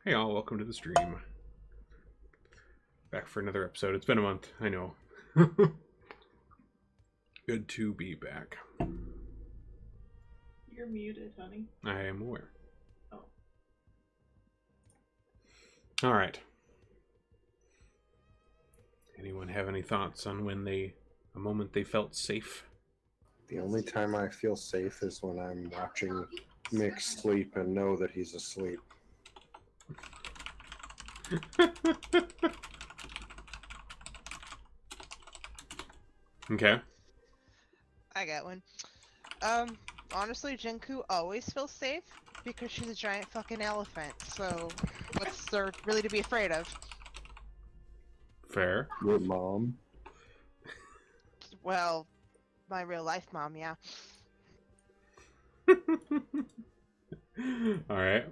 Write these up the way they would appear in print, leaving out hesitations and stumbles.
Hey all, welcome to the stream. Back for another episode. It's been a month, I know. Good to be back. You're muted, honey. I am aware. Oh. Alright. Anyone have any thoughts on a moment they felt safe? The only time I feel safe is when I'm watching Mick sleep and know that he's asleep. Okay. I got one. Honestly, Jinku always feels safe because she's a giant fucking elephant. So, what's there really to be afraid of? Fair. Your mom? Well, my real life mom, yeah. Alright.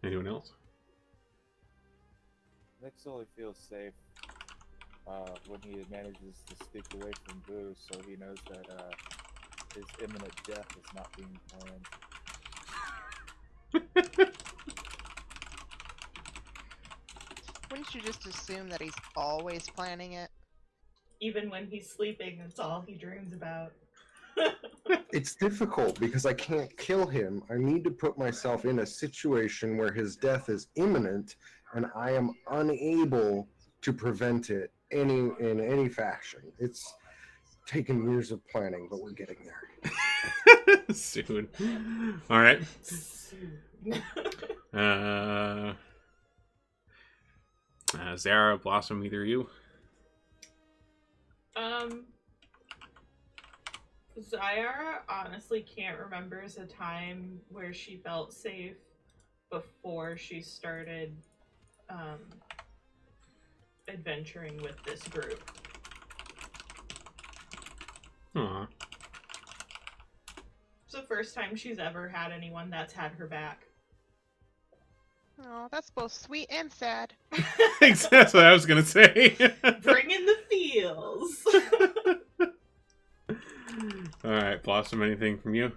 Anyone else? Nick only feels safe when he manages to stick away from Boo, so he knows that his imminent death is not being planned. Wouldn't you just assume that he's always planning it? Even when he's sleeping, that's all he dreams about. It's difficult because I can't kill him. I need to put myself in a situation where his death is imminent and I am unable to prevent it in any fashion. It's taken years of planning, but we're getting there. Soon. Alright. Zara, Blossom, either of you? Zyara honestly can't remember a time where she felt safe before she started adventuring with this group. Aw. It's the first time she's ever had anyone that's had her back. Oh, that's both sweet and sad. That's what I was gonna say. Bring in the feels. Alright, Blossom, anything from you?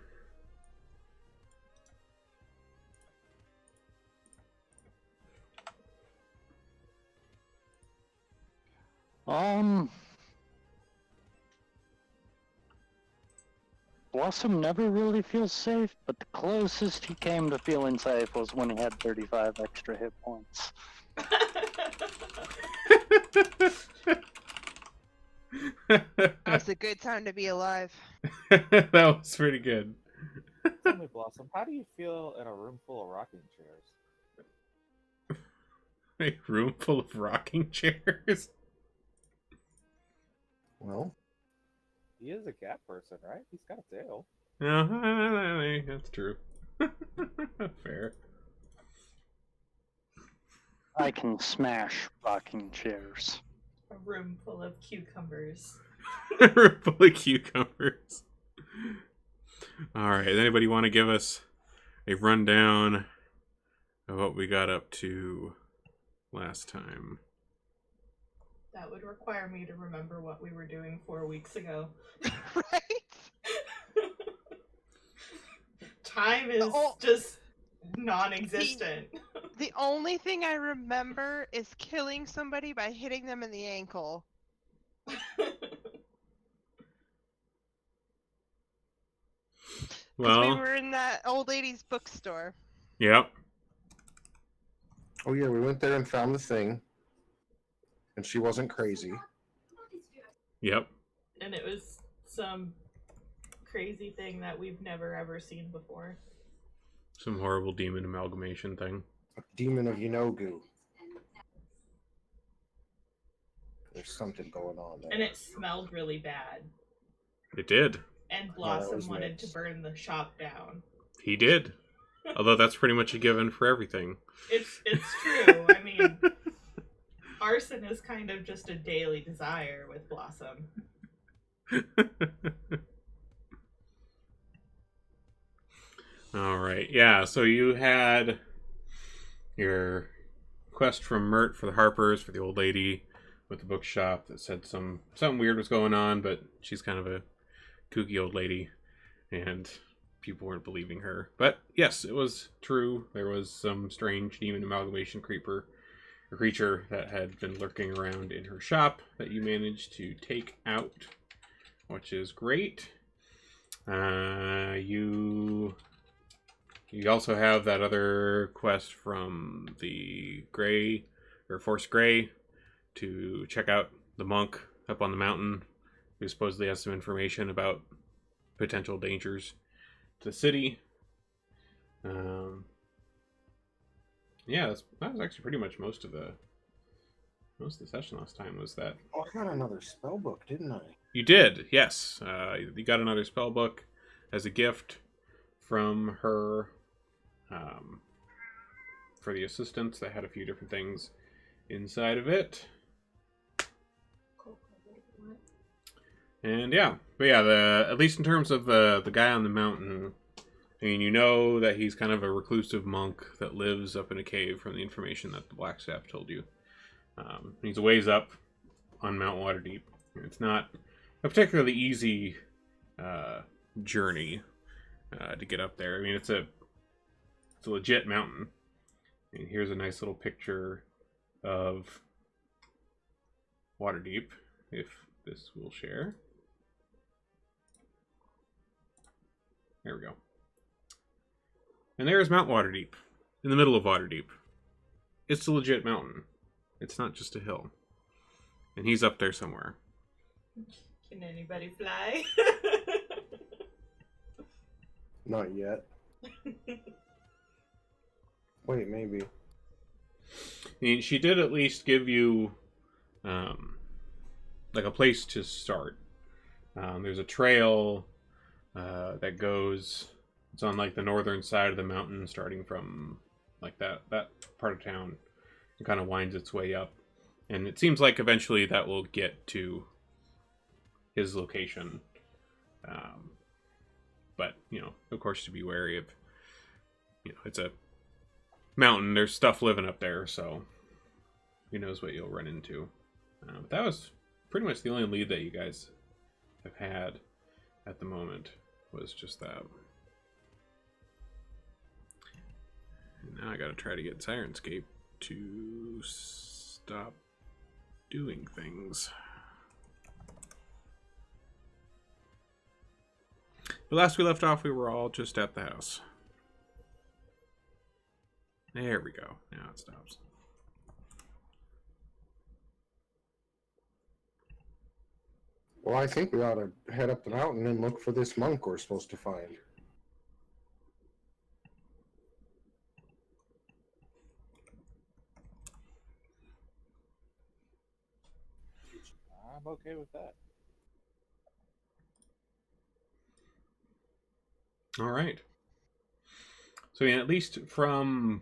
Blossom never really feels safe, but the closest he came to feeling safe was when he had 35 extra hit points. That's a good time to be alive. That was pretty good. Tell me, Blossom, how do you feel in a room full of rocking chairs? A room full of rocking chairs? Well, He is a cat person, right? He's got a tail. No, that's true. Fair. I can smash rocking chairs. A room full of cucumbers. A room full of cucumbers. Alright, anybody want to give us a rundown of what we got up to last time? That would require me to remember what we were doing 4 weeks ago. Right? Time is just non-existent. The only thing I remember is killing somebody by hitting them in the ankle. Because we Well, were in that old lady's bookstore. yep. oh yeah, we went there and found the thing, and she wasn't crazy. Yep. And it was some crazy thing that we've never ever seen before. Some horrible demon amalgamation thing. A demon of Yanogu. There's something going on there. And it smelled really bad. It did. And that Blossom was wanted mixed. to burn the shop down. He did. Although that's pretty much a given for everything. It's true. I mean, arson is kind of just a daily desire with Blossom. Alright, yeah, so you had your quest from Mert for the Harpers, for the old lady with the bookshop that said something weird was going on, but she's kind of a kooky old lady. and people weren't believing her. But yes, it was true. There was some strange demon amalgamation creature that had been lurking around in her shop that you managed to take out, which is great. You also have that other quest from the Gray, or Force Gray, to check out the monk up on the mountain who supposedly has some information about potential dangers to the city. Yeah, that was actually pretty much most of the session last time. Was that Oh, I got another spell book, didn't I? you did? Yes, you got another spell book as a gift from her, for the assistants. That had a few different things inside of it. And yeah, but yeah, at least in terms of the guy on the mountain, I mean, you know that he's kind of a reclusive monk that lives up in a cave from the information that the Black Staff told you. He's a ways up on Mount Waterdeep. It's not a particularly easy journey to get up there. I mean, it's a legit mountain. And here's a nice little picture of Waterdeep, if this will share. There we go. And there's Mount Waterdeep, in the middle of Waterdeep. It's a legit mountain. It's not just a hill. And he's up there somewhere. Can anybody fly? Not yet. Wait, maybe. I mean, she did at least give you, like, a place to start. There's a trail that goes... It's on, like, the northern side of the mountain, starting from, like, that part of town. It kind of winds its way up. And it seems like eventually that will get to his location. But, you know, of course, to be wary of, you know, it's a mountain. There's stuff living up there, so who knows what you'll run into. But that was pretty much the only lead that you guys have had at the moment, was just that. And now I gotta try to get Sirenscape to stop doing things. But last we left off, we were all just at the house. There we go. Now it stops. Well, I think we ought to head up the mountain and look for this monk we're supposed to find. I'm okay with that. All right. So, yeah, at least from,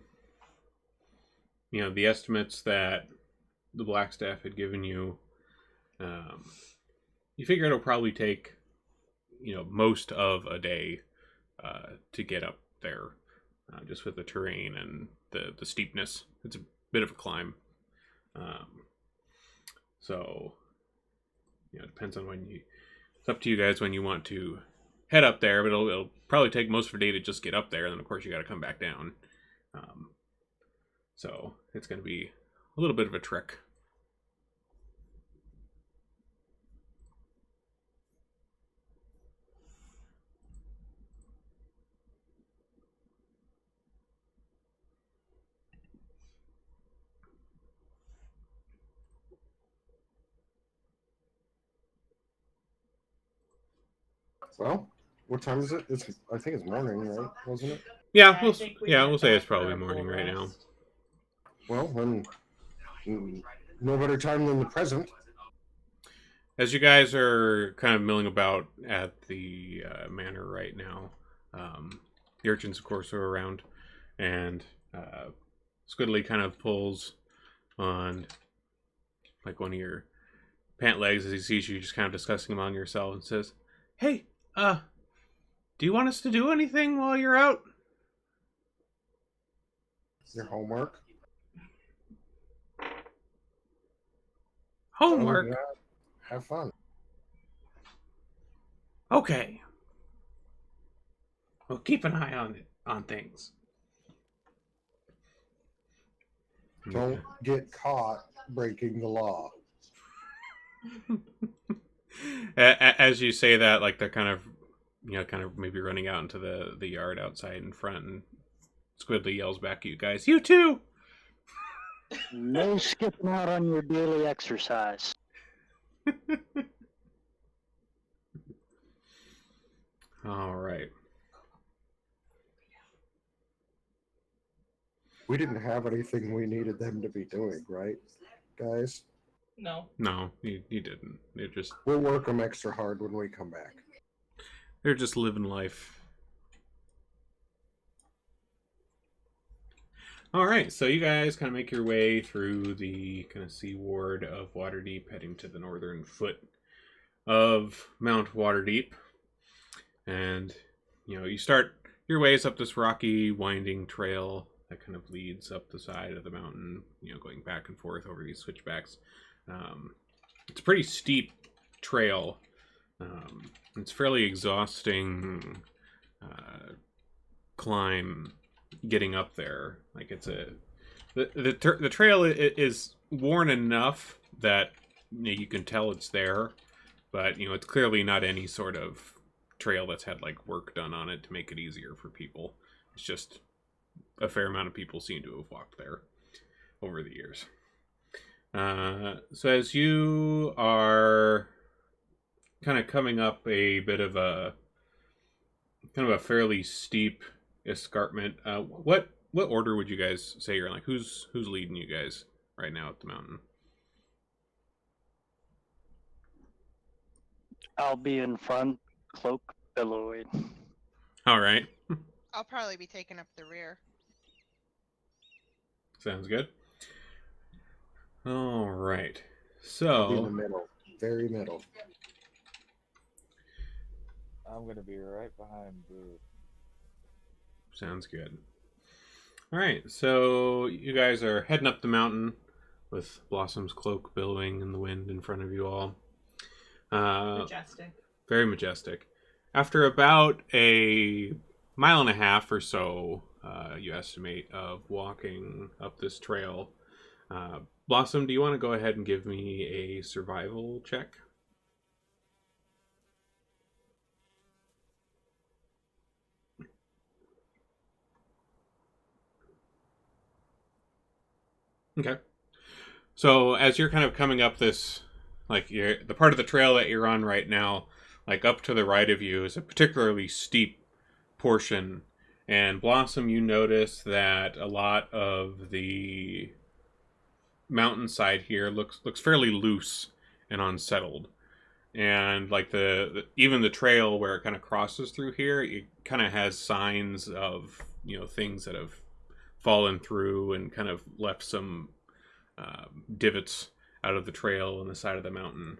you know, the estimates that the Black Staff had given you, you figure it'll probably take, you know, most of a day to get up there, just with the terrain and the steepness. It's a bit of a climb. So, you know, it depends on when you... It's up to you guys when you want to head up there, but it'll probably take most of a day to just get up there, and then, of course, you got to come back down. So, it's going to be a little bit of a trek. Well, what time is it? I think it's morning, right? Wasn't it? Yeah, I we'll think we we'll went say it's back for probably a morning full right now. rest. Well, then, no better time than the present. As you guys are kind of milling about at the manor right now, the urchins, of course, are around, and Squiddly kind of pulls on, like, one of your pant legs as he sees you just kind of discussing among yourself and says, "Hey, do you want us to do anything while you're out?" Your homework. Homework? Oh, yeah. Have fun. Okay. Well, keep an eye on things. Don't get caught breaking the law. As you say that, like they're kind of maybe running out into the yard outside in front, and Squidly yells back at you guys, "You too!" No skipping out on your daily exercise. All right. We didn't have anything we needed them to be doing, right, guys? No. No, you didn't. We'll work them extra hard when we come back. They're just living life. All right, so you guys kind of make your way through the kind of sea ward of Waterdeep, heading to the northern foot of Mount Waterdeep, and you start your ways up this rocky, winding trail that kind of leads up the side of the mountain. Going back and forth over these switchbacks. It's a pretty steep trail. It's fairly exhausting climb getting up there. Like the trail is worn enough that you can tell it's there, but it's clearly not any sort of trail that's had like work done on it to make it easier for people. It's just a fair amount of people seem to have walked there over the years. So as you are kind of coming up a bit of a kind of a fairly steep escarpment, what order would you guys say you're in? Like who's leading you guys right now at the mountain? I'll be in front, cloak billowing. All right. I'll probably be taking up the rear. Sounds good. All right. I'll be in the So middle, very middle. I'm gonna be right behind Boo. sounds good. All right. So you guys are heading up the mountain with Blossom's cloak billowing in the wind in front of you all. Majestic. Very majestic. After about a mile and a half or so, you estimate, of walking up this trail, Blossom, do you want to go ahead and give me a survival check? Okay. So as you're kind of coming up this, like the part of the trail that you're on right now, like up to the right of you is a particularly steep portion. And Blossom, you notice that a lot of the mountainside here looks fairly loose and unsettled. And like even the trail where it kind of crosses through here, it kind of has signs of things that have fallen through and kind of left some divots out of the trail on the side of the mountain.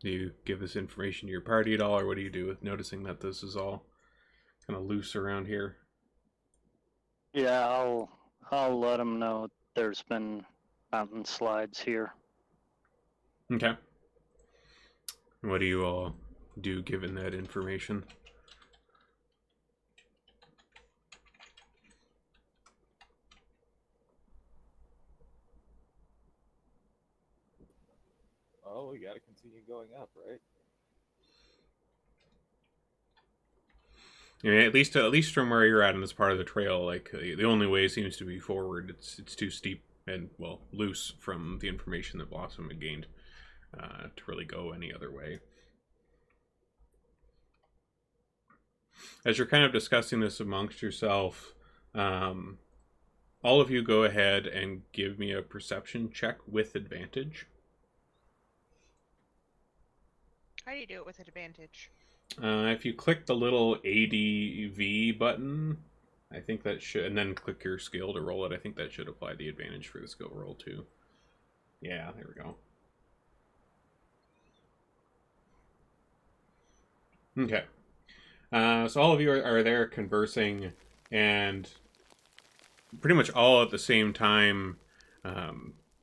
Do you give this information to your party at all, or what do you do with noticing that this is all kind of loose around here? Yeah, I'll let them know there's been mountain slides here. Okay. What do you all do given that information? Oh, we gotta continue going up, right? I mean, at least from where you're at in this part of the trail, like the only way seems to be forward. It's too steep and loose from the information that Blossom had gained to really go any other way. As you're kind of discussing this amongst yourself, all of you go ahead and give me a perception check with advantage. How do you do it with advantage? If you click the little ADV button, I think that should, and then click your skill to roll it, I think that should apply the advantage for the skill roll too. Yeah, there we go. Okay. So all of you are there conversing, and pretty much all at the same time,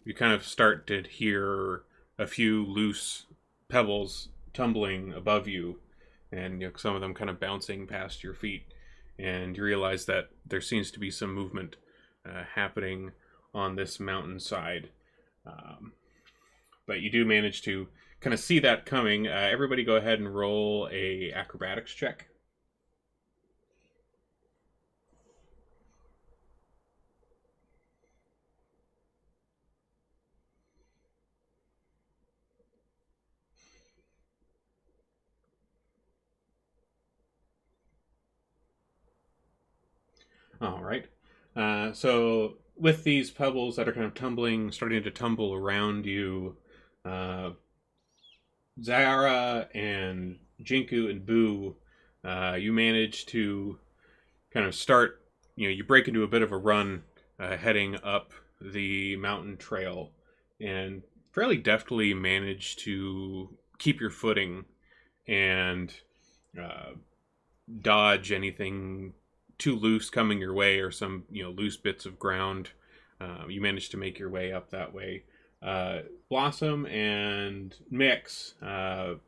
you kind of start to hear a few loose pebbles tumbling above you, and some of them kind of bouncing past your feet. And you realize that there seems to be some movement happening on this mountainside. Um, but you do manage to kind of see that coming. Everybody go ahead and roll a acrobatics check. All right. So with these pebbles that are kind of starting to tumble around you, uh, Zara and Jinku and Boo, you manage to kind of start. You break into a bit of a run, heading up the mountain trail, and fairly deftly manage to keep your footing and uh, dodge anything too loose coming your way, or some loose bits of ground. You manage to make your way up that way. Blossom and Mix,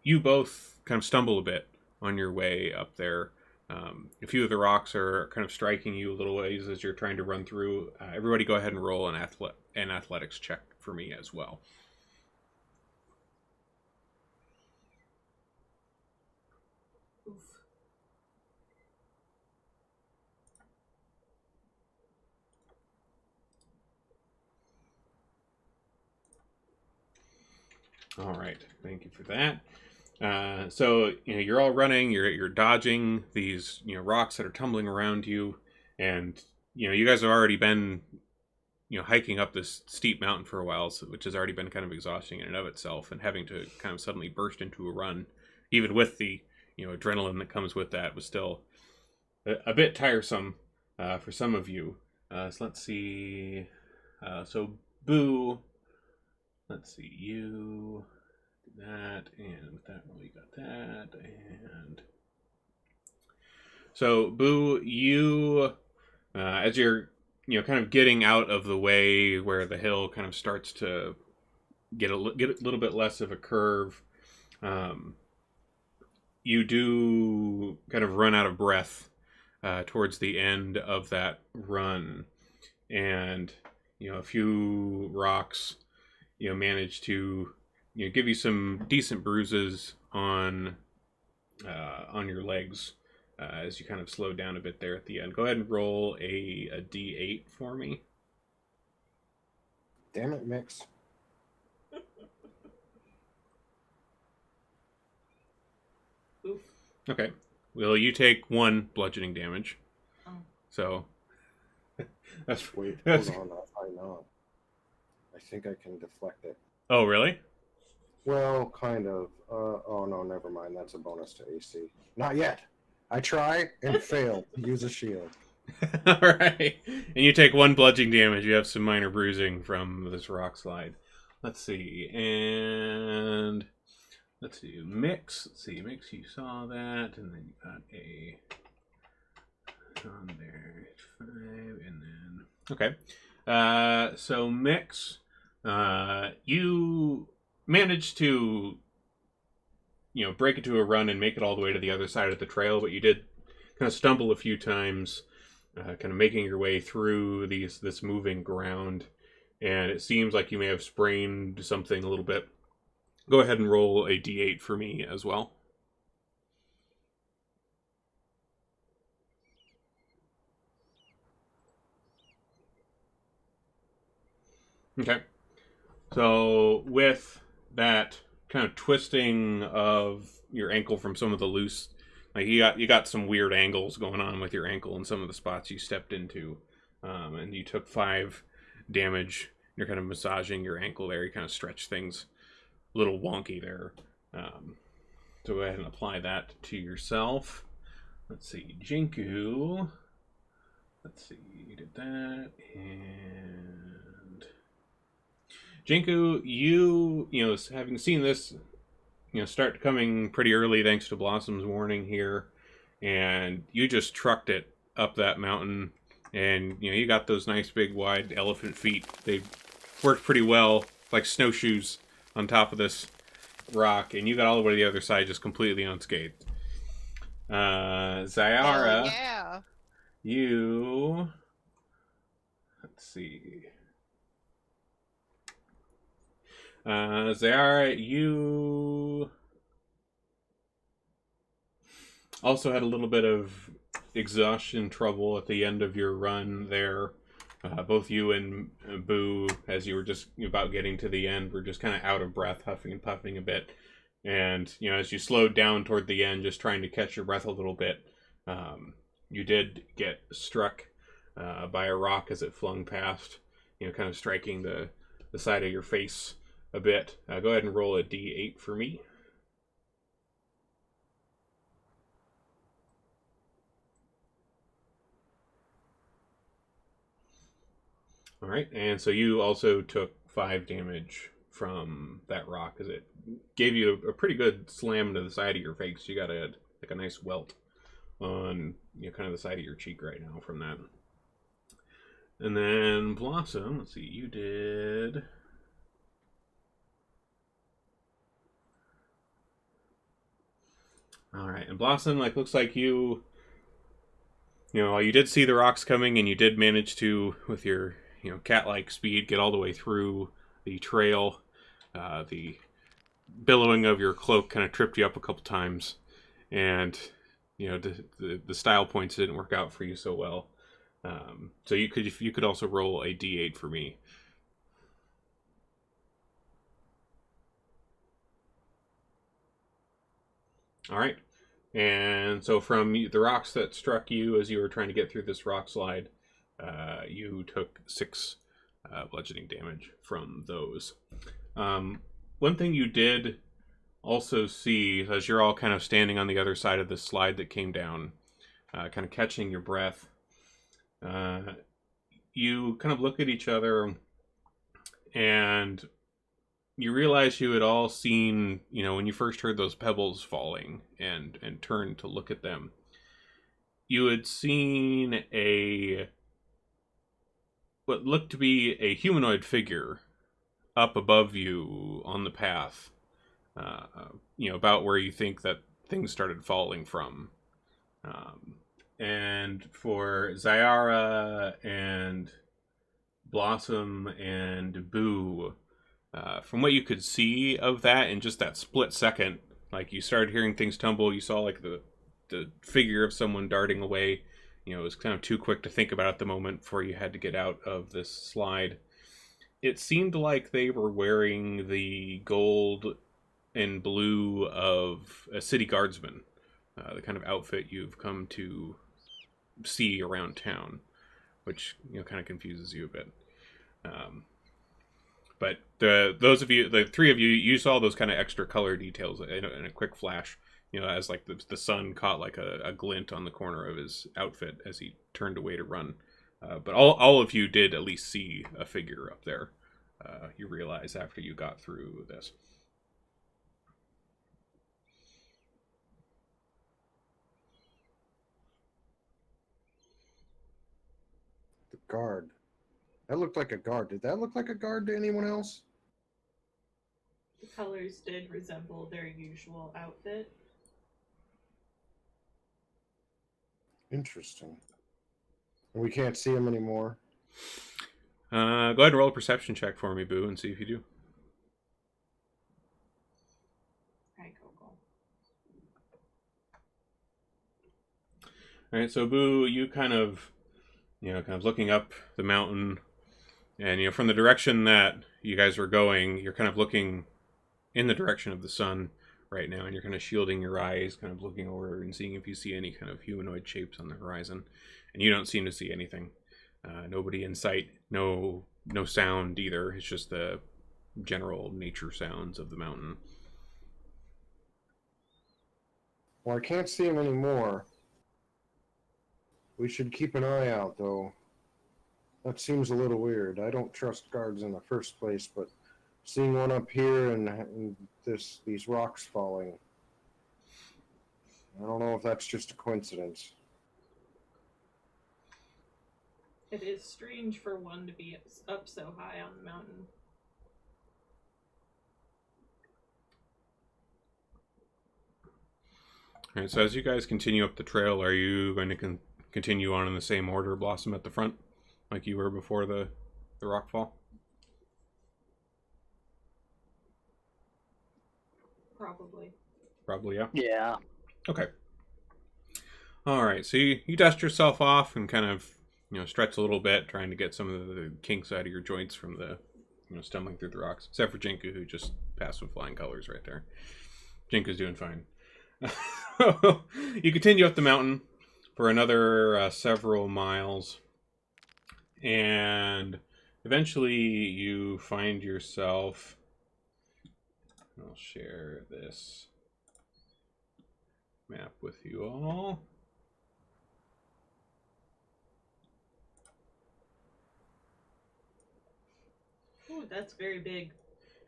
you both kind of stumble a bit on your way up there. A few of the rocks are kind of striking you a little ways as you're trying to run through. Everybody go ahead and roll an athletics check for me as well. Oof. All right, thank you for that. So you're all running, you're dodging these rocks that are tumbling around you, and you guys have already been hiking up this steep mountain for a while, which has already been kind of exhausting in and of itself, and having to kind of suddenly burst into a run, even with the adrenaline that comes with that, was still a bit tiresome for some of you. So let's see. So Boo, let's see, you did that, and with that roll you got that, and so Boo, you as you're kind of getting out of the way where the hill kind of starts to get a little bit less of a curve, you do kind of run out of breath towards the end of that run, and a few rocks manage to give you some decent bruises on your legs as you kind of slow down a bit there at the end. Go ahead and roll a d8 for me. Damn it, Mix. Oof. Okay. Well, you take 1 bludgeoning damage. Oh. So that's Wait, that's, hold on. I know. I think I can deflect it. Oh, really? Well, kind of. Oh, no, never mind. That's a bonus to AC. Not yet. I try and fail to use a shield. All right. And you take 1 bludgeoning damage. You have some minor bruising from this rock slide. Let's see. And let's see. Mix. Let's see. Mix, you saw that. And then you got a on there. 5. And then. Okay. So Mix, you managed to break into a run and make it all the way to the other side of the trail, but you did kind of stumble a few times, kind of making your way through this moving ground, and it seems like you may have sprained something a little bit. Go ahead and roll a d8 for me as well. Okay. So with that kind of twisting of your ankle from some of the loose, like you got some weird angles going on with your ankle in some of the spots you stepped into, and you took 5 damage. You're kind of massaging your ankle there. You kind of stretch things a little wonky there. So go ahead and apply that to yourself. Let's see, Jinku. Let's see, you did that, and Jinku, you having seen this, start coming pretty early thanks to Blossom's warning here, and you just trucked it up that mountain And you got those nice big wide elephant feet. They worked pretty well, like snowshoes, on top of this rock, and you got all the way to the other side just completely unscathed. Hell Zyara, yeah. you. Let's see. Zyara, you also had a little bit of exhaustion trouble at the end of your run there. Both you and Boo, as you were just about getting to the end, were just kind of out of breath, huffing and puffing a bit. And, as you slowed down toward the end, just trying to catch your breath a little bit, you did get struck by a rock as it flung past, kind of striking the side of your face a bit. Go ahead and roll a d8 for me. All right, and so you also took 5 damage from that rock as it gave you a pretty good slam to the side of your face. You got a nice welt on kind of the side of your cheek right now from that. And then Blossom, let's see, you did. All right, and Blossom, looks like you did see the rocks coming, and you did manage to, with your cat-like speed, get all the way through the trail. The billowing of your cloak kind of tripped you up a couple times, and the style points didn't work out for you so well. So you could also roll a d8 for me. All right, and so from the rocks that struck you as you were trying to get through this rock slide, you took 6 bludgeoning damage from those. One thing you did also see, as you're all kind of standing on the other side of this slide that came down, kind of catching your breath, you kind of look at each other and you realize you had all seen, when you first heard those pebbles falling and turned to look at them, you had seen what looked to be a humanoid figure up above you on the path, about where you think that things started falling from. And for Zyara and Blossom and Boo, from what you could see of that in just that split second, you started hearing things tumble, you saw the figure of someone darting away. It was kind of too quick to think about at the moment before you had to get out of this slide. It seemed like they were wearing the gold and blue of a city guardsman, the kind of outfit you've come to see around town, which kind of confuses you a bit. But the 3 of you, you saw those kind of extra color details in a quick flash. As the sun caught a glint on the corner of his outfit as he turned away to run. But all of you did at least see a figure up there. You realize after you got through this. The guard. That looked like a guard. Did that look like a guard to anyone else? The colors did resemble their usual outfit. Interesting. And we can't see him anymore. Go ahead and roll a perception check for me, Boo, and see if you do. Alright, go. All right, so Boo, you kind of looking up the mountain, and from the direction that you guys were going, you're kind of looking in the direction of the sun right now, and you're kind of shielding your eyes, kind of looking over and seeing if you see any kind of humanoid shapes on the horizon, and you don't seem to see anything. Nobody in sight, no sound either. It's just the general nature sounds of the mountain. Well, I can't see him anymore. We should keep an eye out, though. That seems a little weird. I don't trust guards in the first place, but seeing one up here and these rocks falling, I don't know if that's just a coincidence. It is strange for one to be up so high on the mountain. All right, so as you guys continue up the trail, are you going to continue on in the same order, Blossom at the front, like you were before the rockfall? Probably. Probably, yeah. Yeah. Okay. All right, so you dust yourself off and kind of, stretch a little bit, trying to get some of the kinks out of your joints from the, stumbling through the rocks. Except for Jinku, who just passed with flying colors right there. Jinku's doing fine. You continue up the mountain for another several miles, and eventually you find yourself. I'll share this map with you all. Ooh, that's very big.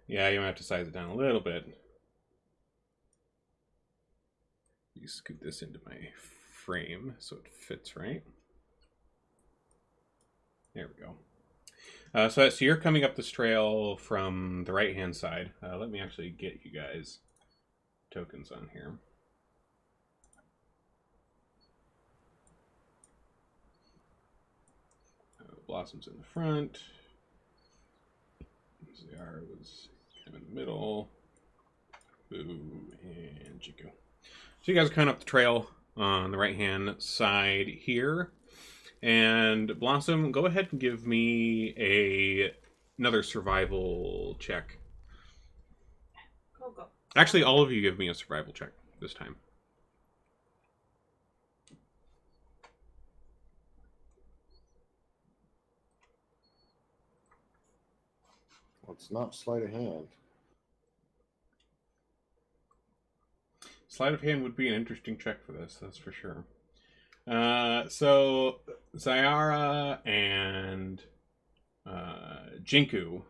Yeah, you might have to size it down a little bit. You scoot this into my frame so it fits right. There we go. So you're coming up this trail from the right-hand side. Let me actually get you guys tokens on here. Blossom's in the front. Zayara was kind of in the middle. Boo and Jiku. So you guys are kind of up the trail on the right-hand side here. And Blossom, go ahead and give me another survival check. Go. Actually, all of you give me a survival check this time. Well, it's not sleight of hand. Sleight of hand would be an interesting check for this, that's for sure. So Zayara and Jinku,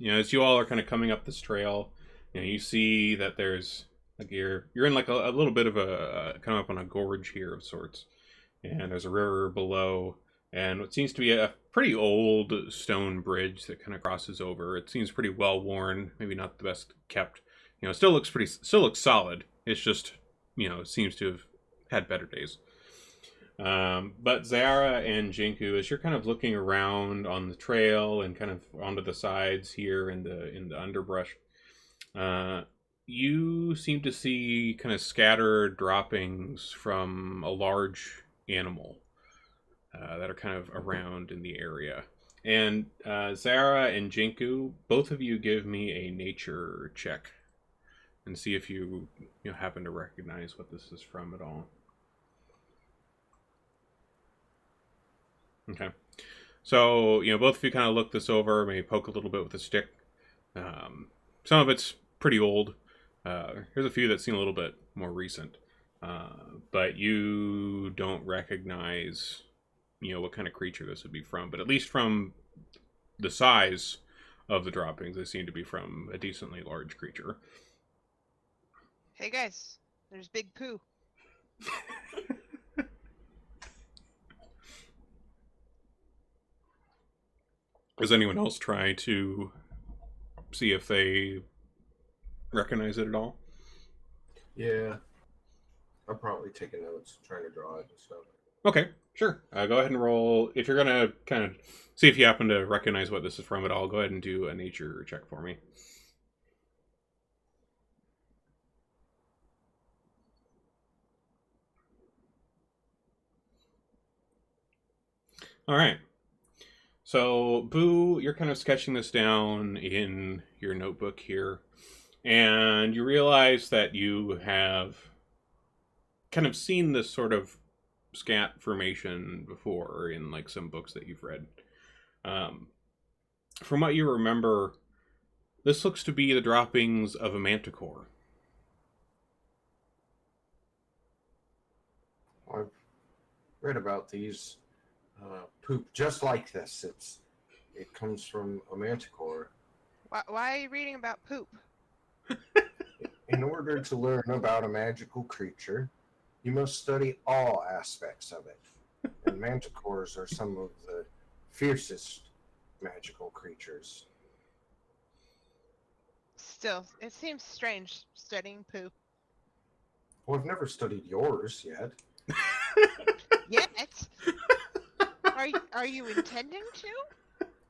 as you all are kind of coming up this trail, you see that there's like you're in like a little bit of a kind of up on a gorge here of sorts, and there's a river below, and what seems to be a pretty old stone bridge that kind of crosses over. It seems pretty well worn, maybe not the best kept. It still looks solid. It's just, it seems to have had better days. But Zayara and Jinku, as you're kind of looking around on the trail and kind of onto the sides here in the underbrush, you seem to see kind of scattered droppings from a large animal that are kind of around in the area. And Zayara and Jinku, both of you give me a nature check and see if you happen to recognize what this is from at all. Okay. So, both of you kind of look this over, maybe poke a little bit with a stick. Some of it's pretty old. Here's a few that seem a little bit more recent. But you don't recognize, what kind of creature this would be from. But at least from the size of the droppings, they seem to be from a decently large creature. Hey guys, there's Big Pooh. Does anyone else try to see if they recognize it at all? Yeah. I'm probably taking notes, trying to draw it and stuff. Okay, sure. Go ahead and roll. If you're going to kind of see if you happen to recognize what this is from at all, go ahead and do a nature check for me. All right. So, Boo, you're kind of sketching this down in your notebook here, and you realize that you have kind of seen this sort of scat formation before in like some books that you've read. From what you remember, this looks to be the droppings of a manticore. I've read about these poop just like this. It comes from a manticore. Why are you reading about poop? In order to learn about a magical creature, you must study all aspects of it. And manticores are some of the fiercest magical creatures. Still, it seems strange studying poo. Well, I've never studied yours yet. Yet? Are you intending to?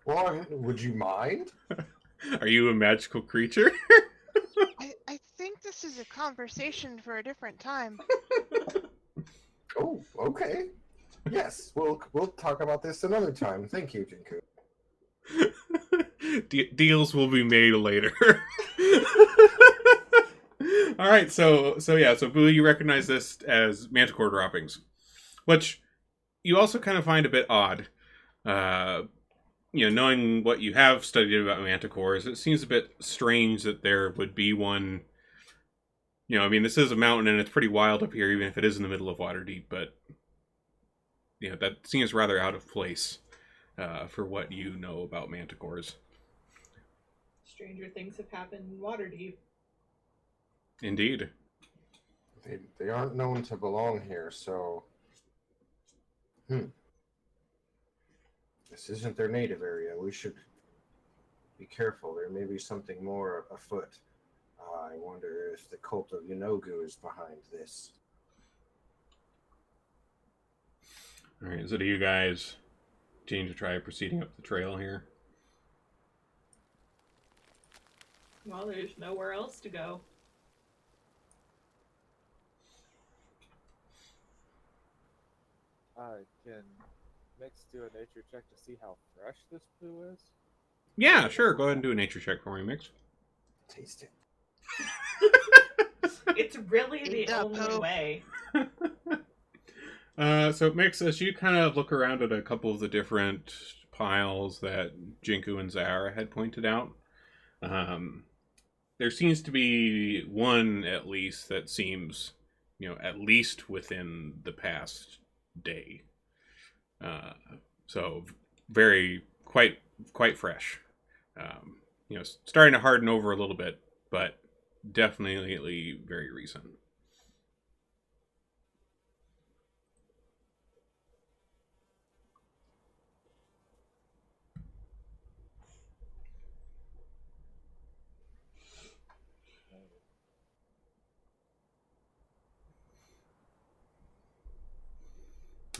Well, would you mind? Are you a magical creature? I think this is a conversation for a different time. Oh, okay. Yes, we'll talk about this another time. Thank you, Jinku. Deals will be made later. All right, so Boo, you recognize this as manticore droppings, which you also kind of find a bit odd. Knowing what you have studied about manticores, it seems a bit strange that there would be one. This is a mountain and it's pretty wild up here, even if it is in the middle of Waterdeep, but that seems rather out of place for what you know about manticores. Stranger things have happened in Waterdeep. Indeed. They aren't known to belong here, so... This isn't their native area. We should be careful. There may be something more afoot. I wonder if the cult of Yanogu is behind this. Alright, so do you guys continue to try proceeding up the trail here? Well, there's nowhere else to go. Can Mix do a nature check to see how fresh this poo is? Yeah, sure. Go ahead and do a nature check for me, Mix. Taste it. It's really Eat the that only poo. way. So Mix, as you kind of look around at a couple of the different piles that Jinku and Zara had pointed out, there seems to be one at least that seems, at least within the past day. So very quite fresh. Starting to harden over a little bit, but definitely very recent.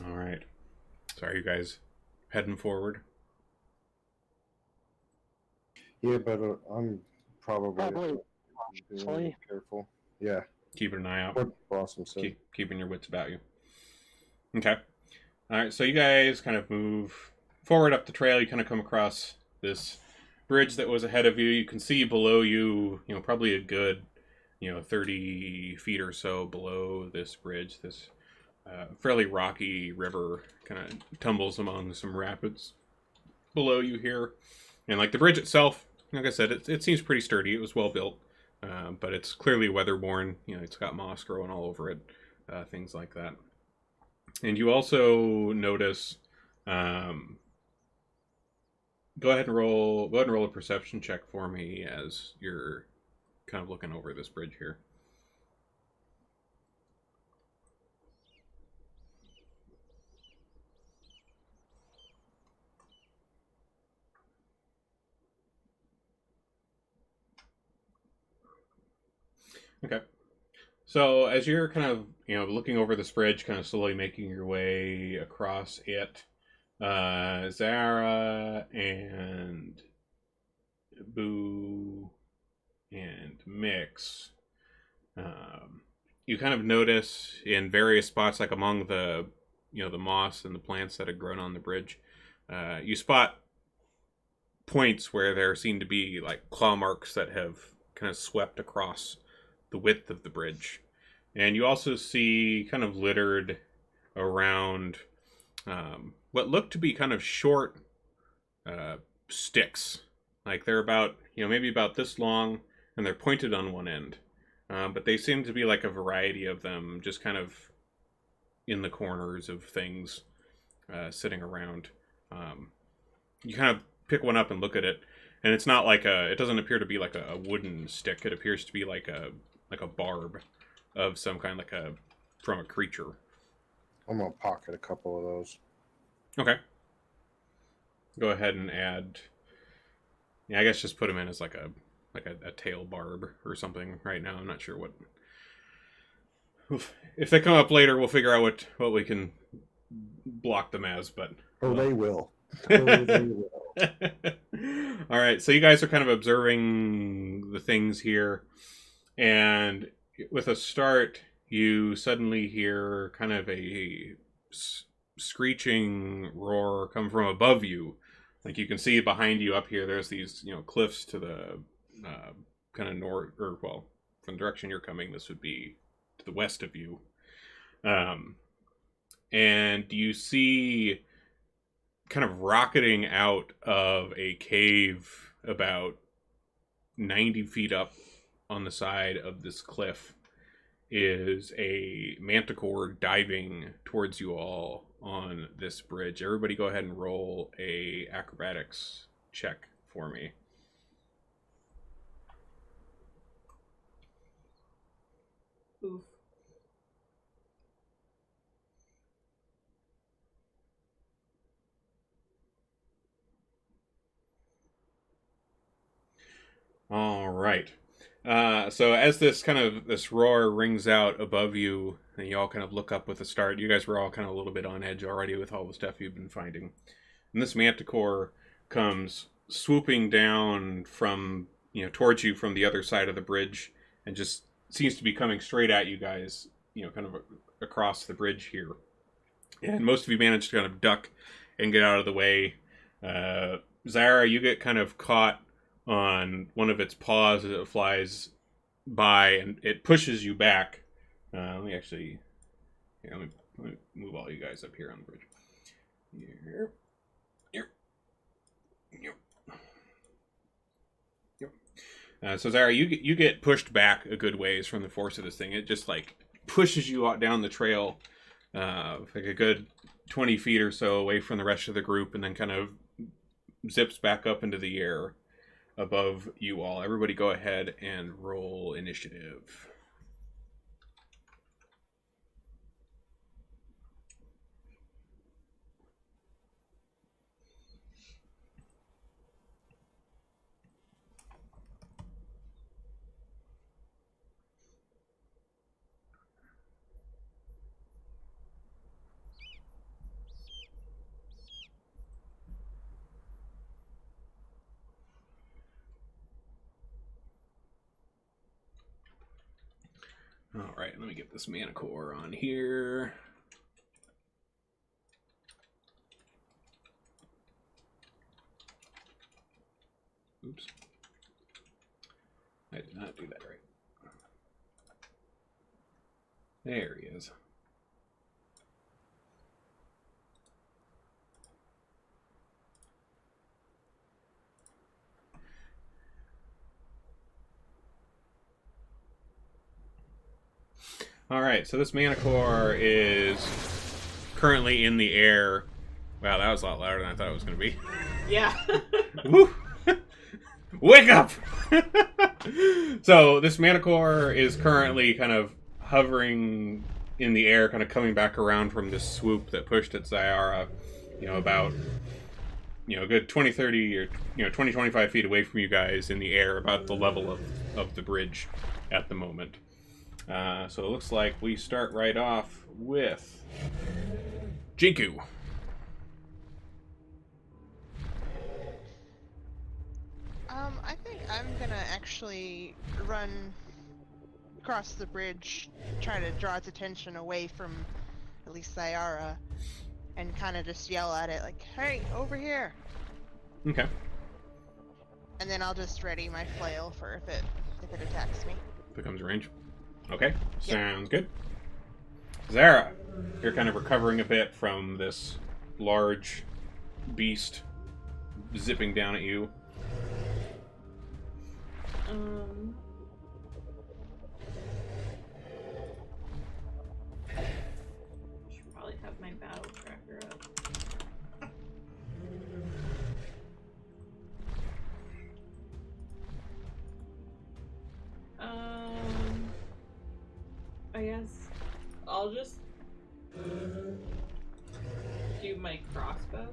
All right. So are you guys heading forward? Yeah, but I'm probably being Probably. careful. Yeah, Keeping an eye out. what Blossom said. Keeping your wits about you. Okay. All right. So you guys kind of move forward up the trail. You kind of come across this bridge that was ahead of you. You can see below you, probably a good, 30 feet or so below this bridge. This fairly rocky river kind of tumbles among some rapids below you here. And like the bridge itself, like I said, it seems pretty sturdy. It was well built, but it's clearly weatherborne. It's got moss growing all over it, things like that. And you also notice, go ahead and roll a perception check for me as you're kind of looking over this bridge here. Okay. So as you're kind of, looking over this bridge, kind of slowly making your way across it, Zara and Boo and Mix, you kind of notice in various spots, like among the, the moss and the plants that had grown on the bridge, you spot points where there seem to be like claw marks that have kind of swept across the width of the bridge. And you also see kind of littered around what look to be kind of short sticks. Like they're about, maybe about this long, and they're pointed on one end. But they seem to be like a variety of them just kind of in the corners of things sitting around. You kind of pick one up and look at it, and it's not like it doesn't appear to be like a wooden stick. It appears to be like a barb of some kind, from a creature. I'm gonna pocket a couple of those. Okay. go ahead and add. Yeah, I guess just put him in as like a tail barb or something. Right now, I'm not sure what. If they come up later, we'll figure out what we can block them as. But They will. Oh, they will. All right, so you guys are kind of observing the things here, and with a start, you suddenly hear kind of a screeching roar come from above you. Like you can see behind you up here, there's these cliffs to the kind of north, or well, from the direction you're coming, this would be to the west of you. And you see kind of rocketing out of a cave about 90 feet up on the side of this cliff is a manticore diving towards you all on this bridge. Everybody go ahead and roll a acrobatics check for me. Oof. All right. So as this roar rings out above you, and you all kind of look up with a start, you guys were all kind of a little bit on edge already with all the stuff you've been finding. And this manticore comes swooping down from, towards you from the other side of the bridge, and just seems to be coming straight at you guys, kind of across the bridge here. And most of you manage to kind of duck and get out of the way. Zara, you get kind of caught on one of its paws as it flies by, and it pushes you back. Let me move all you guys up here on the bridge. Here. So Zara, you get pushed back a good ways from the force of this thing. It just like pushes you out down the trail, like a good 20 feet or so away from the rest of the group, and then kind of zips back up into the air above you all. Everybody go ahead and roll initiative. All right, let me get this manticore on here. Oops. I did not do that right. There he is. All right, so this manticore is currently in the air. Wow, that was a lot louder than I thought it was going to be. Yeah. Woo! Wake up! So this manticore is currently kind of hovering in the air, kind of coming back around from this swoop that pushed at Zyara, about, a good 20, 30, or, 20, 25 feet away from you guys in the air, about the level of the bridge at the moment. So it looks like we start right off with Jinku. I think I'm gonna actually run across the bridge, try to draw its attention away from at least Zyara, and kind of just yell at it like, "Hey, over here!" Okay. And then I'll just ready my flail for if it attacks me. Becomes range. Okay, Yep. sounds good. Zara, you're kind of recovering a bit from this large beast zipping down at you. Should probably have my battle tracker up. I guess I'll just do my crossbow.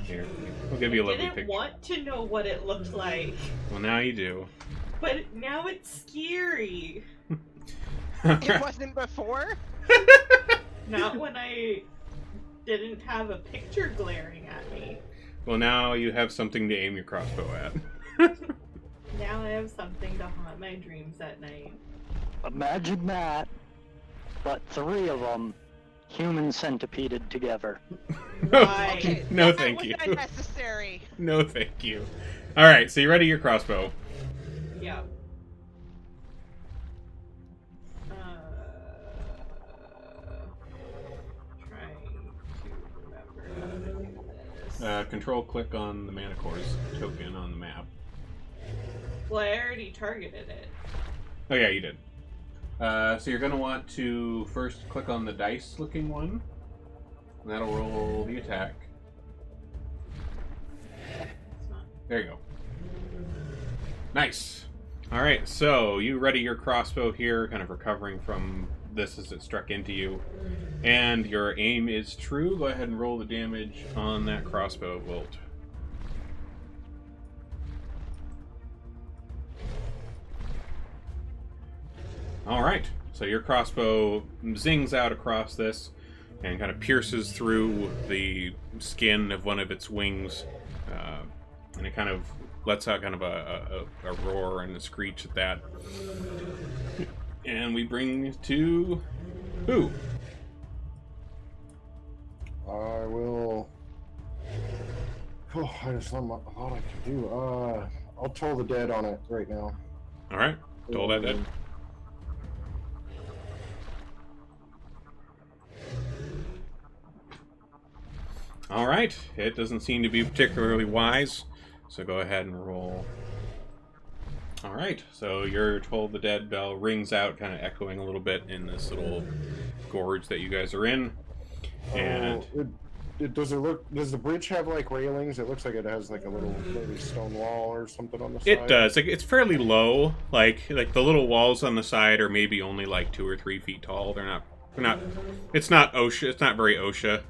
Here, we'll give you a I lovely didn't picture. want to know what it looked like, Well, now you do. but now it's scary. It wasn't before. Not when I didn't have a picture glaring at me. Well, now you have something to aim your crossbow at. Now I have something to haunt my dreams at night. Imagine that, but 3 of them human centipeded together. Why? Okay, No, that thank was you. unnecessary. No, thank you. All right, so you ready your crossbow? Yeah. Trying to remember how to do this. Control click on the Manicore's token on the map. Well, I already targeted it. Oh yeah, you did. So you're going to want to first click on the dice-looking one, and that'll roll the attack. It's not. There you go. Nice. All right, so you ready your crossbow here, kind of recovering from this as it struck into you, and your aim is true. Go ahead and roll the damage on that crossbow bolt. All right, so your crossbow zings out across this and kind of pierces through the skin of one of its wings, and it kind of lets out kind of a roar and a screech at that. And we bring to who? I will. Oh, I just thought I could do. I'll toll the dead on it right now. All right, toll that dead. All right, it doesn't seem to be particularly wise, so go ahead and roll. All right, so your Toll the Dead bell rings out, kind of echoing a little bit in this little gorge that you guys are in. And does the bridge have like railings? It looks like it has like a little maybe stone wall or something on the side. it does. Like, it's fairly low. Like the little walls on the side are maybe only like 2 or 3 feet tall. They're not. It's not OSHA. It's not very OSHA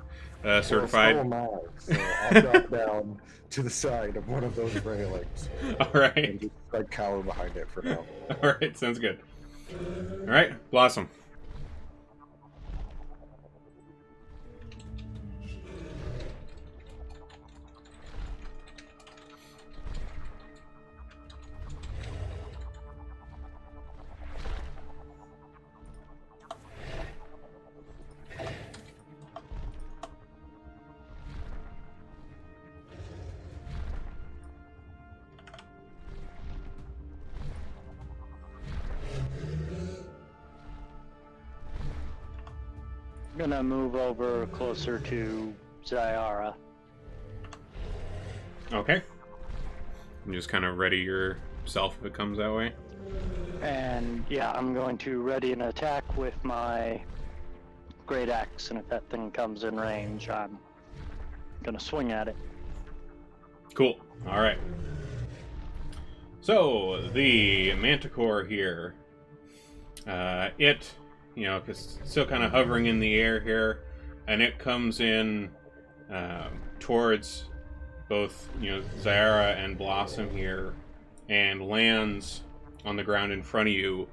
certified. Well, so am I, so I'll drop down to the side of one of those railings. All right. And just like cower behind it for now. All right, sounds good. All right, Blossom. I'm gonna move over closer to Zyara. Okay. You just kind of ready yourself if it comes that way. And yeah, I'm going to ready an attack with my great axe, and if that thing comes in range, I'm gonna swing at it. Cool. All right. So the Manticore here, it's still kind of hovering in the air here, and it comes in towards both Zyara and Blossom here, and lands on the ground in front of you.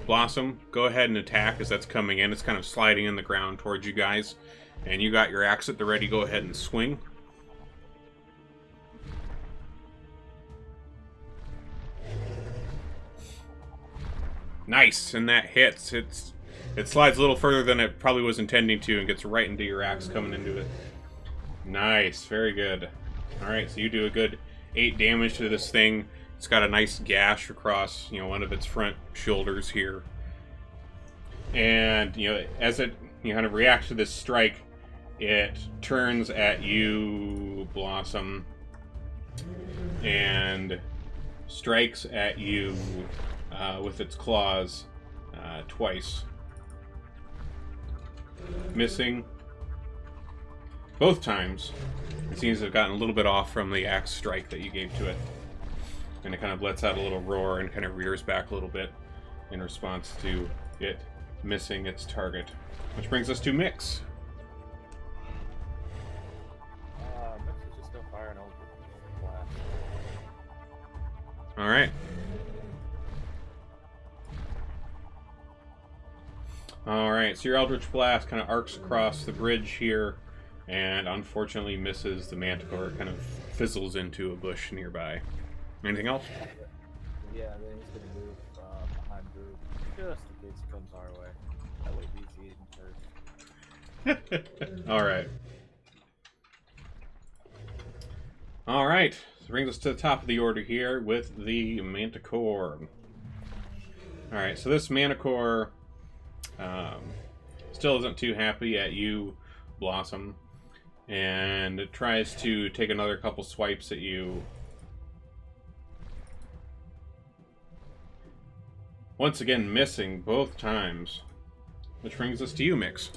Blossom, go ahead and attack as that's coming in. It's kind of sliding in the ground towards you guys, and you got your axe at the ready. Go ahead and swing. Nice, and that hits. It slides a little further than it probably was intending to and gets right into your axe coming into it. Nice, very good. Alright, so you do a good 8 damage to this thing. It's got a nice gash across, one of its front shoulders here. And, as it kind of reacts to this strike, it turns at you, Blossom, and strikes at you with its claws twice. Missing both times. It seems to have gotten a little bit off from the axe strike that you gave to it. And it kind of lets out a little roar and kind of rears back a little bit in response to it missing its target. Which brings us to Mix. Mix All right. All right, so your Eldritch Blast kind of arcs across the bridge here, and unfortunately misses the Manticore. Kind of fizzles into a bush nearby. Anything else? Yeah, then he's gonna move behind Boo, just in case he comes our way. That way he's eating first. All right. All right. So brings us to the top of the order here with the Manticore. All right, so this Manticore still isn't too happy at you, Blossom, and it tries to take another couple swipes at you. Once again, missing both times, which brings us to you, Mix.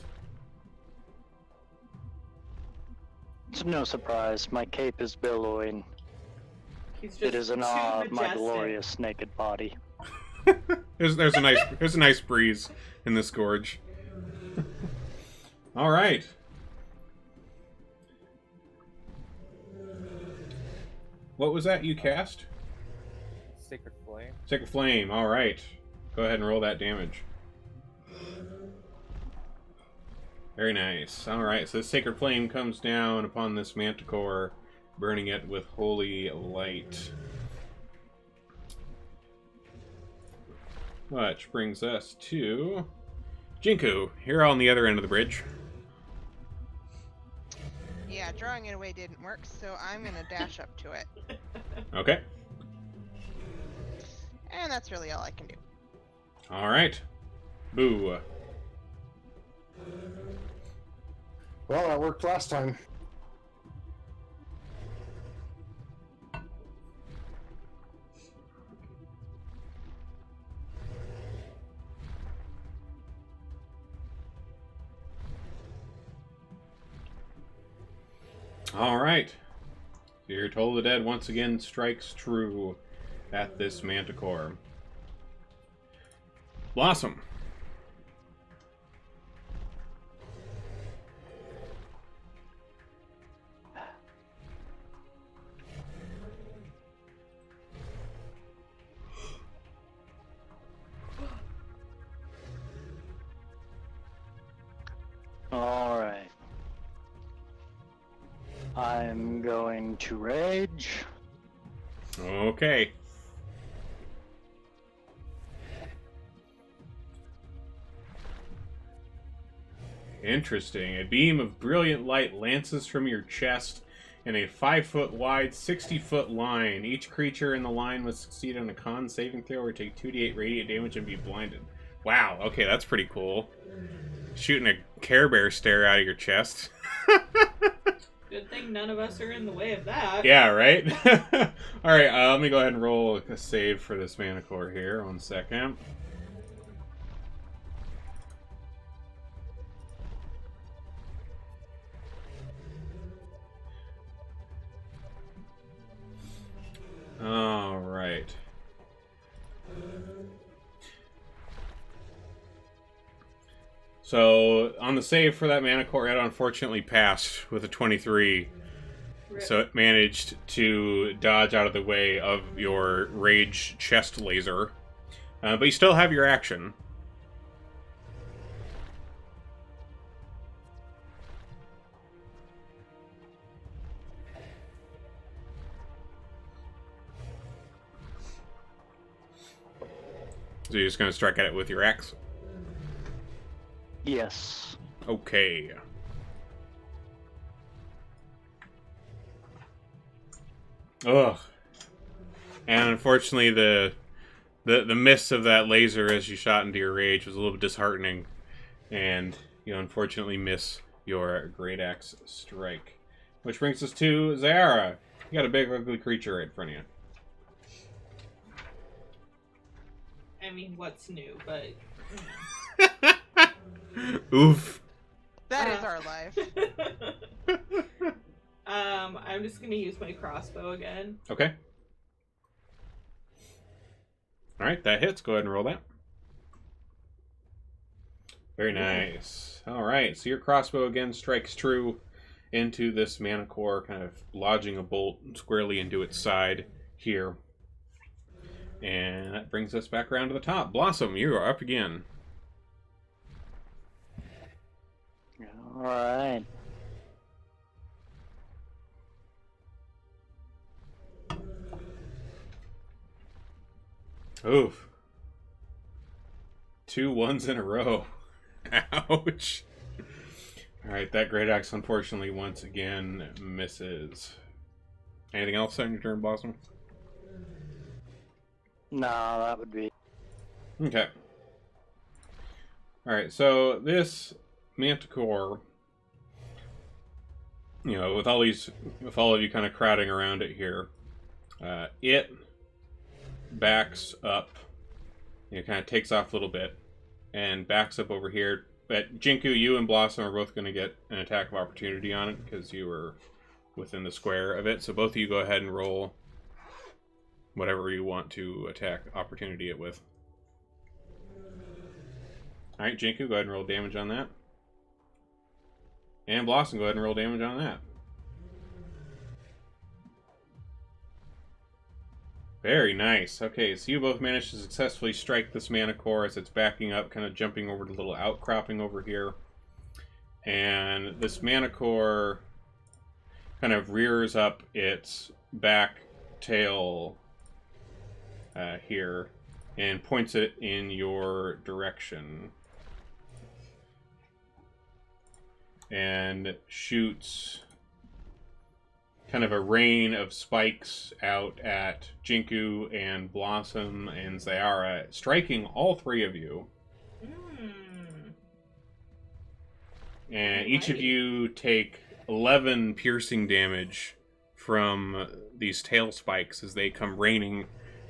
It's no surprise. My cape is billowing. He's just It is in too awe of my majestic. glorious naked body. there's a nice breeze in this gorge. All right. What was that you cast? Sacred Flame. Sacred Flame. All right. Go ahead and roll that damage. Very nice. All right. So the Sacred Flame comes down upon this Manticore, burning it with holy light. Which brings us to Jinku. You're on the other end of the bridge. Yeah, drawing it away didn't work, so I'm gonna dash up to it. Okay. And that's really all I can do. All right. Boo. Well, that worked last time. All right. So your Toll of the Dead once again strikes true at this Manticore. Blossom. All right. I'm going to rage. Okay. Interesting. A beam of brilliant light lances from your chest in a 5-foot wide, 60-foot line. Each creature in the line must succeed on a con saving throw or take 2d8 radiant damage and be blinded. Wow, okay, that's pretty cool. Shooting a Care Bear stare out of your chest. Good thing none of us are in the way of that. Yeah, right? Alright, let me go ahead and roll a save for this Manticore here. 1 second. Alright. So, on the save for that Manticore, it unfortunately passed with a 23. Rip. So it managed to dodge out of the way of your rage chest laser. But you still have your action. So you're just going to strike at it with your axe? Yes. Okay. Ugh. And unfortunately, the miss of that laser as you shot into your rage was a little bit disheartening, and you unfortunately miss your great axe strike. Which brings us to Zara. You got a big ugly creature right in front of you. I mean, what's new, but... Oof. That is our life. I'm just gonna use my crossbow again. Okay. Alright, that hits. Go ahead and roll that. Very nice. Alright, so your crossbow again strikes true into this Manticore, kind of lodging a bolt squarely into its side here. And that brings us back around to the top. Blossom, you are up again. Alright. Oof. 2 1s in a row. Ouch. Alright, that great axe unfortunately once again misses. Anything else on your turn, Blossom? No, that would be... Okay. Alright, so this Manticore, you know, with all of you kind of crowding around it here, it backs up, you know, kind of takes off a little bit, and backs up over here. But Jinku, you and Blossom are both going to get an attack of opportunity on it, because you were within the square of it. So both of you go ahead and roll whatever you want to attack opportunity it with. Alright, Jinku, go ahead and roll damage on that. And Blossom, go ahead and roll damage on that. Very nice. Okay, so you both managed to successfully strike this Manticore as it's backing up, kind of jumping over the little outcropping over here. And this Manticore kind of rears up its back tail here and points it in your direction. And shoots kind of a rain of spikes out at Jinku and Blossom and Zayara, striking all 3 of you. And each of you take 11 piercing damage from these tail spikes as they come raining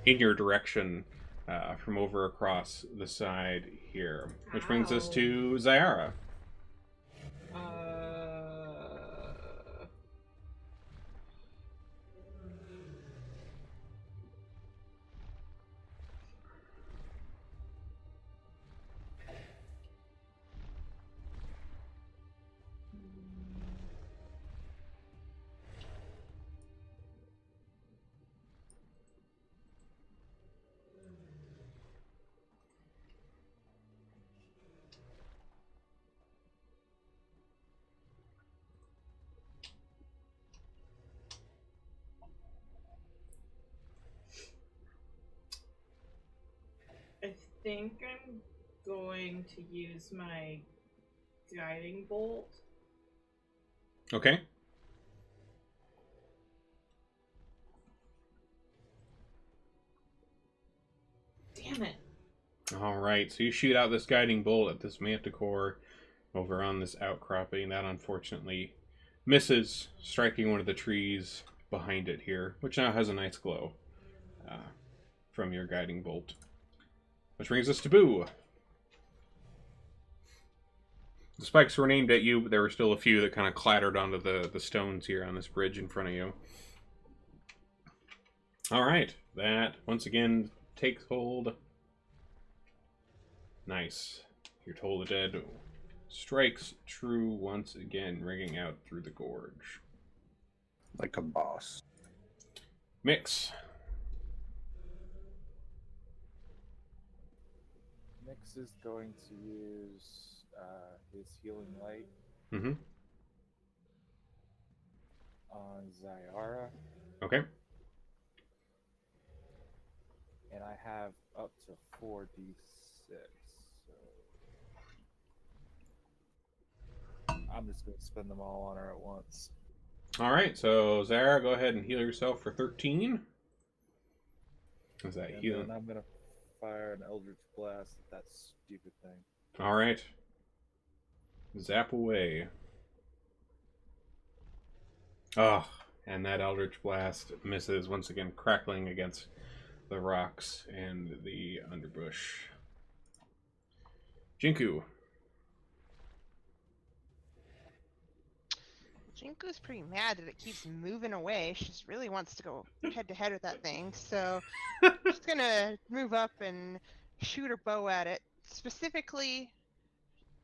in your direction from over across the side here. Which brings us to Zayara. I think I'm going to use my guiding bolt. Okay. Damn it. Alright, so you shoot out this guiding bolt at this Manticore over on this outcropping. That unfortunately misses, striking one of the trees behind it here, which now has a nice glow from your guiding bolt. Which brings us to Boo. The spikes were aimed at you, but there were still a few that kind of clattered onto the stones here on this bridge in front of you. Alright, that once again takes hold. Nice. Your Toll of the Dead strikes true once again, ringing out through the gorge. Like a boss. Mix. Mix is going to use his healing light Mm-hmm. on Zayara, Okay. and I have up to 4d6. So I'm just going to spend them all on her at once. Alright, so Zara, go ahead and heal yourself for 13. Is that And healing? then I'm going to fire an Eldritch Blast at that stupid thing. Alright. Zap away. Oh, and that Eldritch Blast misses, once again crackling against the rocks and the underbush. Jinku. Jinku's pretty mad that it keeps moving away. She just really wants to go head to head with that thing. So she's gonna move up and shoot her bow at it, specifically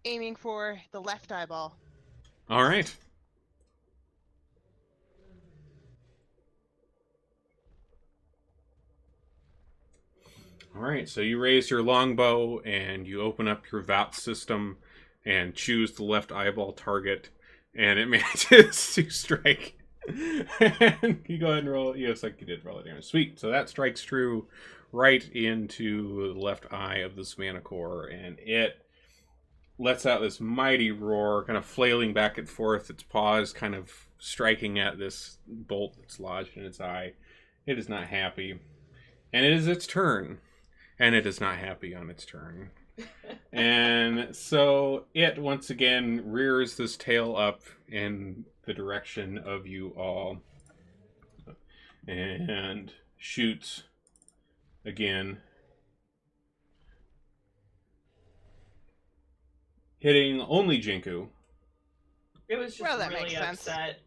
aiming for the left eyeball. Alright. All right, so you raise your longbow and you open up your VAT system and choose the left eyeball target, and it manages to strike. And you go ahead and roll. Yes, like you did roll it damage. Sweet. So that strikes true right into the left eye of this Manicore, and it lets out this mighty roar, kind of flailing back and forth, its paws kind of striking at this bolt that's lodged in its eye. It is not happy. And it is its turn. And it is not happy on its turn. And so it once again rears this tail up in the direction of you all. And shoots again. Hitting only Jinku. It was just Well, that really makes sense. upset.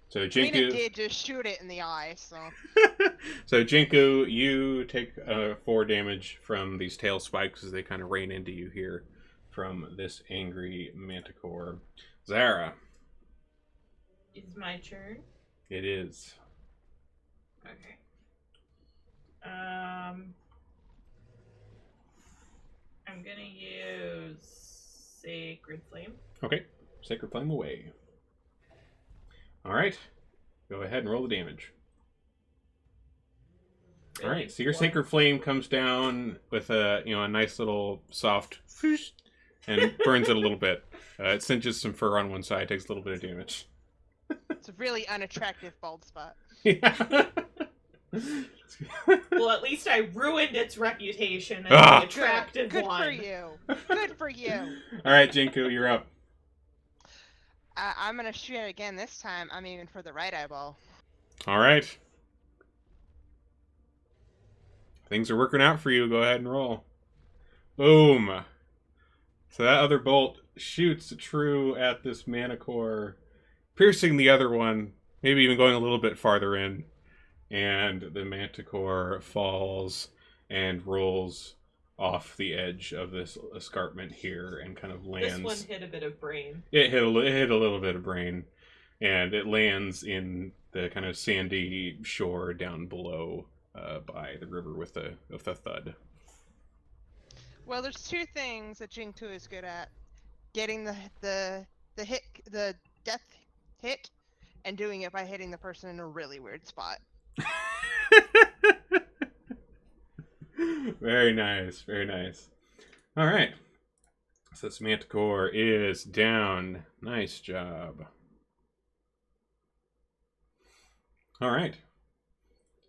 So I mean, Jinku, it did just shoot it in the eye, so. so Jinku, you take 4 damage from these tail spikes as they kind of rain into you here from this angry Manticore. Zara, It's my turn. it is. Okay. I'm gonna use Sacred Flame. Okay, Sacred Flame away. All right, go ahead and roll the damage. All right, so your One. Sacred Flame comes down with a a nice little soft whoosh, and burns it a little bit. It cinches some fur on one side, takes a little bit of damage. It's a really unattractive bald spot. Yeah. Well, at least I ruined its reputation as Ah. the attractive Good one. for you. Good for you. All right, Jinku, you're up. I'm gonna shoot it again this time. I'm aiming for the right eyeball. All right. Things are working out for you. Go ahead and roll. Boom. So that other bolt shoots true at this Manicore, piercing the other one, maybe even going a little bit farther in. And the Manticore falls and rolls off the edge of this escarpment here and kind of lands. This one hit a bit of brain. It hit a little bit of brain, and it lands in the kind of sandy shore down below by the river with a thud. Well, there's 2 things that Jing2 is good at: getting the death hit, and doing it by hitting the person in a really weird spot. Very nice, very nice. All right, so this Manticore is down. Nice job. All right.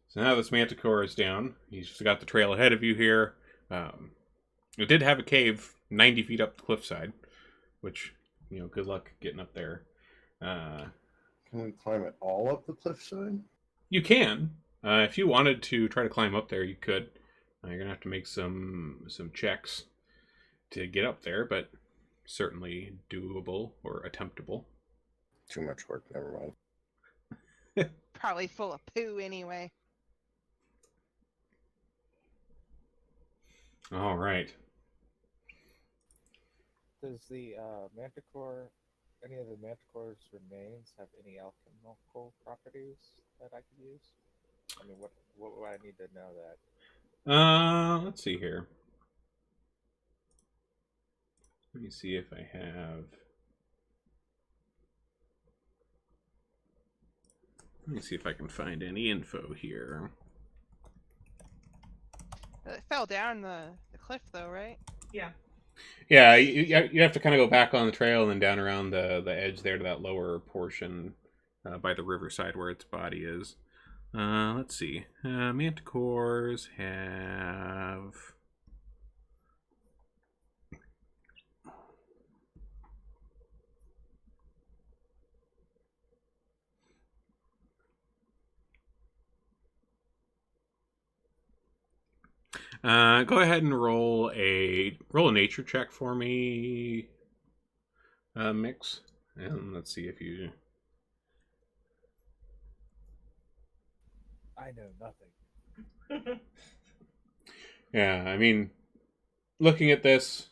So now this Manticore is down. He's just got the trail ahead of you here. It did have a cave 90 feet up the cliffside, which, good luck getting up there. Can we climb it all up the cliffside? You can. If you wanted to try to climb up there, you could. You're going to have to make some checks to get up there, but certainly doable or attemptable. Too much work, never mind. Probably full of poo anyway. All right. Does the Manticore, any of the Manticore's remains have any alchemical properties that I could use? I mean, what would I need to know that? Let's see here. Let me see if I have. Let me see if I can find any info here. It fell down the cliff, though, right? Yeah. Yeah, you have to kind of go back on the trail and then down around the edge there to that lower portion by the riverside where its body is. Let's see. Manticores have... go ahead and roll a nature check for me, Mix, and let's see if you. I know nothing. Yeah, I mean, looking at this,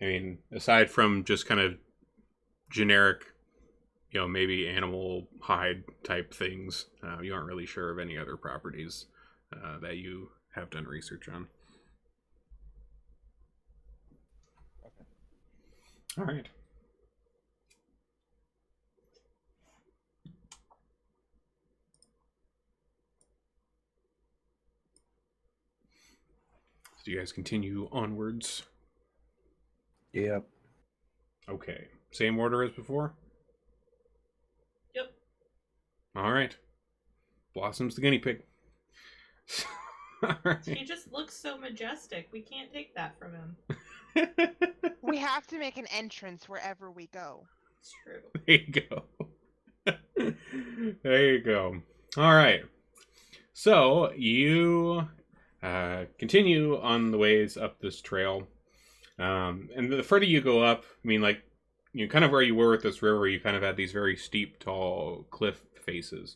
I mean, aside from just kind of generic, maybe animal hide type things, you aren't really sure of any other properties that you have done research on. Okay. All right. So do you guys continue onwards? Yep. Okay. Same order as before? Yep. All right. Blossom's the guinea pig. All right. He just looks so majestic. We can't take that from him. We have to make an entrance wherever we go. It's true. There you go. There you go. All right. So you continue on the ways up this trail. And the further you go up, I mean, like, you know, kind of where you were with this river, you kind of had these very steep, tall cliff faces.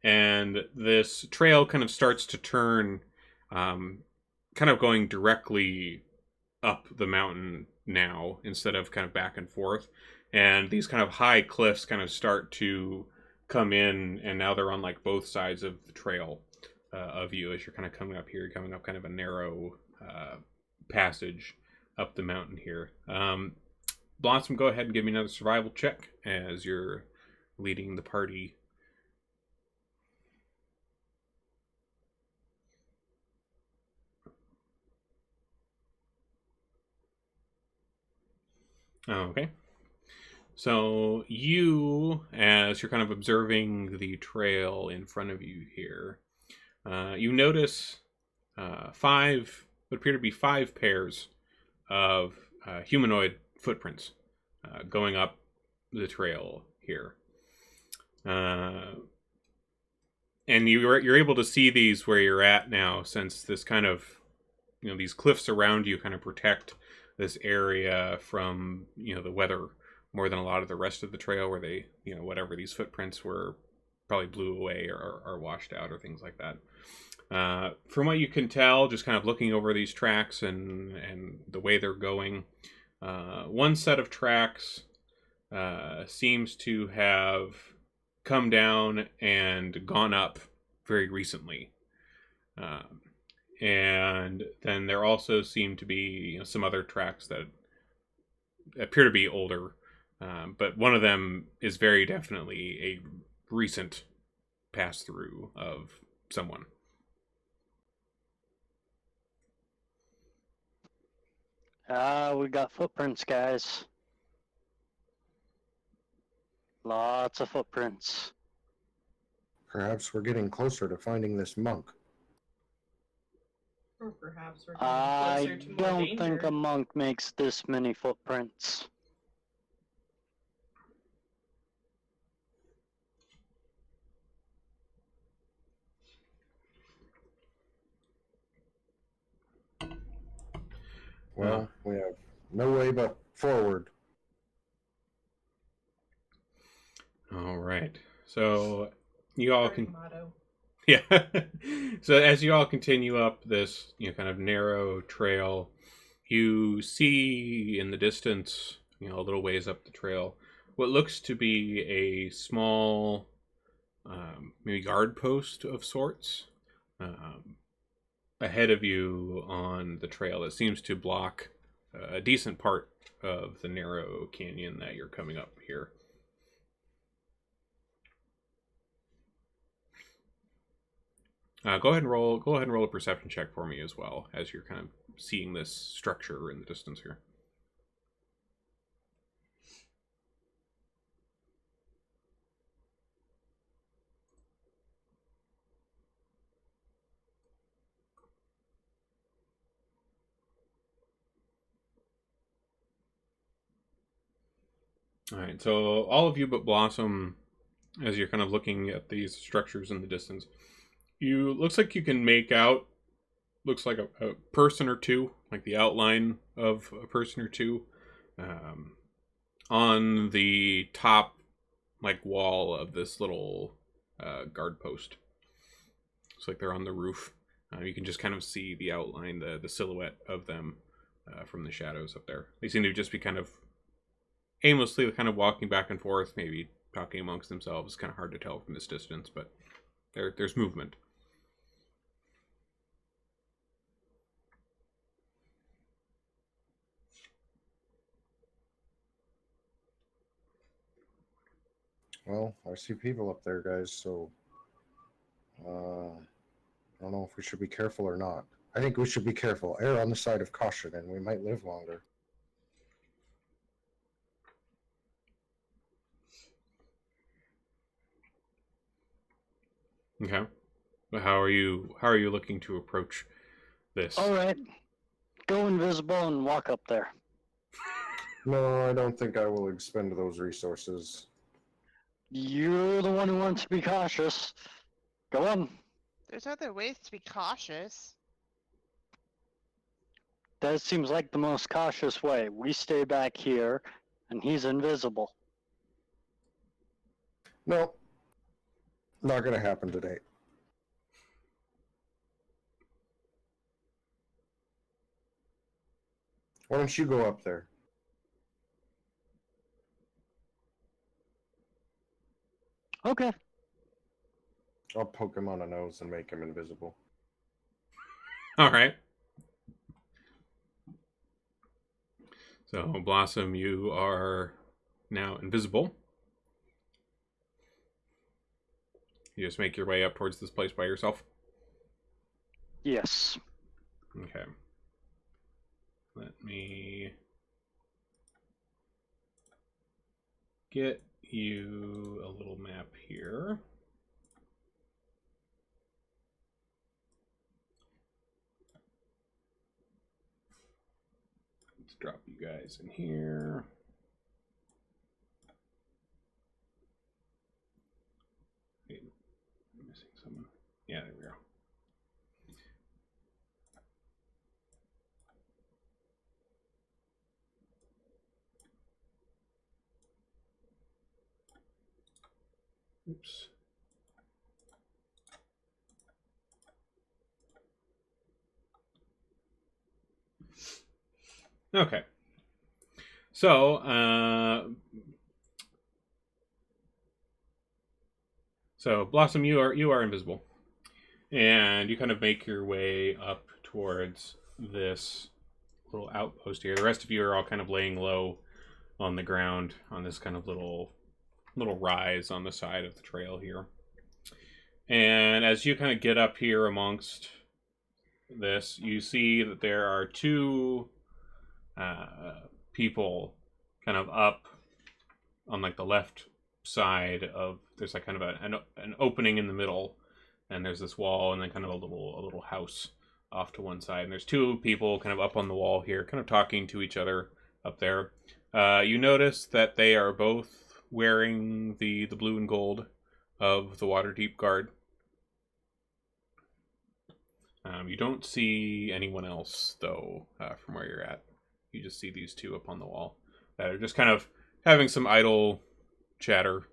And this trail kind of starts to turn, kind of going directly up the mountain now instead of kind of back and forth. And these kind of high cliffs kind of start to come in, and now they're on like both sides of the trail of you as you're kind of coming up here. You're coming up kind of a narrow passage up the mountain here. Blossom, go ahead and give me another survival check as you're leading the party. Okay. So you, as you're kind of observing the trail in front of you here, you notice what appear to be 5 pairs of humanoid footprints going up the trail here. And you're able to see these where you're at now, since this kind of, you know, these cliffs around you kind of protect this area from, you know, the weather more than a lot of the rest of the trail, where they, you know, whatever these footprints were probably blew away or washed out or things like that. From what you can tell, just kind of looking over these tracks and the way they're going, one set of tracks seems to have come down and gone up very recently. And then there also seem to be, you know, some other tracks that appear to be older, but one of them is very definitely a recent pass-through of someone. We got footprints, guys. Lots of footprints. Perhaps we're getting closer to finding this monk. Or perhaps we're getting I closer to more don't danger. think a monk makes this many footprints. Well, we have no way but forward. All right. So you all Party can, motto. yeah. So as you all continue up this, you know, kind of narrow trail, you see in the distance, you know, a little ways up the trail, what looks to be a small, maybe guard post of sorts, ahead of you on the trail that seems to block a decent part of the narrow canyon that you're coming up here. Go ahead and roll a perception check for me as well, as you're kind of seeing this structure in the distance here. All right, so all of you but Blossom, as you're kind of looking at these structures in the distance, looks like you can make out, looks like a person or two, like the outline of a person or two, on the top, like, wall of this little guard post. It's like they're on the roof. You can just kind of see the outline, the silhouette of them from the shadows up there. They seem to just be kind of aimlessly kind of walking back and forth, maybe talking amongst themselves. It's kind of hard to tell from this distance, but there's movement. Well, I see people up there, guys, so I don't know if we should be careful or not. I think we should be careful. Err on the side of caution, and we might live longer. Okay. But how are you looking to approach this? All right, go invisible and walk up there. No, I don't think I will expend those resources. You're the one who wants to be cautious. Go on. There's other ways to be cautious. That seems like the most cautious way. We stay back here, and he's invisible. No, not going to happen today. Why don't you go up there? Okay. I'll poke him on the nose and make him invisible. All right. So, Blossom, you are now invisible. You just make your way up towards this place by yourself? Yes. Okay. Let me get you a little map here. Let's drop you guys in here. Wait, I'm missing someone. Yeah, there we go. Oops. Okay. So, Blossom, you are invisible, and you kind of make your way up towards this little outpost here. The rest of you are all kind of laying low on the ground on this kind of little rise on the side of the trail here. And as you kind of get up here amongst this, you see that there are two people kind of up on like the left side of, there's like kind of an opening in the middle, and there's this wall, and then kind of a little house off to one side, and there's two people kind of up on the wall here, kind of talking to each other up there. You notice that they are both wearing the blue and gold of the Waterdeep Guard. You don't see anyone else, though, from where you're at. You just see these two up on the wall that are just kind of having some idle chatter.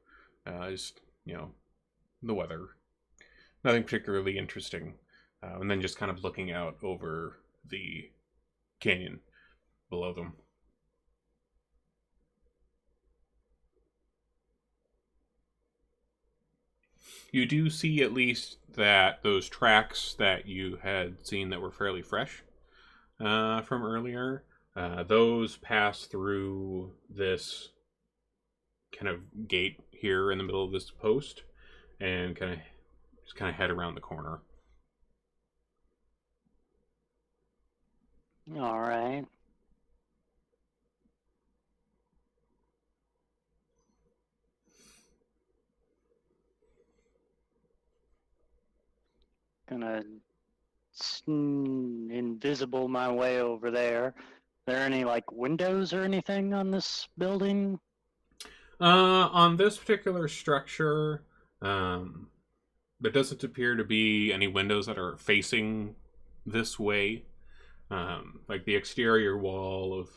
Just, the weather. Nothing particularly interesting. And then just kind of looking out over the canyon below them. You do see at least that those tracks that you had seen that were fairly fresh from earlier, those pass through this kind of gate here in the middle of this post and kind of head around the corner. All right. Gonna invisible my way over there. Are there any like windows or anything on this building? On this particular structure, there doesn't appear to be any windows that are facing this way. Like the exterior wall of,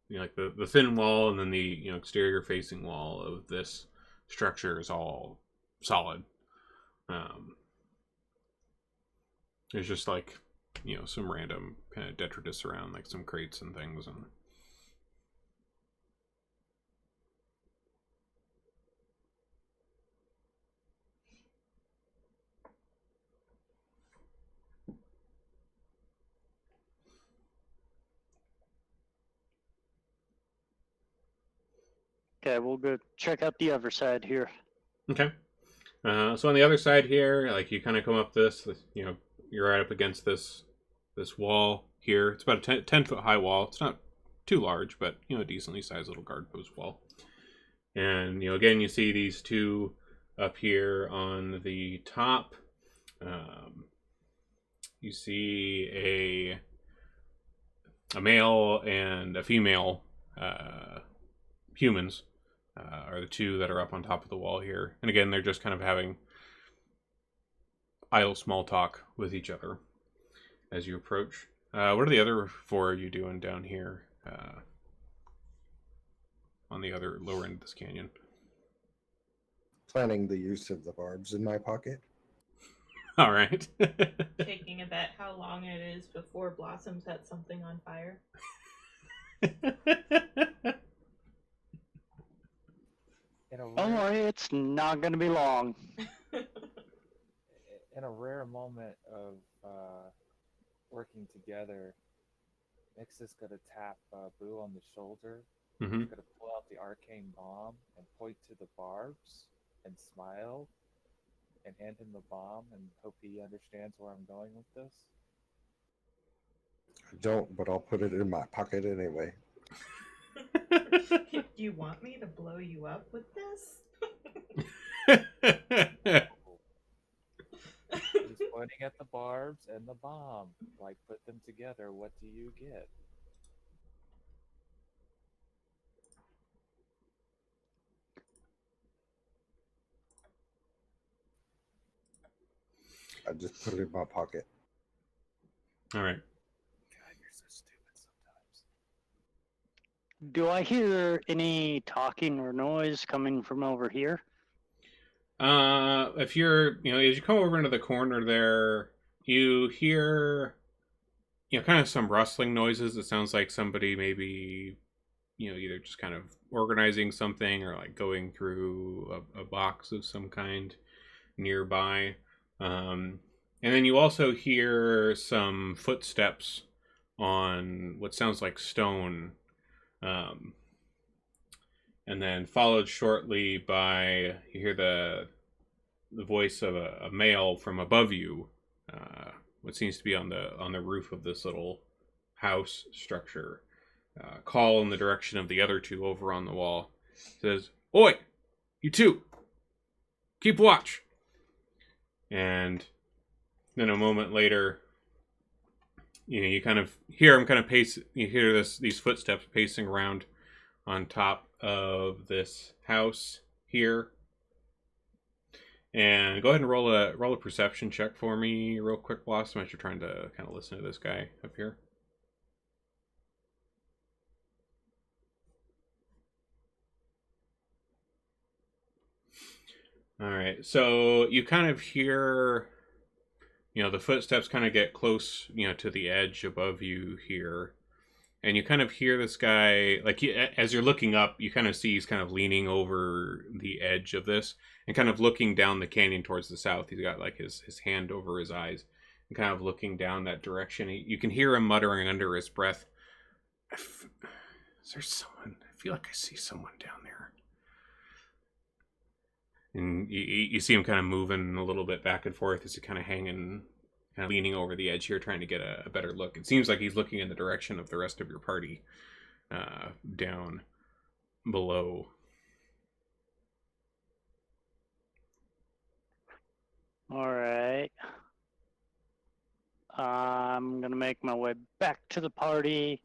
like the thin wall, and then the exterior facing wall of this structure is all solid. There's just like some random kind of detritus around, like some crates and things, and Okay, we'll go check out the other side here. Okay. So on the other side here, like you kind of come up this, you're right up against this wall here. It's about a 10 foot high wall. It's not too large, but a decently sized little guard post wall. And again, you see these two up here on the top. You see a male and a female humans are the two that are up on top of the wall here. And again, they're just kind of having idle small talk with each other as you approach. What are the other four of you doing down here on the other lower end of this canyon? Planning the use of the barbs in my pocket. All right. Taking a bet how long it is before Blossom sets something on fire. Don't worry, it's not going to be long. In a rare moment of working together, Mix is going to tap Boo on the shoulder. Mm-hmm. He's going to pull out the arcane bomb and point to the barbs and smile and hand him the bomb and hope he understands where I'm going with this. I don't, but I'll put it in my pocket anyway. Do you want me to blow you up with this? He's pointing at the barbs and the bomb. Like, put them together, what do you get? I just put it in my pocket. All right. God, you're so stupid sometimes. Do I hear any talking or noise coming from over here? If you're, as you come over into the corner there, you hear, kind of some rustling noises. It sounds like somebody maybe, either just kind of organizing something or like going through a box of some kind nearby. And then you also hear some footsteps on what sounds like stone. And then followed shortly by, you hear the voice of a male from above you, what seems to be on the roof of this little house structure, call in the direction of the other two over on the wall. It says, "Oi, you two, keep watch." And then a moment later, you kind of hear him kind of pace. You hear these footsteps pacing around on top of this house here. And go ahead and roll a perception check for me real quick, Blossom, as you're trying to kind of listen to this guy up here. All right, so you kind of hear, the footsteps kind of get close, to the edge above you here. And you kind of hear this guy, like, as you're looking up, you kind of see he's kind of leaning over the edge of this and kind of looking down the canyon towards the south. He's got, like, his hand over his eyes and kind of looking down that direction. You can hear him muttering under his breath, "Is there someone? I feel like I see someone down there." And you see him kind of moving a little bit back and forth as he's kind of hanging, kind of leaning over the edge here, trying to get a better look. It seems like he's looking in the direction of the rest of your party down below. All right. I'm going to make my way back to the party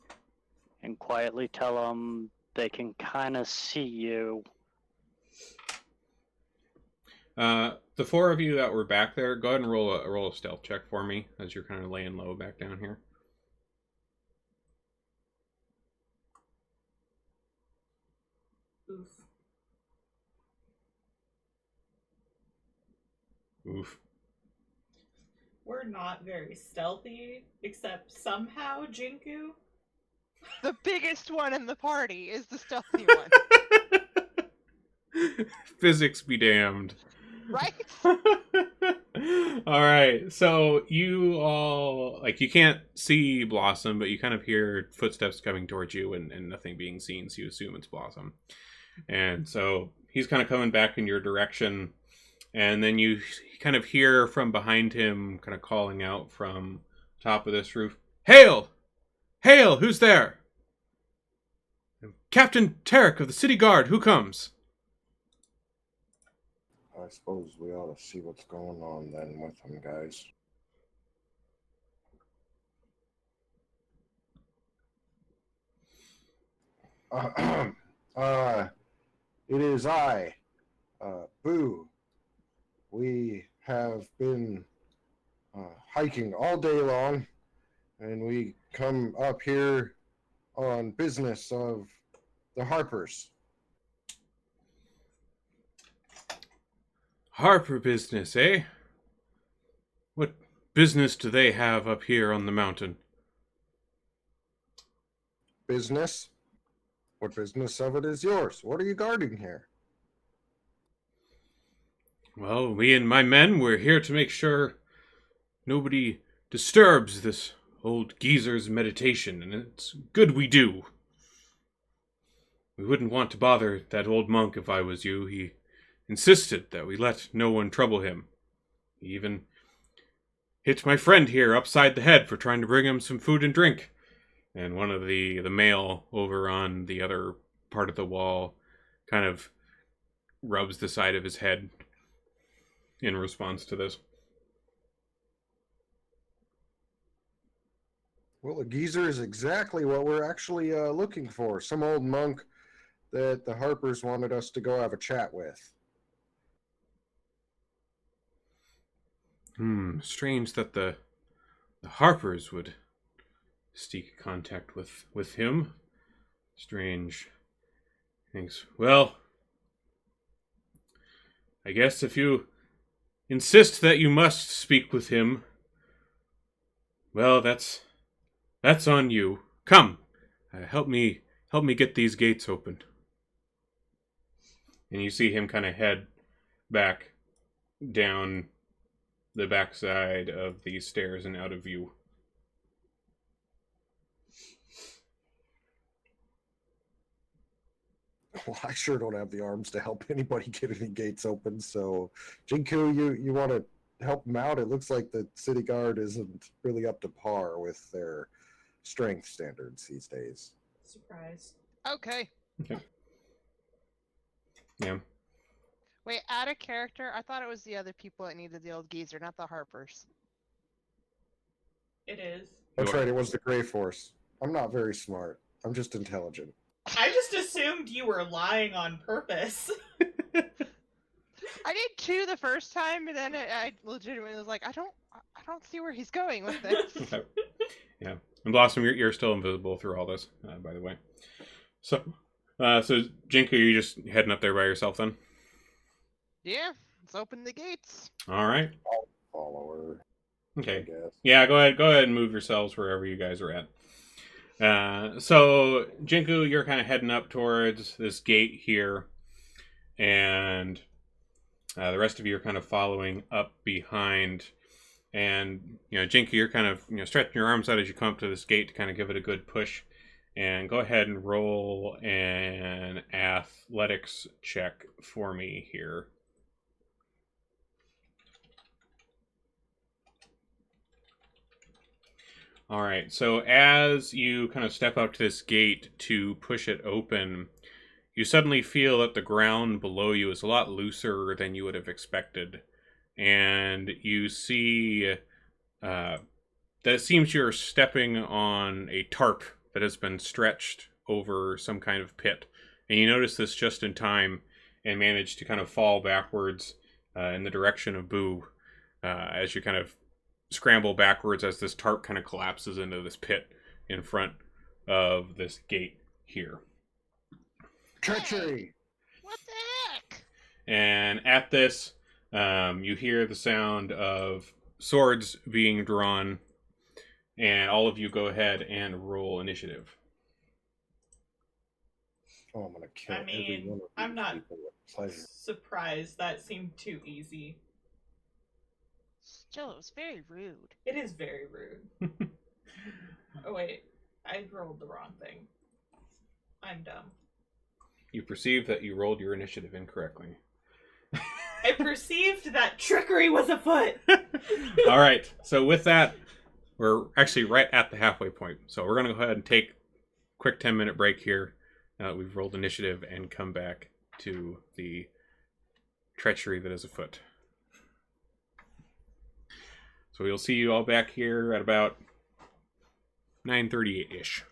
and quietly tell them they can kind of see you. The four of you that were back there, go ahead and roll a stealth check for me as you're kind of laying low back down here. Oof. Oof. We're not very stealthy, except somehow Jinku. The biggest one in the party is the stealthy one. Physics be damned. Right? All right, so you all, like, you can't see Blossom, but you kind of hear footsteps coming towards you and nothing being seen, so you assume it's Blossom. And so he's kind of coming back in your direction, and then you kind of hear from behind him, kind of calling out from top of this roof, "Hail! Hail! Who's there? Captain Tarek of the City Guard, who comes?" I suppose we ought to see what's going on then with them, guys. It is I, Boo. We have been hiking all day long, and we come up here on business of the Harpers. Harper business, eh? What business do they have up here on the mountain? Business? What business of it is yours? What are you guarding here? Well, me and my men, we're here to make sure nobody disturbs this old geezer's meditation, and it's good we do. We wouldn't want to bother that old monk if I was you. He insisted that we let no one trouble him. He even hit my friend here upside the head for trying to bring him some food and drink. And one of the male over on the other part of the wall kind of rubs the side of his head in response to this. Well, a geezer is exactly what we're actually looking for. Some old monk that the Harpers wanted us to go have a chat with. Strange that the Harpers would seek contact with him. Strange. Thanks. Well, I guess if you insist that you must speak with him, well, that's on you. Come, help me get these gates open. And you see him kind of head back down the backside of these stairs and out of view. Well, I sure don't have the arms to help anybody get any gates open. So, Jinku, you want to help them out? It looks like the city guard isn't really up to par with their strength standards these days. Surprise. Okay. Yeah. Wait, out of character, I thought it was the other people that needed the old geezer, not the Harpers. It is. That's right, it was the Grey Force. I'm not very smart. I'm just intelligent. I just assumed you were lying on purpose. I did too the first time, and then I legitimately was like, I don't see where he's going with this. Okay. Yeah. And Blossom, you're still invisible through all this, by the way. So Jinku, you're just heading up there by yourself then? Yeah, let's open the gates. All right. I'll follow her. Okay. I guess. Yeah, go ahead and move yourselves wherever you guys are at. So Jinku, you're kind of heading up towards this gate here, and the rest of you are kind of following up behind. And Jinku, you're kind of stretching your arms out as you come up to this gate to kind of give it a good push. And go ahead and roll an athletics check for me here. All right, so as you kind of step up to this gate to push it open, you suddenly feel that the ground below you is a lot looser than you would have expected. And you see that it seems you're stepping on a tarp that has been stretched over some kind of pit. And you notice this just in time and manage to kind of fall backwards in the direction of Boo as you kind of scramble backwards as this tarp kind of collapses into this pit in front of this gate here. Treachery! What the heck? And at this, you hear the sound of swords being drawn, and all of you go ahead and roll initiative. Oh, I'm gonna kill I every mean, one of these I'm not people with pleasure. surprised. That seemed too easy. Still, it was very rude. It is very rude. Oh wait, I rolled the wrong thing. I'm dumb. You perceive that you rolled your initiative incorrectly. I perceived that trickery was afoot. All right. So with that, we're actually right at the halfway point. So we're going to go ahead and take a quick 10-minute break here. Now that we've rolled initiative and come back to the treachery that is afoot. So we'll see you all back here at about 9:38-ish.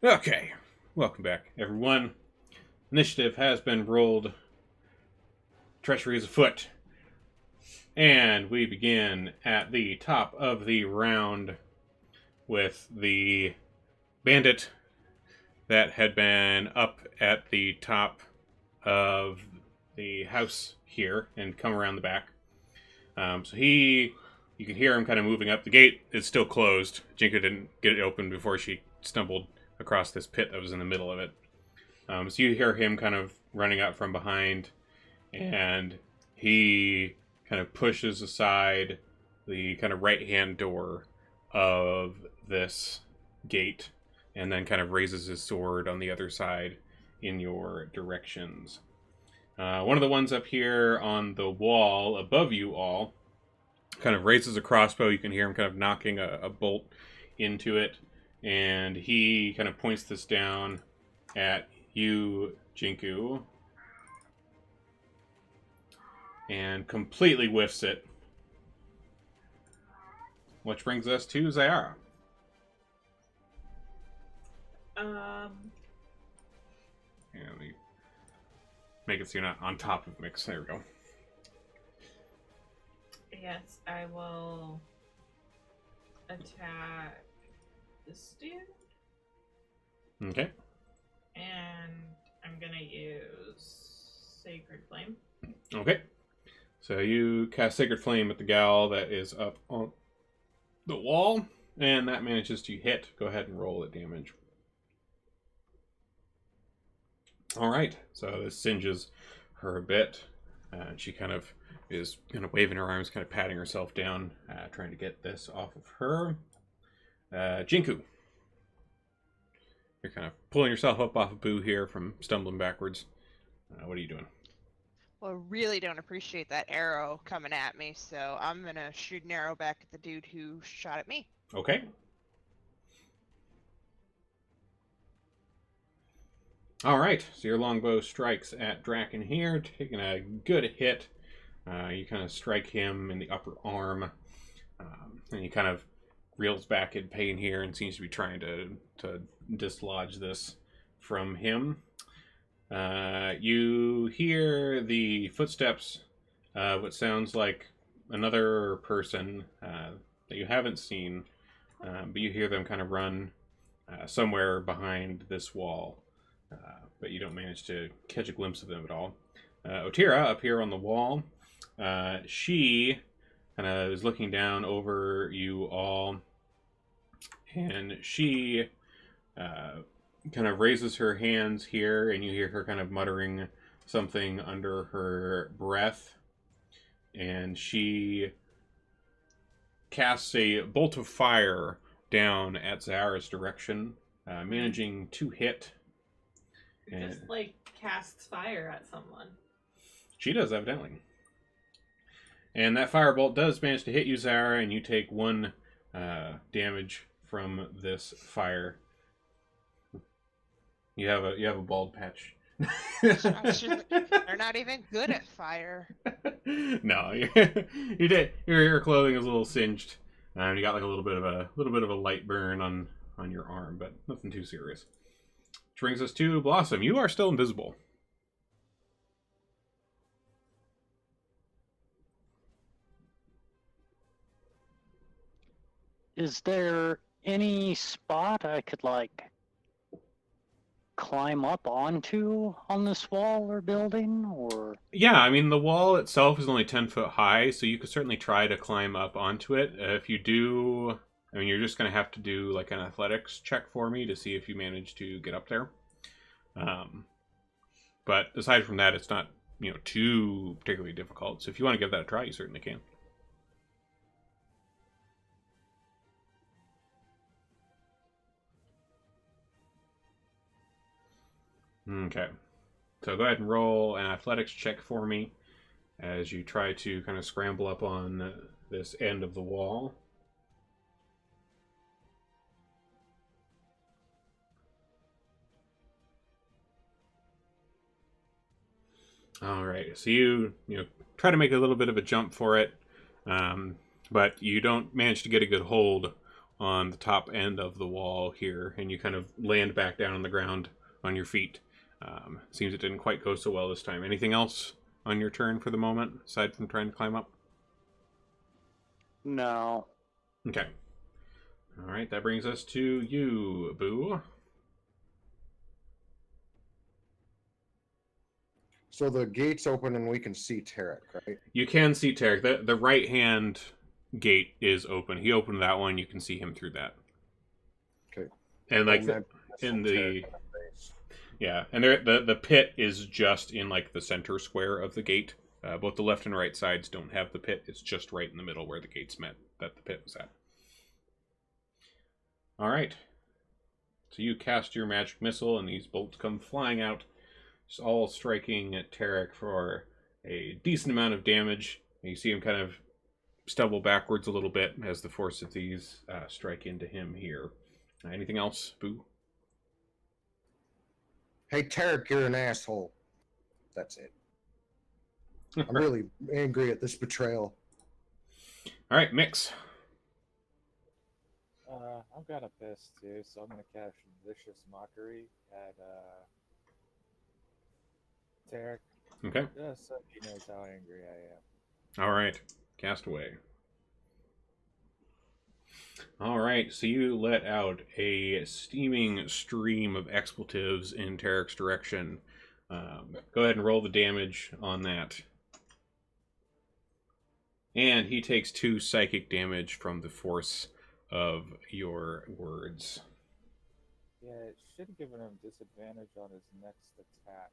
Okay, welcome back, everyone. Initiative has been rolled. Treachery is afoot. And we begin at the top of the round with the bandit that had been up at the top of the house here and come around the back. You can hear him kind of moving up. The gate is still closed. Jinka didn't get it open before she stumbled across this pit that was in the middle of it. So you hear him kind of running up from behind, and he kind of pushes aside the kind of right-hand door of this gate, and then kind of raises his sword on the other side in your directions. One of the ones up here on the wall above you all kind of raises a crossbow. You can hear him kind of knocking a bolt into it, and he kind of points this down at you, Jinku, and completely whiffs it. Which brings us to Zyara. Yeah, let me make it so you're not on top of Mix. There we go. Yes, I will attack this dude. Okay. And I'm gonna use Sacred Flame. Okay. So you cast Sacred Flame at the gal that is up on the wall, and that manages to hit. Go ahead and roll the damage. Alright, so this singes her a bit. And she kind of is kind of waving her arms, kind of patting herself down, trying to get this off of her. Jinku. You're kind of pulling yourself up off of Boo here from stumbling backwards. What are you doing? Well, really don't appreciate that arrow coming at me, so I'm gonna shoot an arrow back at the dude who shot at me. Okay. Alright, so your longbow strikes at Draken here, taking a good hit. You kind of strike him in the upper arm, and he kind of reels back in pain here and seems to be trying to dislodge this from him. You hear the footsteps of what sounds like another person that you haven't seen, but you hear them kind of run somewhere behind this wall, but you don't manage to catch a glimpse of them at all. Otira, up here on the wall, she kind of is looking down over you all, and she kind of raises her hands here, and you hear her kind of muttering something under her breath, and she casts a bolt of fire down at Zara's direction, managing to hit. And Just like casts fire at someone. she does, evidently. And that firebolt does manage to hit you, Zara, and you take 1 damage from this fire. You have a bald patch. They're not even good at fire. No, your clothing is a little singed. You got like a little bit of a light burn on your arm, but nothing too serious. Which brings us to Blossom. You are still invisible. Is there any spot I could, like, climb up onto on this wall or building, or? Yeah, I mean, the wall itself is only 10 foot high, so you could certainly try to climb up onto it. If you do, I mean, you're just going to have to do, like, an athletics check for me to see if you manage to get up there. But aside from that, it's not, too particularly difficult. So if you want to give that a try, you certainly can. Okay. So go ahead and roll an athletics check for me as you try to kind of scramble up on this end of the wall. All right. So you try to make a little bit of a jump for it, but you don't manage to get a good hold on the top end of the wall here, and you kind of land back down on the ground on your feet. Seems it didn't quite go so well this time. Anything else on your turn for the moment, aside from trying to climb up? No. Okay. All right, that brings us to you, Boo. So the gate's open and we can see Tarek, right? You can see Tarek. The right hand gate is open. He opened that one. You can see him through that. Okay. And like In the yeah, and the pit is just in like the center square of the gate. Both the left and right sides don't have the pit. It's just right in the middle where the gates met that the pit was at. All right. So you cast your magic missile, and these bolts come flying out, just all striking at Tarek for a decent amount of damage. And you see him kind of stumble backwards a little bit as the force of these strike into him here. Anything else, Boo? Hey, Tarek, you're an asshole. That's it. I'm really angry at this betrayal. All right, Mix. I'm kind of pissed too, so I'm gonna cast Vicious Mockery at Tarek. Okay. Just so he knows how angry I am. All right. Cast away. All right. So you let out a steaming stream of expletives in Tarek's direction. Go ahead and roll the damage on that. And he takes 2 psychic damage from the force of your words. Yeah, it should have given him disadvantage on his next attack.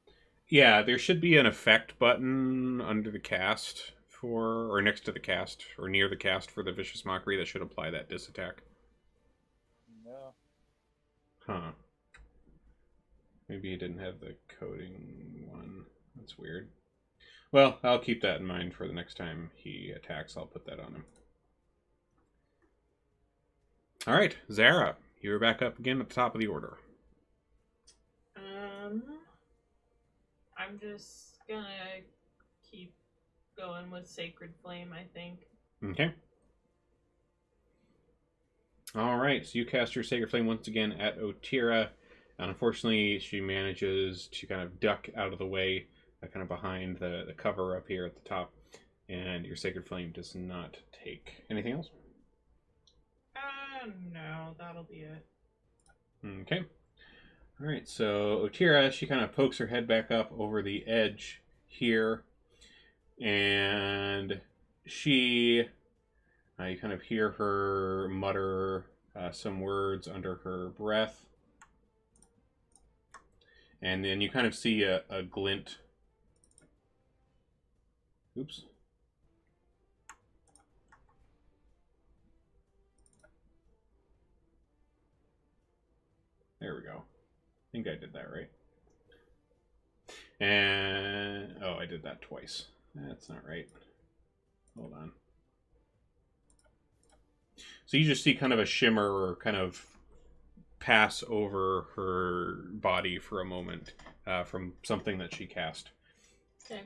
Yeah, there should be an effect button under the cast for, or next to the cast, or near the cast for the Vicious Mockery that should apply that disattack. No. Huh. Maybe he didn't have the coding one. That's weird. Well, I'll keep that in mind for the next time he attacks. I'll put that on him. All right, Zara, you're back up again at the top of the order. I'm just gonna keep going with Sacred Flame, I think. Okay. All right, so you cast your Sacred Flame once again at Otira. And unfortunately, she manages to kind of duck out of the way, kind of behind the cover up here at the top. And your Sacred Flame does not take. Anything else? No, that'll be it. Okay. All right, so Otira, she kind of pokes her head back up over the edge here. And she, you kind of hear her mutter some words under her breath. And then you kind of see a glint. Oops. There we go. I think I did that right. And, oh, I did that twice. That's not right. Hold on. So you just see kind of a shimmer kind of pass over her body for a moment from something that she cast. Okay.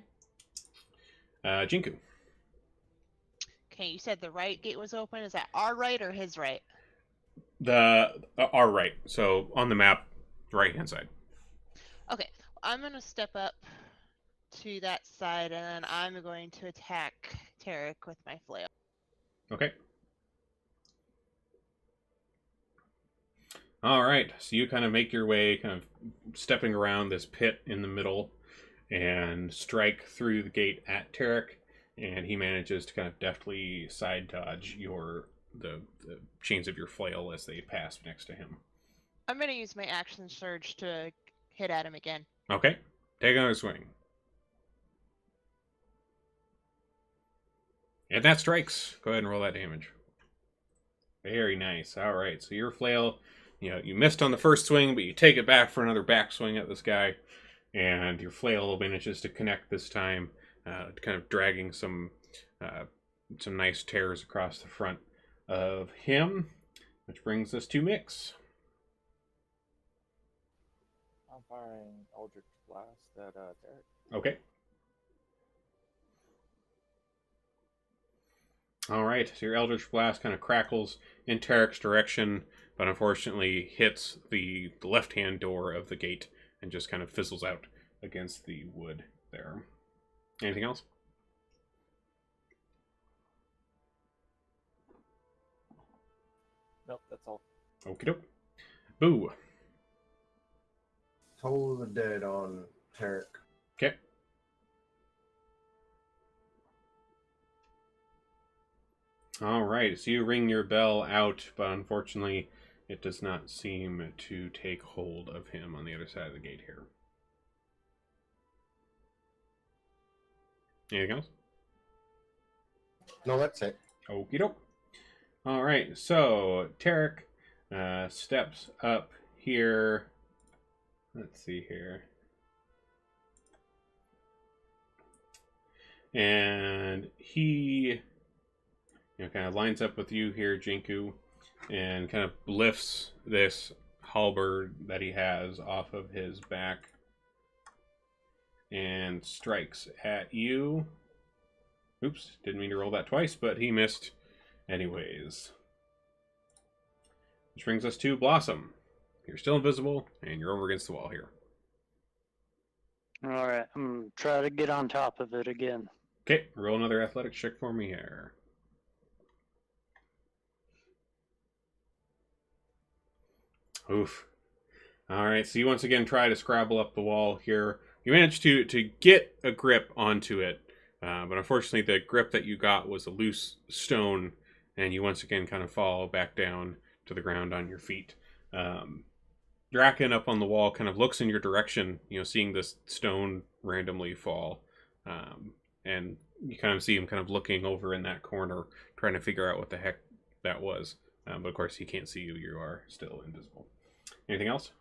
Jinku. Okay, you said the right gate was open. Is that our right or his right? Our right. So on the map, right hand side. Okay, I'm gonna step up to that side, and then I'm going to attack Tarek with my flail. Okay. All right. So you kind of make your way, kind of stepping around this pit in the middle, and strike through the gate at Tarek, and he manages to kind of deftly side dodge the chains of your flail as they pass next to him. I'm gonna use my action surge to hit at him again. Okay. Take another swing. And that strikes. Go ahead and roll that damage. Very nice. All right. So your flail, you missed on the first swing, but you take it back for another back swing at this guy. And your flail manages to connect this time, kind of dragging some nice tears across the front of him. Which brings us to Mix. I'm firing Eldritch Blast at Tarek. Okay. All right, so your Eldritch Blast kind of crackles in Tarek's direction, but unfortunately hits the left-hand door of the gate and just kind of fizzles out against the wood there. Anything else? Nope, that's all. Okie doke. Boo. Toll of the Dead on Tarek. Okay. All right, so you ring your bell out, but unfortunately it does not seem to take hold of him on the other side of the gate here. Anything else? No, that's it. Okie doke. All right, so Tarek steps up here. Let's see here. And he kind of lines up with you here, Jinku, and kind of lifts this halberd that he has off of his back and strikes at you. Oops, didn't mean to roll that twice, but he missed anyways. Which brings us to Blossom. You're still invisible, and you're over against the wall here. Alright, I'm gonna try to get on top of it again. Okay, roll another athletics check for me here. Oof. Alright, so you once again try to scrabble up the wall here. You manage to get a grip onto it, but unfortunately the grip that you got was a loose stone, and you once again kind of fall back down to the ground on your feet. Draken up on the wall kind of looks in your direction, seeing this stone randomly fall. And you kind of see him kind of looking over in that corner, trying to figure out what the heck that was. But of course, he can't see you. You are still invisible. Anything else?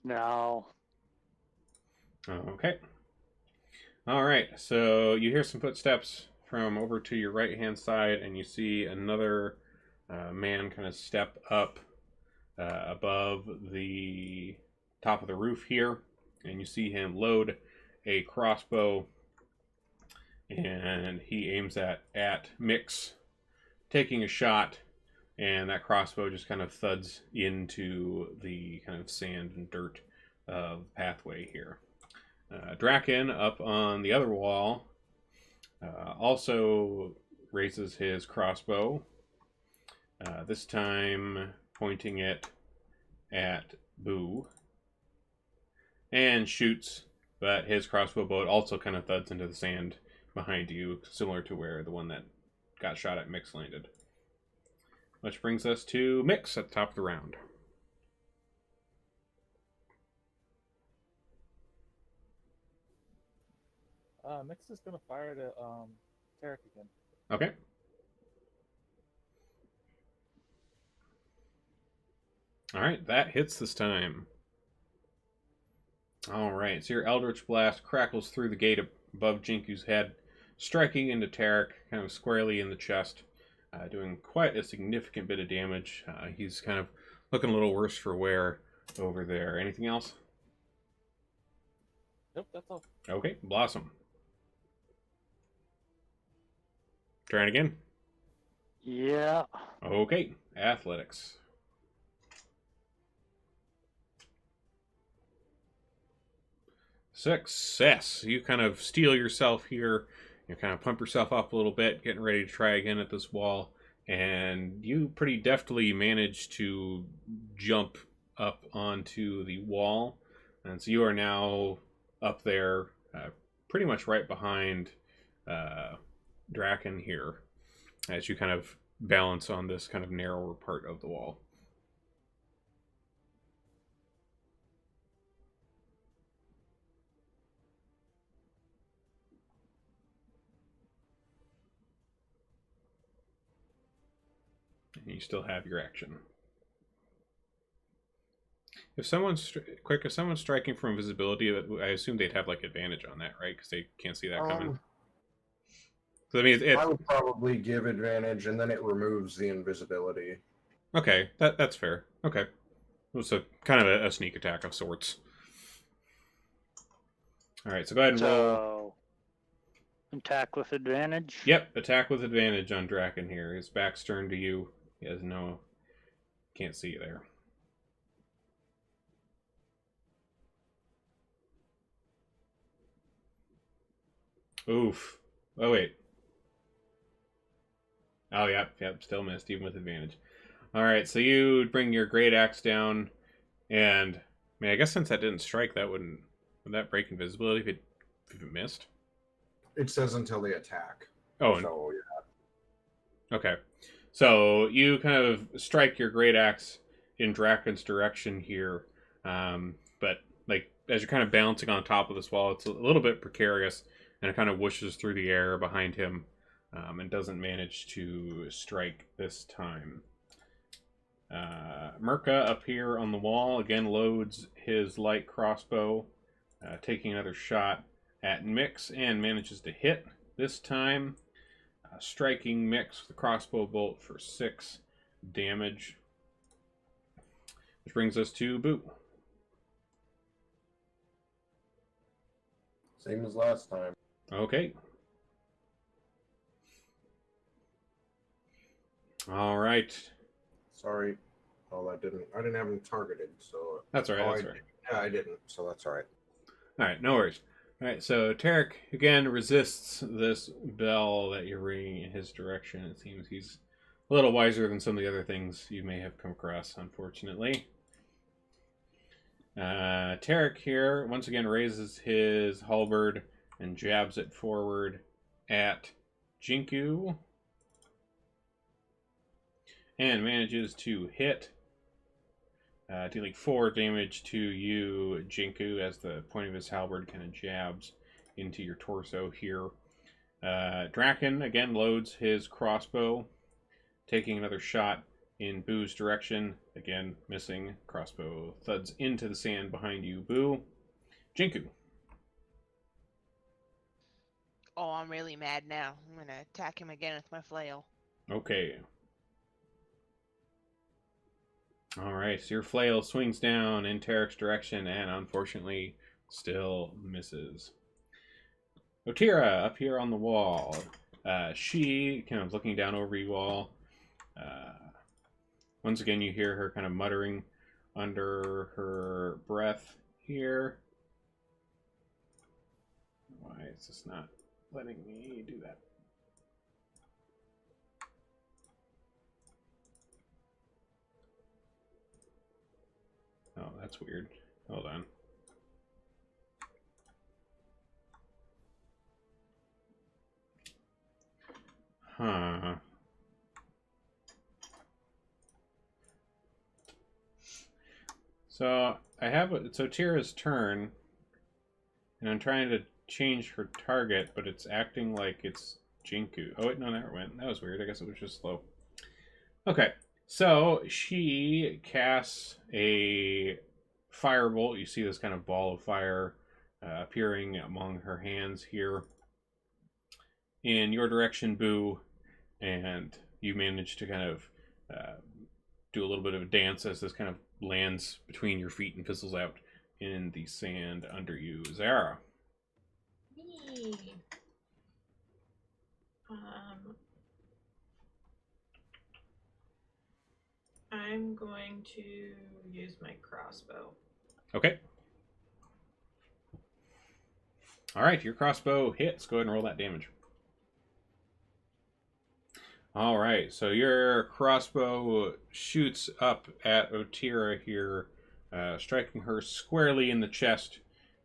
No. Okay. All right. So you hear some footsteps from over to your right-hand side, and you see another man kind of step up above the top of the roof here, and you see him load a crossbow, and he aims at Mix, taking a shot, and that crossbow just kind of thuds into the kind of sand and dirt of the pathway here. Draken up on the other wall also raises his crossbow, this time pointing it at Boo, and shoots, but his crossbow bolt also kind of thuds into the sand behind you, similar to where the one that got shot at Mix landed. Which brings us to Mix at the top of the round. Mix is gonna fire to Tarek again. Okay. Alright, that hits this time. Alright, so your Eldritch Blast crackles through the gate above Jinku's head, striking into Tarek kind of squarely in the chest, doing quite a significant bit of damage. He's kind of looking a little worse for wear over there. Anything else? Nope, that's all. Okay, Blossom. Trying again. Yeah. Okay, athletics. Success. You kind of steel yourself here. You kind of pump yourself up a little bit, getting ready to try again at this wall. And you pretty deftly manage to jump up onto the wall. And so you are now up there, pretty much right behind Draken here, as you kind of balance on this kind of narrower part of the wall. And you still have your action. If someone's if someone's striking from invisibility, I assume they'd have like advantage on that, right? Because they can't see that coming. So I mean, I would probably give advantage, and then it removes the invisibility. Okay, that's fair. Okay, so kind of a sneak attack of sorts. All right, so go ahead and roll. So, attack with advantage. Yep, attack with advantage on Draken here. His back's turned to you. He has no... Can't see you there. Oof. Oh, wait. Oh, yep, still missed, even with advantage. All right, so you bring your great axe down, and... I mean, I guess since that didn't strike, that wouldn't... Would that break invisibility if it missed? It says until they attack. Oh, So, yeah. okay. So you kind of strike your great axe in Draken's direction here, but like as you're kind of bouncing on top of this wall, it's a little bit precarious, and it kind of whooshes through the air behind him, and doesn't manage to strike this time. Mirka up here on the wall again loads his light crossbow, taking another shot at Mix and manages to hit this time. Striking Mix with a crossbow bolt for 6 damage. Which brings us to Boo. Same as last time. Okay. All right. Sorry. Oh, I didn't have him targeted, so... That's all right, that's all right. Yeah, I didn't, so that's all right. All right, no worries. All right, so Tarek, again, resists this bell that you're ringing in his direction. It seems he's a little wiser than some of the other things you may have come across, unfortunately. Tarek here, once again, raises his halberd and jabs it forward at Jinku. And manages to hit, dealing 4 damage to you, Jinku, as the point of his halberd kind of jabs into your torso here. Draken, again, loads his crossbow, taking another shot in Boo's direction. Again, missing. Crossbow thuds into the sand behind you, Boo. Jinku. Oh, I'm really mad now. I'm gonna attack him again with my flail. Okay. Alright, so your flail swings down in Tarek's direction and unfortunately still misses. Otira, up here on the wall. She, kind of looking down over you all. Once again, you hear her kind of muttering under her breath here. Why is this not letting me do that? Oh, that's weird. Hold on. Huh. So, I have it's Otira's turn, and I'm trying to change her target, but it's acting like it's Jinku. Oh, wait, no, that went. That was weird. I guess it was just slow. Okay. So she casts a firebolt. You see this kind of ball of fire appearing among her hands here in your direction, Boo, and you manage to kind of do a little bit of a dance as this kind of lands between your feet and fizzles out in the sand under you. Zara. Me. I'm going to use my crossbow. Okay. All right, your crossbow hits. Go ahead and roll that damage. All right, so your crossbow shoots up at Otira here, striking her squarely in the chest,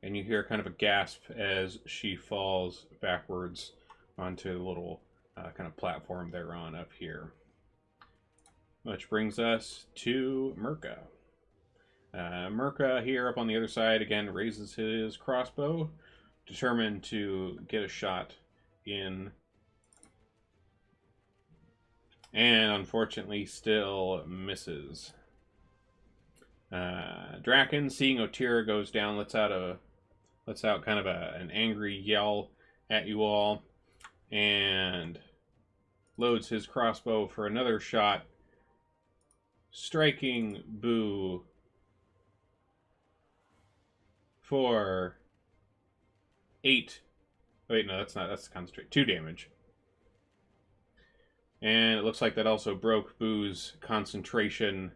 and you hear kind of a gasp as she falls backwards onto the little kind of platform they're on up here. Which brings us to Mirka. Mirka here up on the other side again raises his crossbow, determined to get a shot in, and unfortunately still misses. Draken, seeing Otira goes down, lets out kind of an angry yell at you all, and loads his crossbow for another shot, striking Boo for 8. Wait, no, that's not. That's concentrate. 2 damage. And it looks like that also broke Boo's concentration,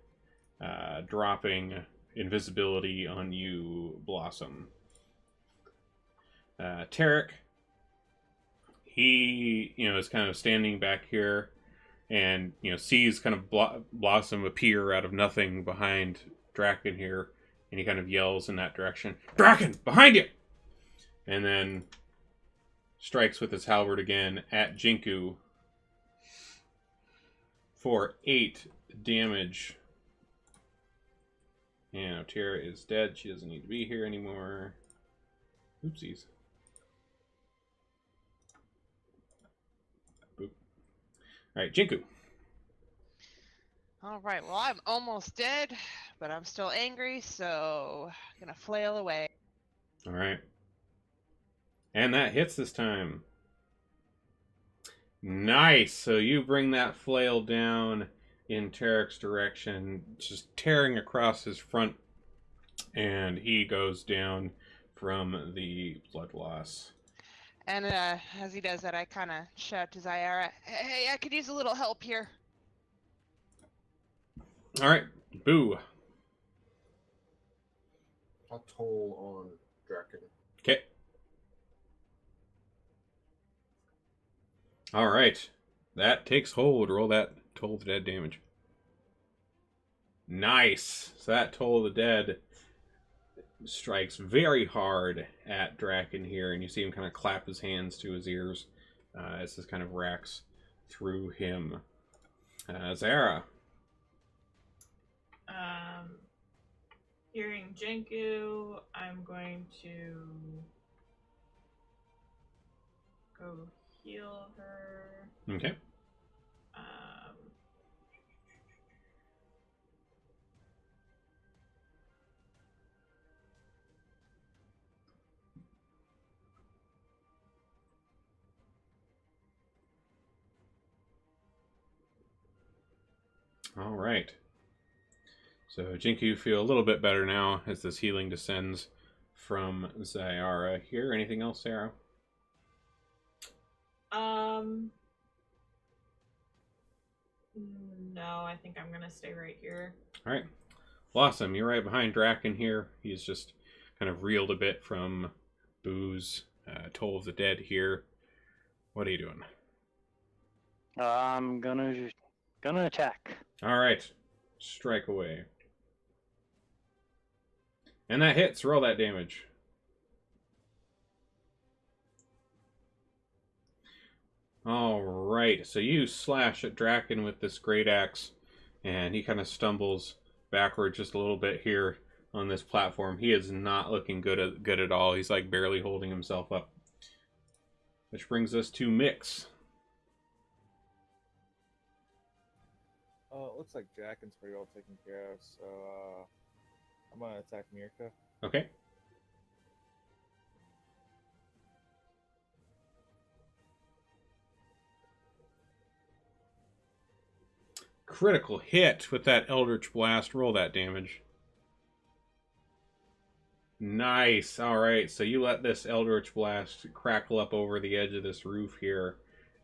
dropping invisibility on you, Blossom. Tarek, he, is kind of standing back here and, sees kind of Blossom appear out of nothing behind Draken here, and he kind of yells in that direction, "Draken, behind you!" And then strikes with his halberd again at Jinku for 8 damage. And Otira is dead. She doesn't need to be here anymore. Oopsies. Boop. Alright, Jinku. Alright, well, I'm almost dead, but I'm still angry, so I'm gonna flail away. Alright. And that hits this time. Nice! So you bring that flail down in Tarek's direction, just tearing across his front, and he goes down from the blood loss. And as he does that, I kind of shout to Zyara, "Hey, I could use a little help here." Alright, Boo. I'll toll on Draken. Okay. Alright. That takes hold. Roll that toll of the dead damage. Nice. So that toll of the dead strikes very hard at Draken here, and you see him kind of clap his hands to his ears as this kind of racks through him. Zara. Hearing Jinku, I'm going to go heal her. Okay. All right. So Jinku, you feel a little bit better now as this healing descends from Zyara here. Anything else, Sarah? No, I think I'm gonna stay right here. All right. Blossom, you're right behind Draken here. He's just kind of reeled a bit from Boo's Toll of the Dead here. What are you doing? I'm gonna attack. All right. Strike away. And that hits. Roll that damage. All right. So you slash at Draken with this great axe, and he kind of stumbles backward just a little bit here on this platform. He is not looking good at all. He's like barely holding himself up. Which brings us to Mix. It looks like Draken's pretty well taken care of, so I'm gonna attack Mirka. Okay. Critical hit with that Eldritch Blast. Roll that damage. Nice. All right. So you let this Eldritch Blast crackle up over the edge of this roof here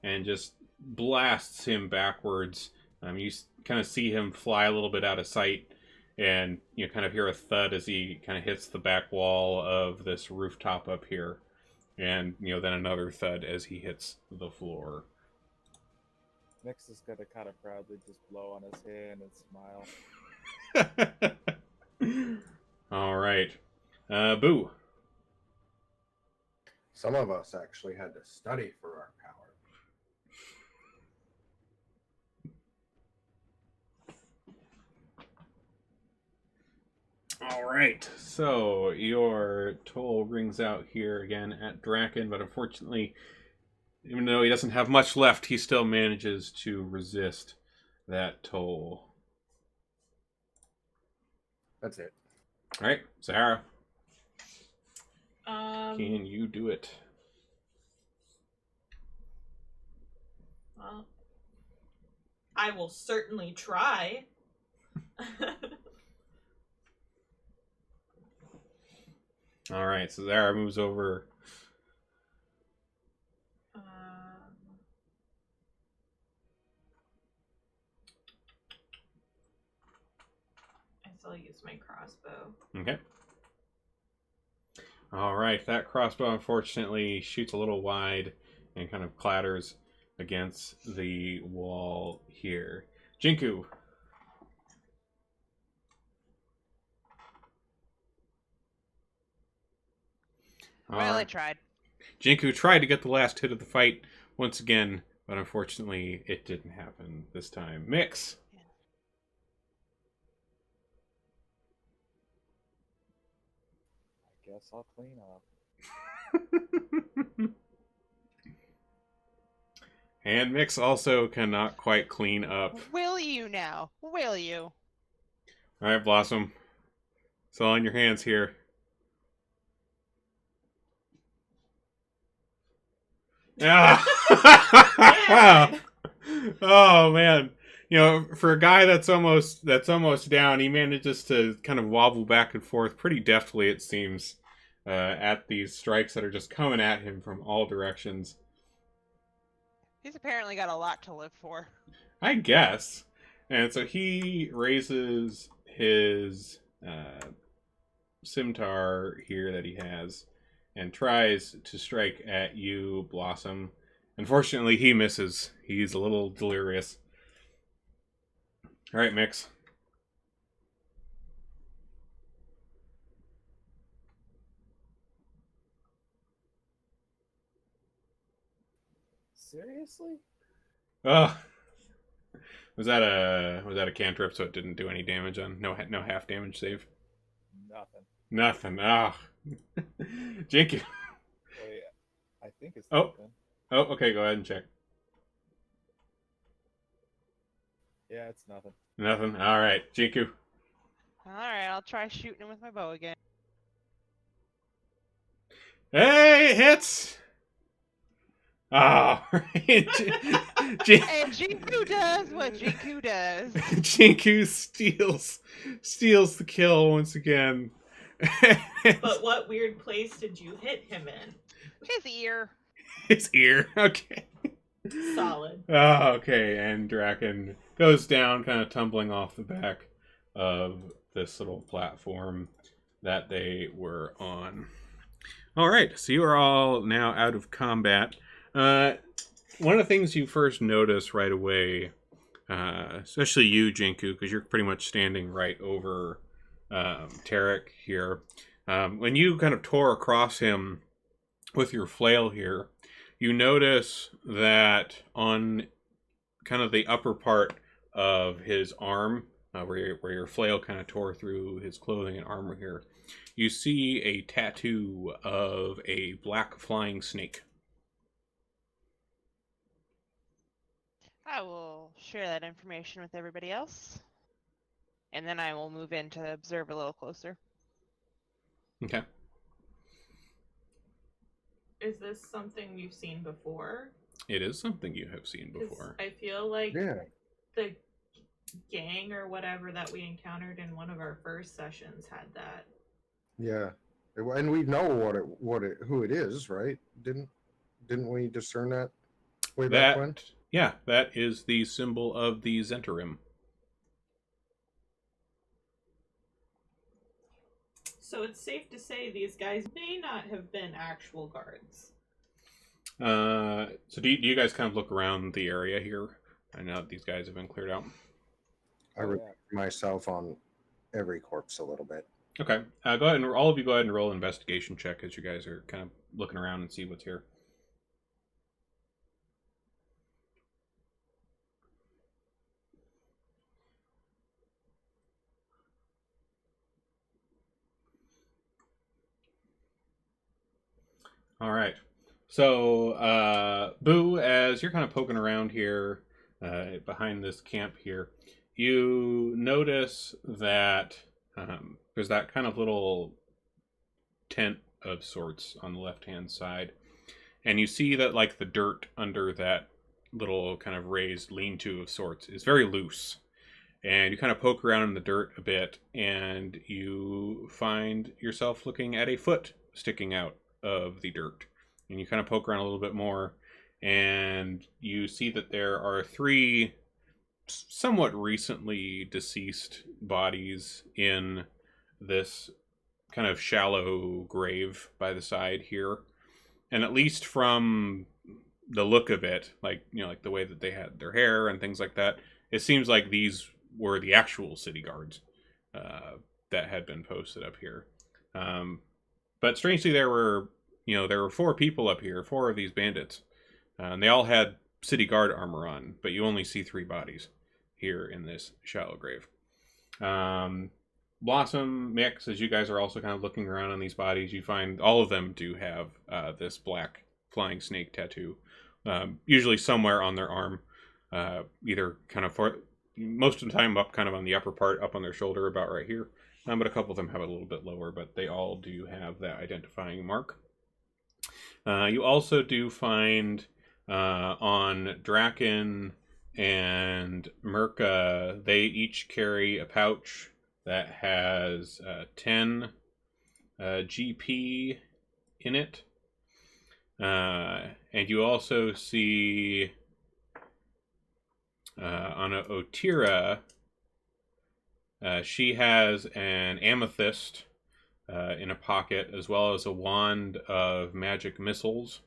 and just blasts him backwards. You kind of see him fly a little bit out of sight, and you kind of hear a thud as he kind of hits the back wall of this rooftop up here. And, then another thud as he hits the floor. Mix is gonna kind of proudly just blow on his hand and smile. All right. Boo. Some of us actually had to study for our power. All right. So your toll rings out here again at Draken, but unfortunately, even though he doesn't have much left, he still manages to resist that toll. That's it. All right, Sahara. Can you do it? Well, I will certainly try. All right, so Zara moves over I'll use my crossbow. Okay. All right, that crossbow unfortunately shoots a little wide and kind of clatters against the wall here. Jinku. Well, I tried. Jinku tried to get the last hit of the fight once again, but unfortunately it didn't happen this time. Mix. I guess I'll clean up. And Mix also cannot quite clean up. Will you now? Will you? All right, Blossom. It's all in your hands here. Ah! Oh man. You know, for a guy that's almost down, he manages to kind of wobble back and forth pretty deftly, it seems, at these strikes that are just coming at him from all directions. He's apparently got a lot to live for. I guess. And so he raises his scimitar here that he has and tries to strike at you, Blossom. Unfortunately, he misses. He's a little delirious. All right, Mix. Seriously? Oh, was that a cantrip? So it didn't do any damage on no half damage save. Nothing. Nothing. Ah, Jinky. Wait, I think it's Oh. nothing. Oh, okay. Go ahead and check. Yeah, it's nothing. Nothing. All right, Jinku. Alright, I'll try shooting him with my bow again. Hey, hits. Oh, right. And Jinku does what Jinku does. Jinku steals the kill once again. But what weird place did you hit him in? His ear. His ear. Okay. Solid. Oh, okay. And Draken goes down, kind of tumbling off the back of this little platform that they were on. All right. So you are all now out of combat. One of the things you first notice right away, especially you, Jinku, because you're pretty much standing right over Tarek here. When you kind of tore across him with your flail here, you notice that on kind of the upper part of his arm, where your flail kind of tore through his clothing and armor here, you see a tattoo of a black flying snake. I will share that information with everybody else. And then I will move in to observe a little closer. Okay. Is this something you've seen before? It is something you have seen 'Cause before. I feel like Yeah. the gang or whatever that we encountered in one of our first sessions had that. Yeah. And we know who it is, right? Didn't we discern that way back when? Yeah, that is the symbol of the Zentarim. So it's safe to say these guys may not have been actual guards. So do you guys kind of look around the area here? I know that these guys have been cleared out. I review myself on every corpse a little bit. Okay. Go ahead and all of you go ahead and roll an investigation check as you guys are kind of looking around and see what's here. All right. So, Boo, as you're kind of poking around here behind this camp here, you notice that there's that kind of little tent of sorts on the left-hand side. And you see that, like, the dirt under that little kind of raised lean-to of sorts is very loose. And you kind of poke around in the dirt a bit, and you find yourself looking at a foot sticking out of the dirt. And you kind of poke around a little bit more, and you see that there are 3 somewhat recently deceased bodies in this kind of shallow grave by the side here. And at least from the look of it, like, you know, like the way that they had their hair and things like that, it seems like these were the actual city guards that had been posted up here. But strangely, there were 4 people up here, 4 of these bandits, and they all had city guard armor on, but you only see 3 bodies here in this shallow grave. Blossom, Mix, as you guys are also kind of looking around on these bodies, you find all of them do have this black flying snake tattoo, usually somewhere on their arm, either kind of most of the time up kind of on the upper part, up on their shoulder, about right here. But a couple of them have it a little bit lower, but they all do have that identifying mark. You also do find on Draken and Merca, they each carry a pouch that has 10 GP in it. And you also see on Otira, she has an amethyst in a pocket, as well as a wand of magic missiles.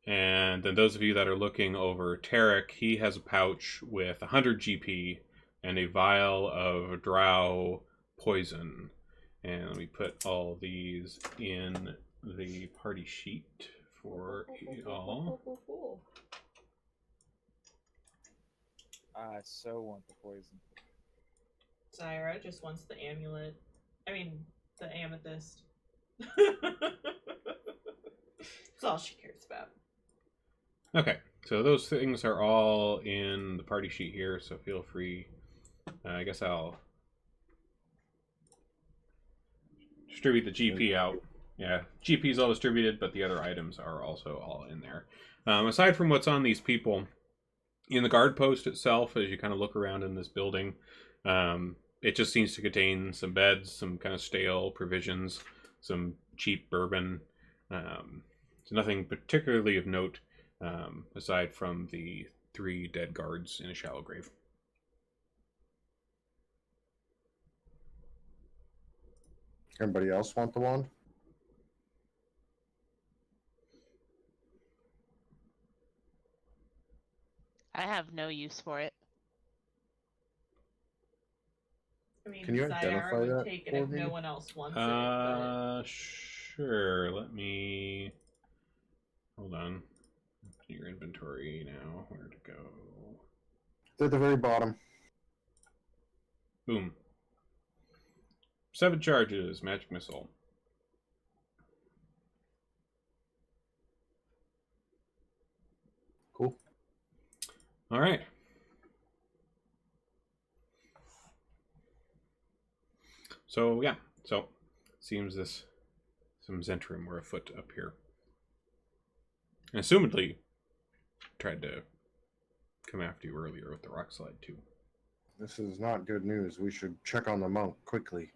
And then those of you that are looking over Tarek, he has a pouch with 100 GP and a vial of drow poison. And let me put all these in the party sheet for you all. I so want the poison. Zyra just wants the amulet. I mean, the amethyst. That's all she cares about. Okay, so those things are all in the party sheet here, so feel free. I guess I'll distribute the GP out. Yeah, GP is all distributed, but the other items are also all in there. Aside from what's on these people, in the guard post itself, as you kind of look around in this building, it just seems to contain some beds, some kind of stale provisions, some cheap bourbon. So nothing particularly of note, aside from the 3 dead guards in a shallow grave. Anybody else want the wand? I have no use for it. I mean, Can you Zyra identify would that take it for if me? no one else wants it. But... Sure. Let me... Hold on. Your inventory now. Where to go? They're at the very bottom. Boom. 7 charges, magic missile. Cool. All right. So yeah, seems some Zentrum were afoot up here. And assumedly tried to come after you earlier with the rock slide too. This is not good news. We should check on the monk quickly.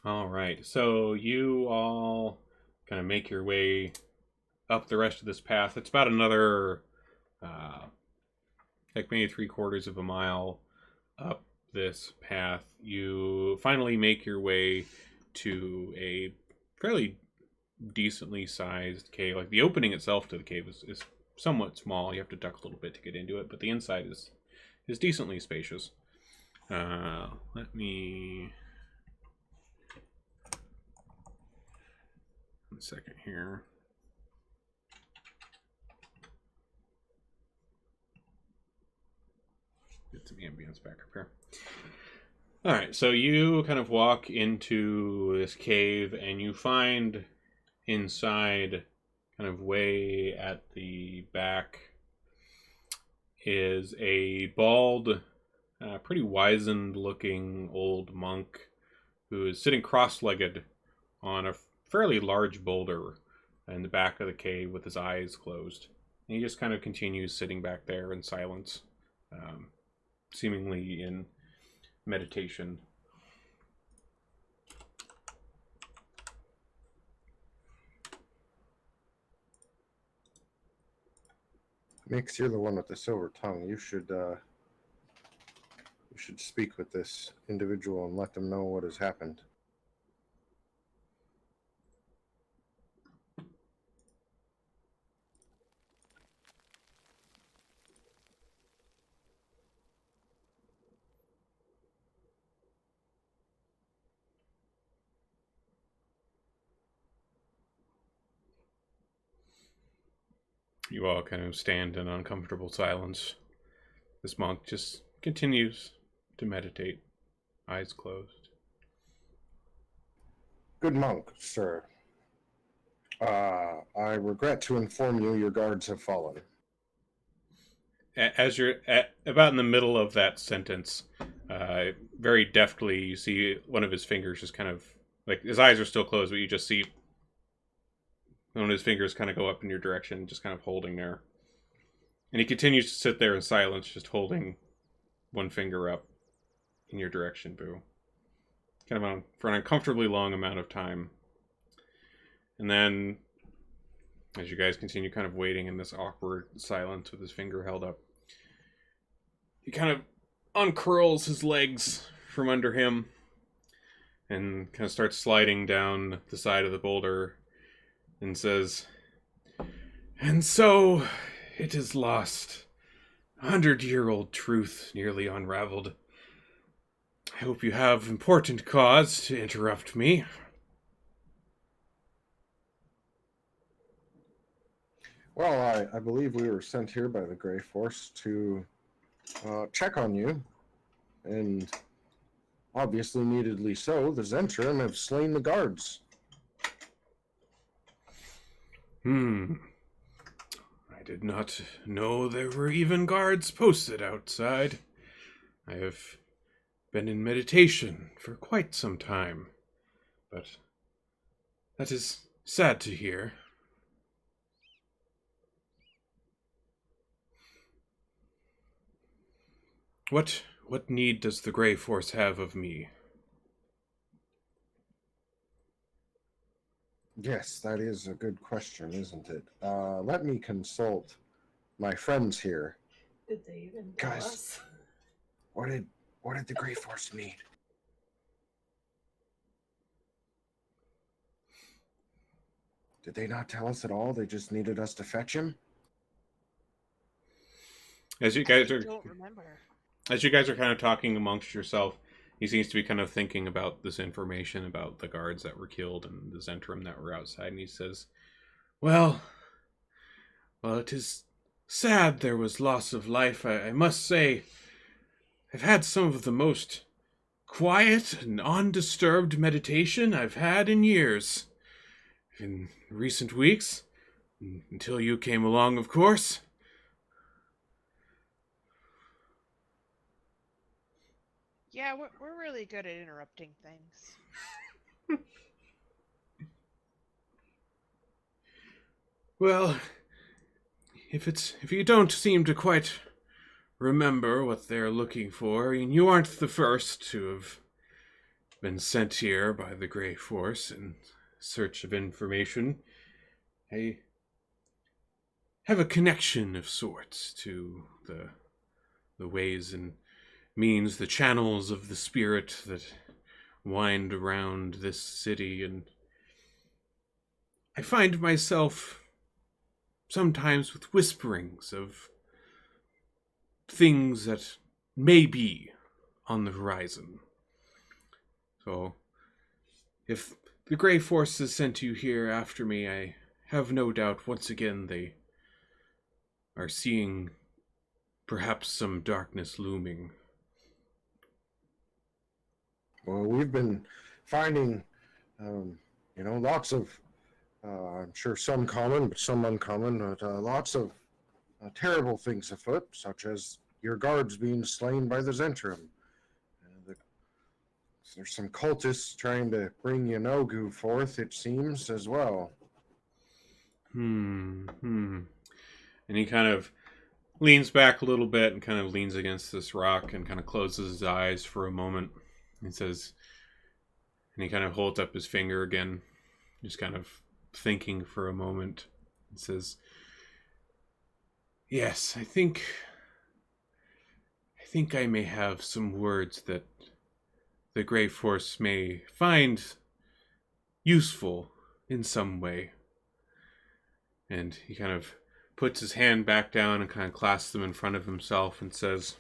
All right, so you all kind of make your way up the rest of this path. It's about another, like maybe 3/4 of a mile up this path. You finally make your way to a fairly decently sized cave. Like the opening itself to the cave is somewhat small. You have to duck a little bit to get into it, but the inside is decently spacious. Let me... One second here. Get some ambience back up here. All right, so you kind of walk into this cave and you find inside, kind of way at the back, is a bald, pretty wizened looking old monk who is sitting cross-legged on a fairly large boulder in the back of the cave with his eyes closed. And he just kind of continues sitting back there in silence, seemingly in meditation. Mix, you're the one with the silver tongue. You should speak with this individual and let them know what has happened. You all kind of stand in uncomfortable silence. This monk just continues to meditate, eyes closed. Good monk, sir. I regret to inform you your guards have fallen. As you're about in the middle of that sentence, very deftly, you see one of his fingers just kind of, like, his eyes are still closed, but you just see one of his fingers kind of go up in your direction, just kind of holding there. And he continues to sit there in silence, just holding one finger up in your direction, Boo. Kind of for an uncomfortably long amount of time. And then, as you guys continue kind of waiting in this awkward silence with his finger held up, he kind of uncurls his legs from under him and kind of starts sliding down the side of the boulder and says, "And so it is lost. 100-year-old truth nearly unraveled. I hope you have important cause to interrupt me." Well, I believe we were sent here by the Grey Force to check on you, and obviously neededly so, the Zentrum have slain the guards. I did not know there were even guards posted outside. I have been in meditation for quite some time, but that is sad to hear. What need does the Grey Force have of me? Yes, that is a good question, isn't it? Let me consult my friends here. Did they even tell Guys. us? What did the Grey Force need? Did they not tell us at all? They just needed us to fetch him? As you guys I are don't remember. kind of talking amongst yourself, he seems to be kind of thinking about this information about the guards that were killed and the Zentrum that were outside, and he says, Well, it is sad there was loss of life. I must say, I've had some of the most quiet and undisturbed meditation I've had in years. In recent weeks, until you came along, of course. Yeah, we're really good at interrupting things. Well, if you don't seem to quite remember what they're looking for, and you aren't the first to have been sent here by the Grey Force in search of information. I have a connection of sorts to the ways and means, the channels of the spirit that wind around this city, and I find myself sometimes with whisperings of things that may be on the horizon. So, if the Grey Force has sent you here after me, I have no doubt once again they are seeing perhaps some darkness looming. Well, we've been finding, lots of, I'm sure some common, but some uncommon, but lots of terrible things afoot, such as your guards being slain by the Zentrum. There's some cultists trying to bring Yanogu forth, it seems, as well. And he kind of leans back a little bit and kind of leans against this rock and kind of closes his eyes for a moment. He says, and he kind of holds up his finger again, just kind of thinking for a moment. He says, Yes, I think I may have some words that the Grey Force may find useful in some way. And he kind of puts his hand back down and kind of clasps them in front of himself and says,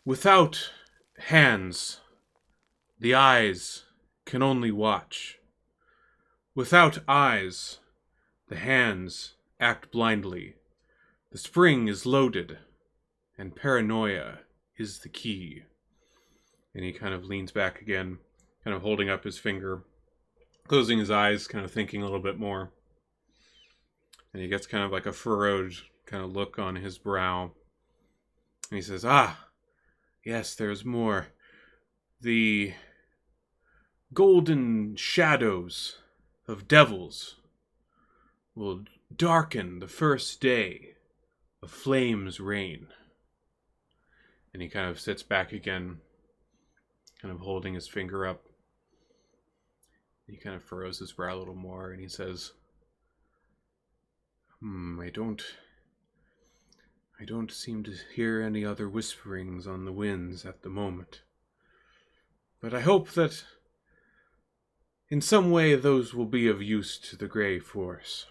"Without hands, the eyes can only watch. Without eyes, the hands act blindly. The spring is loaded, and paranoia is the key." And he kind of leans back again, kind of holding up his finger, closing his eyes, kind of thinking a little bit more. And he gets kind of like a furrowed kind of look on his brow. And he says, yes, there's more. The golden shadows of devils will darken the first day of Flame's reign. And he kind of sits back again, kind of holding his finger up. He kind of furrows his brow a little more, and he says, I don't seem to hear any other whisperings on the winds at the moment. But I hope that in some way those will be of use to the Grey Force.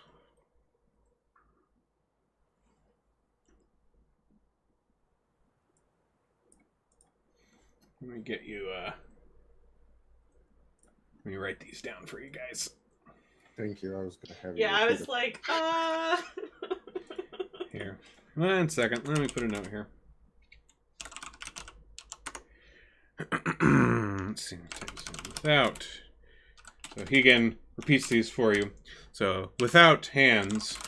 Let me get you, let me write these down for you guys. Thank you. I was going to have you. Yeah, I repeat was it. like, Here. 1 second. Let me put a note here. Let's see. Without. So he again repeats these for you. So, without hands,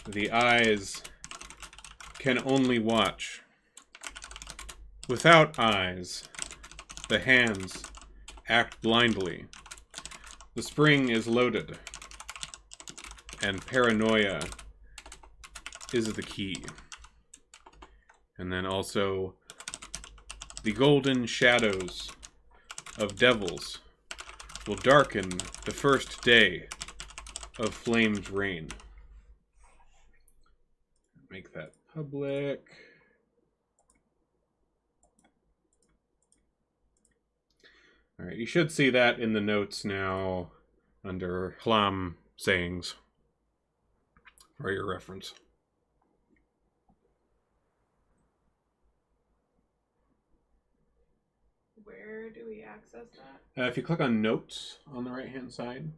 the eyes can only watch. Without eyes, the hands act blindly. The spring is loaded, and paranoia is the key. And then also, the golden shadows of devils will darken the first day of Flame's reign. Make that public. All right, you should see that in the notes now under Hlam sayings for your reference. where do we access that? If you click on notes on the right-hand side,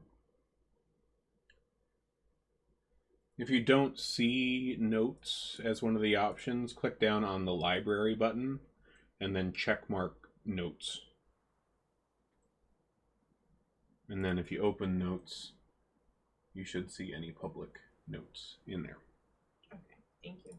if you don't see notes as one of the options, click down on the library button and then check mark notes. And then if you open notes, you should see any public notes in there. Okay, thank you.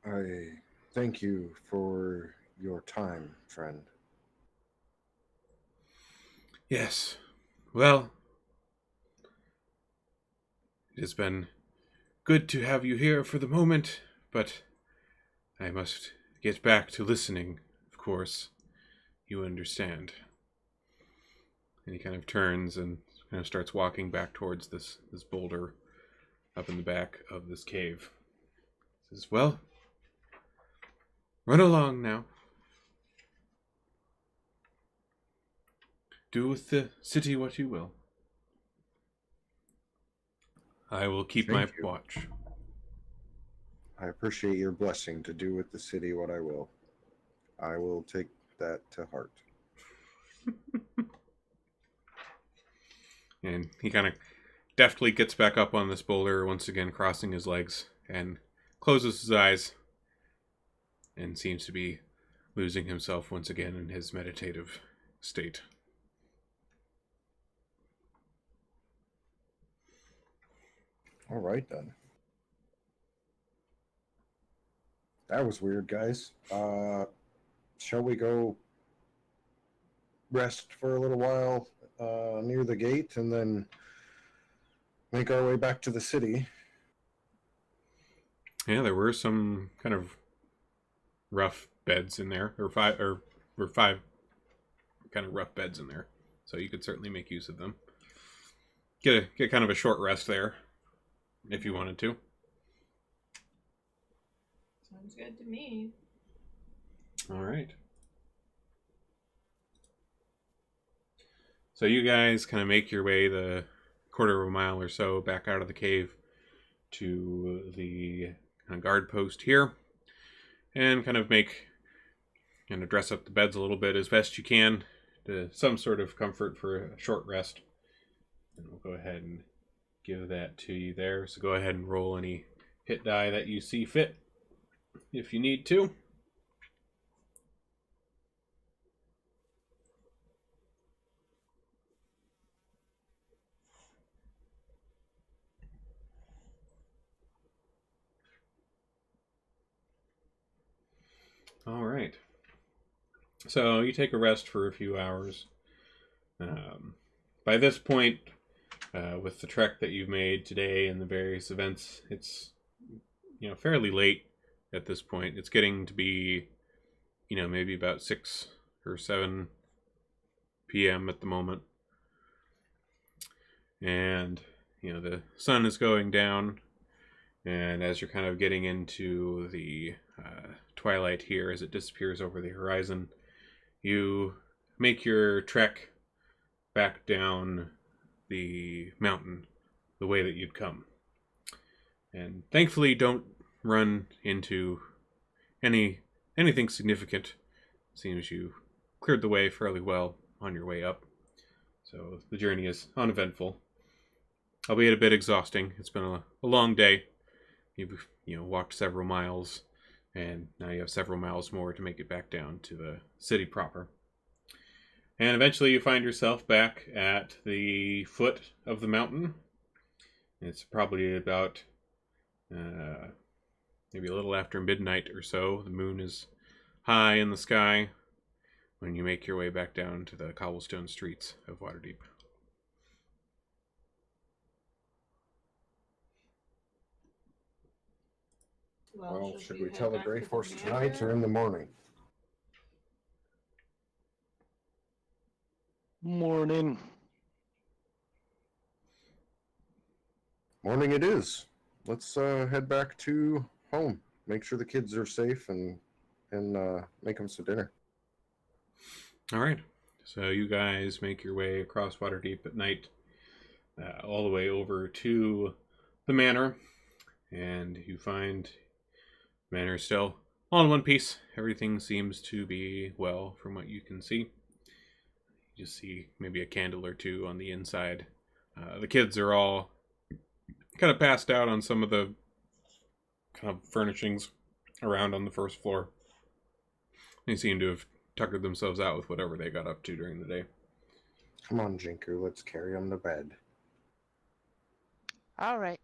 I thank you for your time, friend. Yes. Well, it has been good to have you here for the moment, but I must get back to listening, of course. You understand. And he kind of turns and kind of starts walking back towards this boulder up in the back of this cave. He says, well, run along now. Do with the city what you will. I will keep my Thank you. watch. I appreciate your blessing to do with the city what I will. I will take that to heart. And he kind of deftly gets back up on this boulder, once again crossing his legs, and closes his eyes, and seems to be losing himself once again in his meditative state. All right, then. That was weird, guys. Shall we go rest for a little while near the gate and then make our way back to the city? Yeah, there were some kind of rough beds in there, or five kind of rough beds in there. So you could certainly make use of them. Get kind of a short rest there, if you wanted to. Sounds good to me. All right. So you guys kind of make your way the quarter of a mile or so back out of the cave to the kind of guard post here, and kind of dress up the beds a little bit as best you can to some sort of comfort for a short rest. And we'll go ahead and give that to you there. So go ahead and roll any hit die that you see fit if you need to. All right. So you take a rest for a few hours. By this point, with the trek that you've made today and the various events, it's fairly late at this point. It's getting to be maybe about 6 or 7 p.m. at the moment, and the sun is going down, and as you're kind of getting into the twilight here, as it disappears over the horizon, you make your trek back down the mountain the way that you'd come. And thankfully don't run into anything significant. Seems you cleared the way fairly well on your way up. So the journey is uneventful, albeit a bit exhausting. It's been a long day. You've walked several miles, and now you have several miles more to make it back down to the city proper. And eventually you find yourself back at the foot of the mountain. It's probably about maybe a little after midnight or so. The moon is high in the sky when you make your way back down to the cobblestone streets of Waterdeep. Well, should we head tell the back Grey to Force manor? tonight or in the morning? Morning. Morning it is. Let's head back to home. Make sure the kids are safe and make them some dinner. All right. So you guys make your way across Waterdeep at night, all the way over to the manor, and you find the manor is still all in one piece. Everything seems to be well from what you can see. You just see maybe a candle or two on the inside. The kids are all kind of passed out on some of the kind of furnishings around on the first floor. They seem to have tuckered themselves out with whatever they got up to during the day. Come on, Jinku, let's carry them to bed. All right.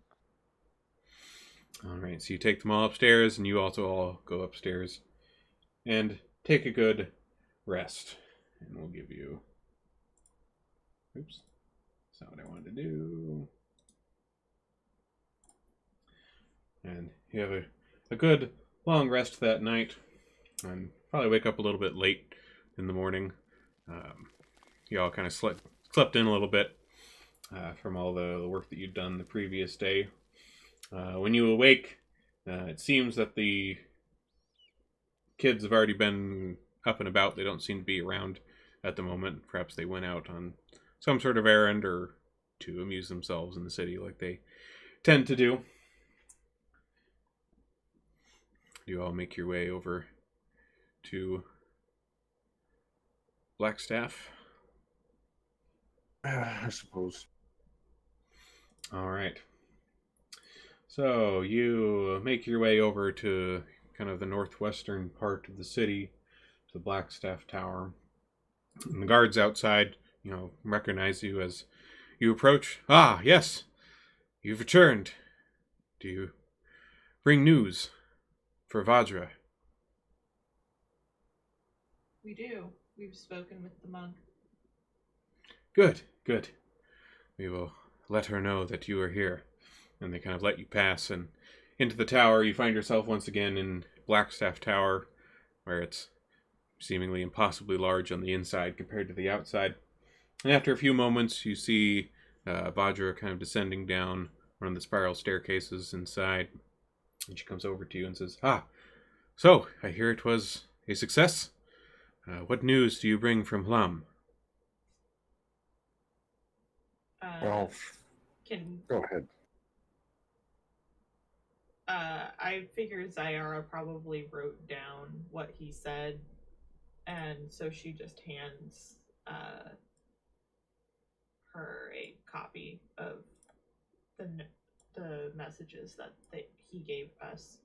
All right, so you take them all upstairs, and you also all go upstairs and take a good rest. And we'll give you... Oops. That's not what I wanted to do. And you have a good long rest that night, and probably wake up a little bit late in the morning. You all kind of slept in a little bit from all the work that you'd done the previous day. When you awake, it seems that the kids have already been up and about. They don't seem to be around at the moment. Perhaps they went out on some sort of errand or to amuse themselves in the city like they tend to do. You all make your way over to Blackstaff. I suppose. All right. So you make your way over to kind of the northwestern part of the city, to the Blackstaff Tower. And the guards outside, recognize you as you approach. Ah, yes, you've returned. Do you bring news for Vajra? We do. We've spoken with the monk. Good, good. We will let her know that you are here. And they kind of let you pass, and into the tower. You find yourself once again in Blackstaff Tower. where it's seemingly impossibly large on the inside compared to the outside. And after a few moments, you see Vajra kind of descending down one of the spiral staircases inside. And she comes over to you and says, "Ah, so I hear it was a success. What news do you bring from Hlam?" Well, Can go ahead. I figure Zyara probably wrote down what he said, and so she just hands her a copy of the messages that he gave us.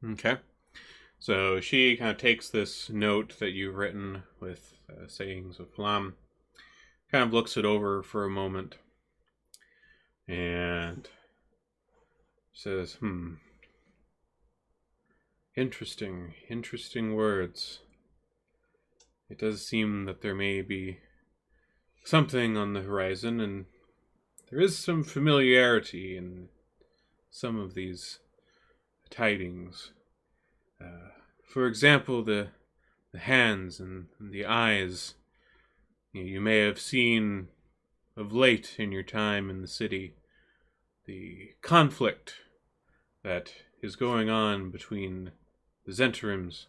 Okay. So she kind of takes this note that you've written with sayings of Hlam, kind of looks it over for a moment, and says, interesting words. It does seem that there may be something on the horizon, and there is some familiarity in some of these tidings. For example, the hands and the eyes. You may have seen of late in your time in the city the conflict that is going on between the Zentarims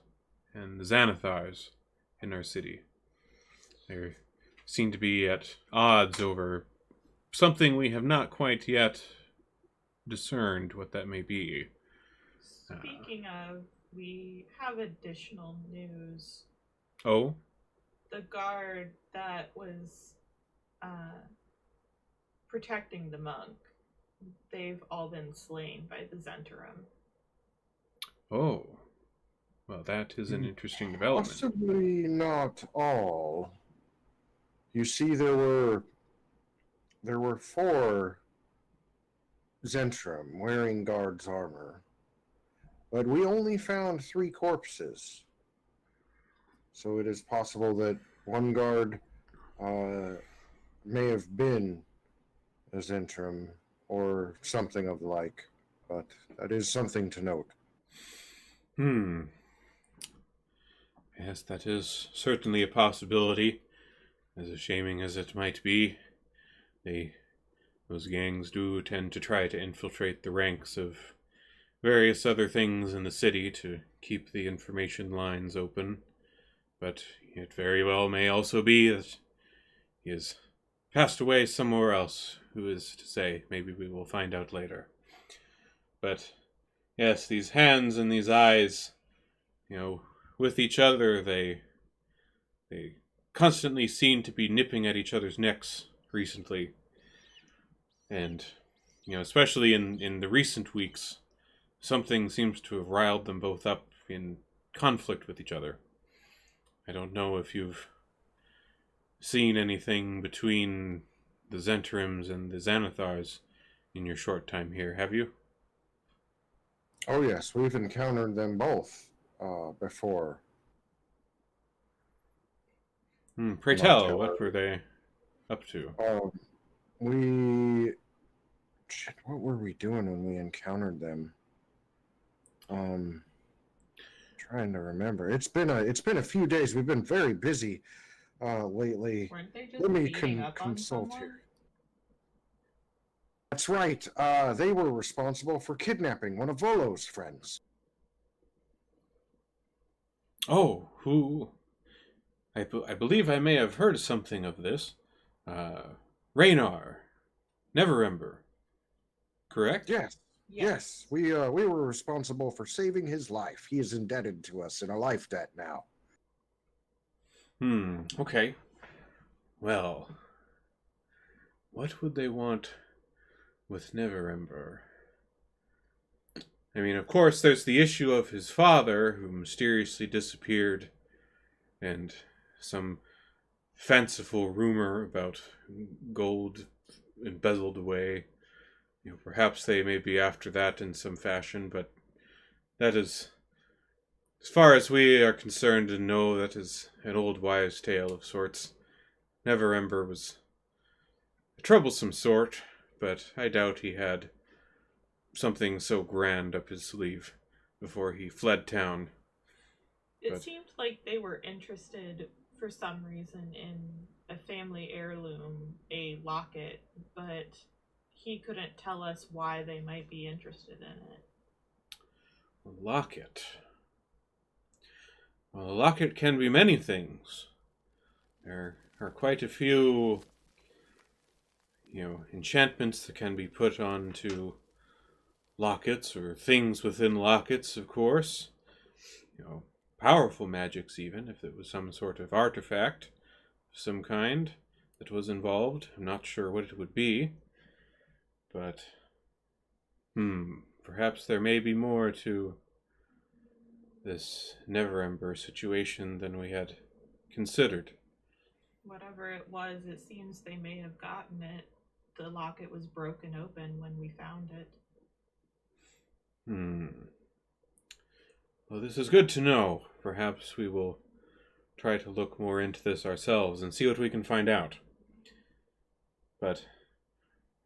and the Xanathars in our city. They seem to be at odds over something we have not quite yet discerned what that may be. Speaking of, we have additional news. Oh? The guard that was protecting the monk, they've all been slain by the Zentarum. Oh. Well, that is an interesting development. Possibly not all. You see, there were 4 Zentrum wearing guard's armor, but we only found 3 corpses. So it is possible that one guard may have been a Zentrum or something of the like, but that is something to note. Yes, that is certainly a possibility, as shaming as it might be. Those gangs do tend to try to infiltrate the ranks of various other things in the city to keep the information lines open. But it very well may also be that he has passed away somewhere else. Who is to say? Maybe we will find out later. But yes, these hands and these eyes, with each other, they constantly seem to be nipping at each other's necks recently. And, especially in the recent weeks, something seems to have riled them both up in conflict with each other. I don't know if you've seen anything between the Zentarims and the Xanathars in your short time here, have you? Oh yes, we've encountered them both before. Pray tell, what were they up to? What were we doing when we encountered them? Trying to remember. It's been a few days. We've been very busy lately. Weren't they just Let me beating up on consult someone? here. That's right. They were responsible for kidnapping one of Volo's friends. Oh, who? I believe I may have heard something of this. Raynar. Neverember. Correct? Yes. We were responsible for saving his life. He is indebted to us in a life debt now. Okay. Well, what would they want with Neverember? I mean, of course, there's the issue of his father, who mysteriously disappeared, and some fanciful rumor about gold embezzled away. Perhaps they may be after that in some fashion, but that is, as far as we are concerned and know, that is an old wives' tale of sorts. Neverember was a troublesome sort, but I doubt he had something so grand up his sleeve. before he fled town. It But seemed like they were interested for some reason in a family heirloom, a locket, but he couldn't tell us why they might be interested in it. a locket. Well, a locket can be many things. There are quite a few, enchantments that can be put onto lockets, or things within lockets, of course. Powerful magics, even, if it was some sort of artifact of some kind that was involved. I'm not sure what it would be, but, perhaps there may be more to this Neverember situation than we had considered. Whatever it was, it seems they may have gotten it. The locket was broken open when we found it. Well, this is good to know. Perhaps we will try to look more into this ourselves and see what we can find out. But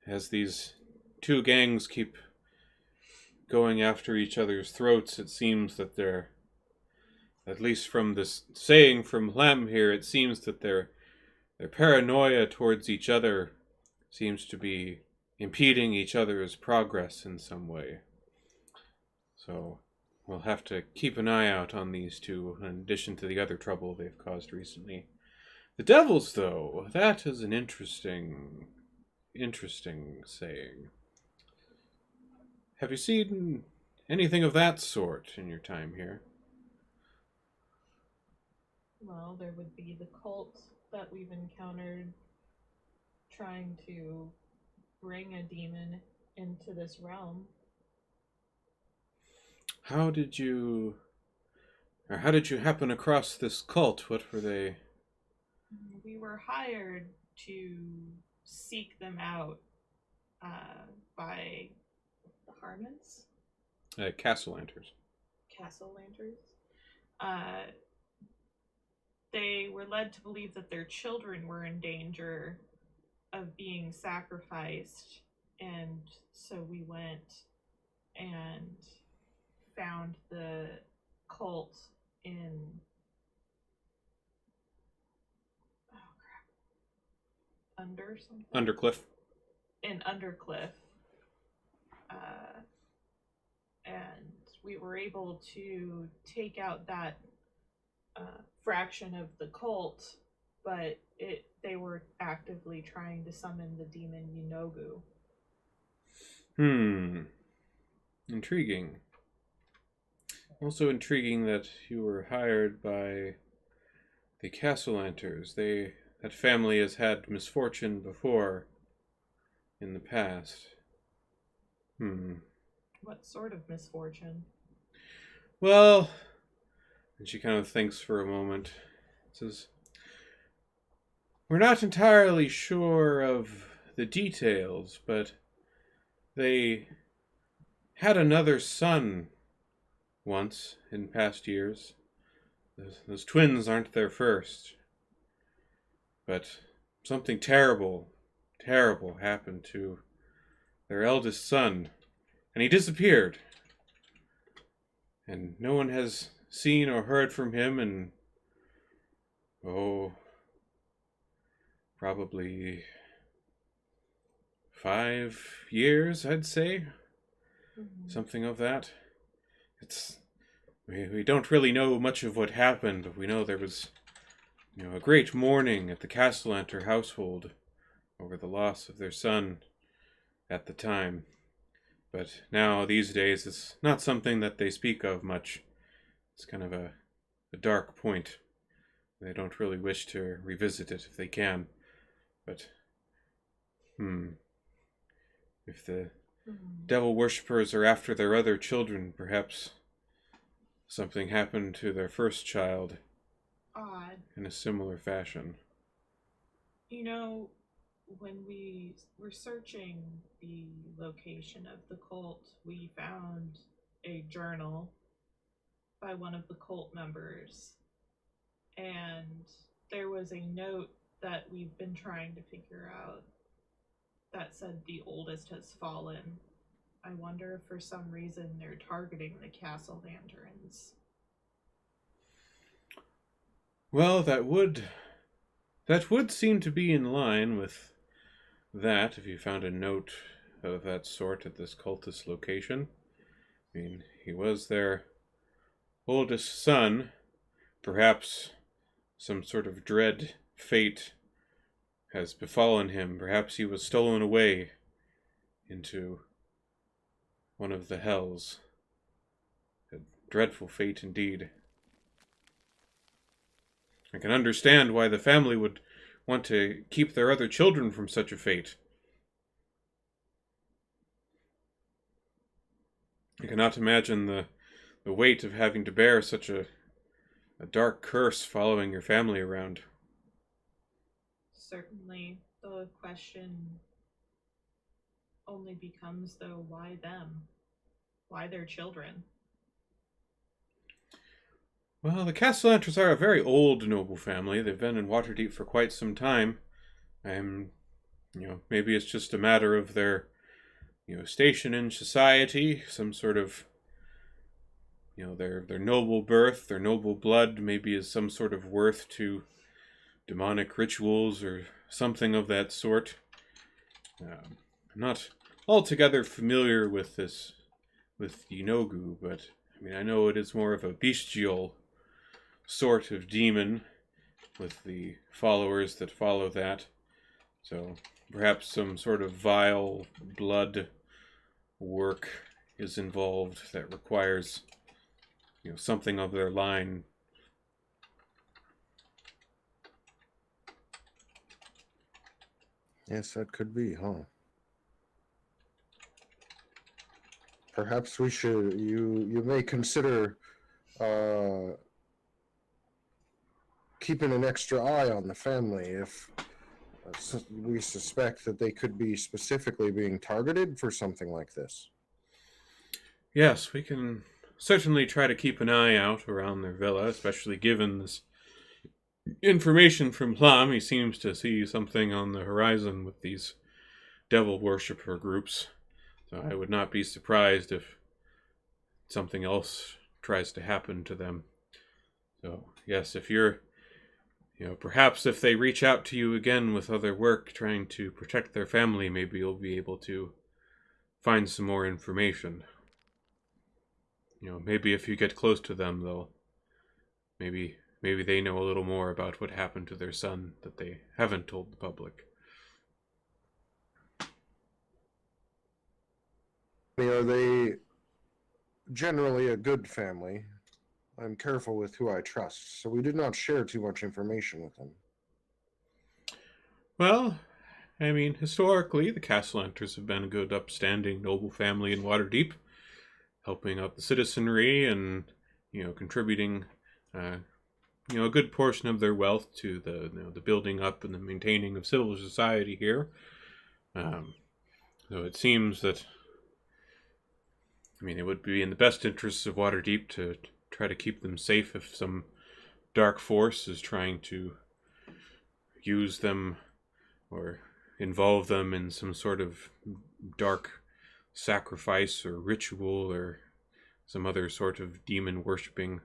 as these two gangs keep going after each other's throats, it seems that they're, at least from this saying from Lem here, it seems that their paranoia towards each other seems to be impeding each other's progress in some way. So we'll have to keep an eye out on these two, in addition to the other trouble they've caused recently. The devils, though, that is an interesting saying. Have you seen anything of that sort in your time here? Well, there would be the cult that we've encountered trying to bring a demon into this realm. How did you happen across this cult? What were they? We were hired to seek them out by the Harmons? Castle Lanters. Castle Lanters. They were led to believe that their children were in danger of being sacrificed, and so we went and found the cult in Under something? Undercliff. In Undercliff. And we were able to take out that fraction of the cult, but they were actively trying to summon the demon Yinogu. Intriguing. Also intriguing that you were hired by the Castellanters. That family has had misfortune before in the past. What sort of misfortune? Well, and she kind of thinks for a moment. Says, we're not entirely sure of the details, but they had another son once in past years. Those twins aren't their first. But something terrible happened to their eldest son, and he disappeared. And no one has seen or heard from him in, probably 5 years, I'd say. Something of that. We don't really know much of what happened, but we know there was, a great mourning at the Castellanter household over the loss of their son at the time. But now, these days, it's not something that they speak of much. It's kind of a dark point. They don't really wish to revisit it if they can. But, if the devil worshippers are after their other children, perhaps something happened to their first child. Odd. In a similar fashion. When we were searching the location of the cult, we found a journal by one of the cult members. And there was a note that we've been trying to figure out that said the oldest has fallen. I wonder if for some reason they're targeting the castle lanterns. Well, that would seem to be in line with that if you found a note of that sort at this cultist location. I mean, he was their oldest son. Perhaps some sort of dread fate has befallen him. Perhaps he was stolen away into one of the hells. A dreadful fate indeed. I can understand why the family would want to keep their other children from such a fate. I cannot imagine the weight of having to bear such a dark curse following your family around. Certainly, the question only becomes, though, why them? Why their children? Well, the Castellanters are a very old noble family. They've been in Waterdeep for quite some time. Maybe it's just a matter of their, station in society, some sort of, their noble birth, their noble blood maybe is some sort of worth to demonic rituals or something of that sort. I'm not altogether familiar with this, with Yinogu, but I know it is more of a bestial sort of demon with the followers that follow that. So perhaps some sort of vile blood work is involved that requires, something of their line. Yes, that could be, huh? Perhaps we should. You may consider keeping an extra eye on the family if we suspect that they could be specifically being targeted for something like this. Yes, we can certainly try to keep an eye out around their villa, especially given this information from Plum. He seems to see something on the horizon with these devil worshipper groups. So I would not be surprised if something else tries to happen to them. So, yes, if you're, perhaps if they reach out to you again with other work trying to protect their family, maybe you'll be able to find some more information. Maybe if you get close to them, maybe they know a little more about what happened to their son that they haven't told the public. Are they generally a good family? I'm careful with who I trust, so we did not share too much information with them. Well, historically, the Castellanters have been a good, upstanding, noble family in Waterdeep, helping out the citizenry and, contributing, a good portion of their wealth to the building up and the maintaining of civil society here. So it seems that, it would be in the best interests of Waterdeep to try to keep them safe if some dark force is trying to use them or involve them in some sort of dark sacrifice or ritual or some other sort of demon worshipping.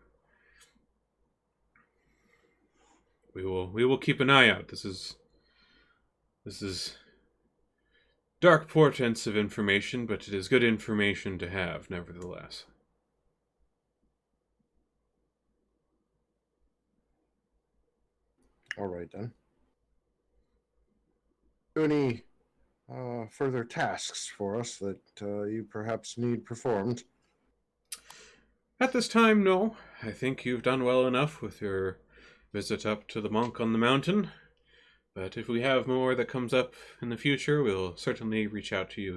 We will keep an eye out. This is dark portents of information, but it is good information to have, nevertheless. All right, then. Any further tasks for us that you perhaps need performed? At this time, no. I think you've done well enough with your visit up to the monk on the mountain. But if we have more that comes up in the future, we'll certainly reach out to you.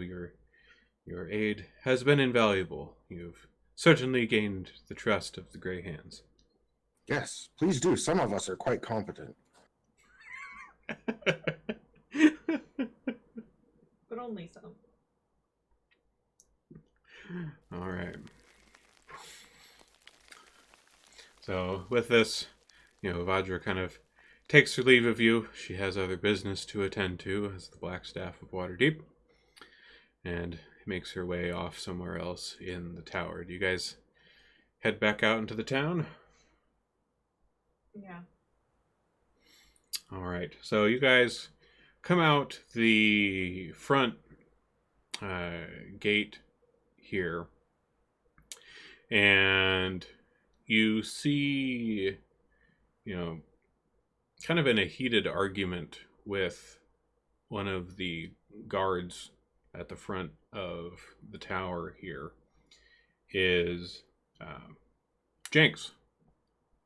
Your aid has been invaluable. You've certainly gained the trust of the Grey Hands. Yes, please do. Some of us are quite competent. But only some. All right. So with this, Vajra kind of takes her leave of you. She has other business to attend to as the Black Staff of Waterdeep. And makes her way off somewhere else in the tower. Do you guys head back out into the town? Yeah. All right. So you guys come out the front gate here, and you see, kind of in a heated argument with one of the guards at the front of the tower here is Jenks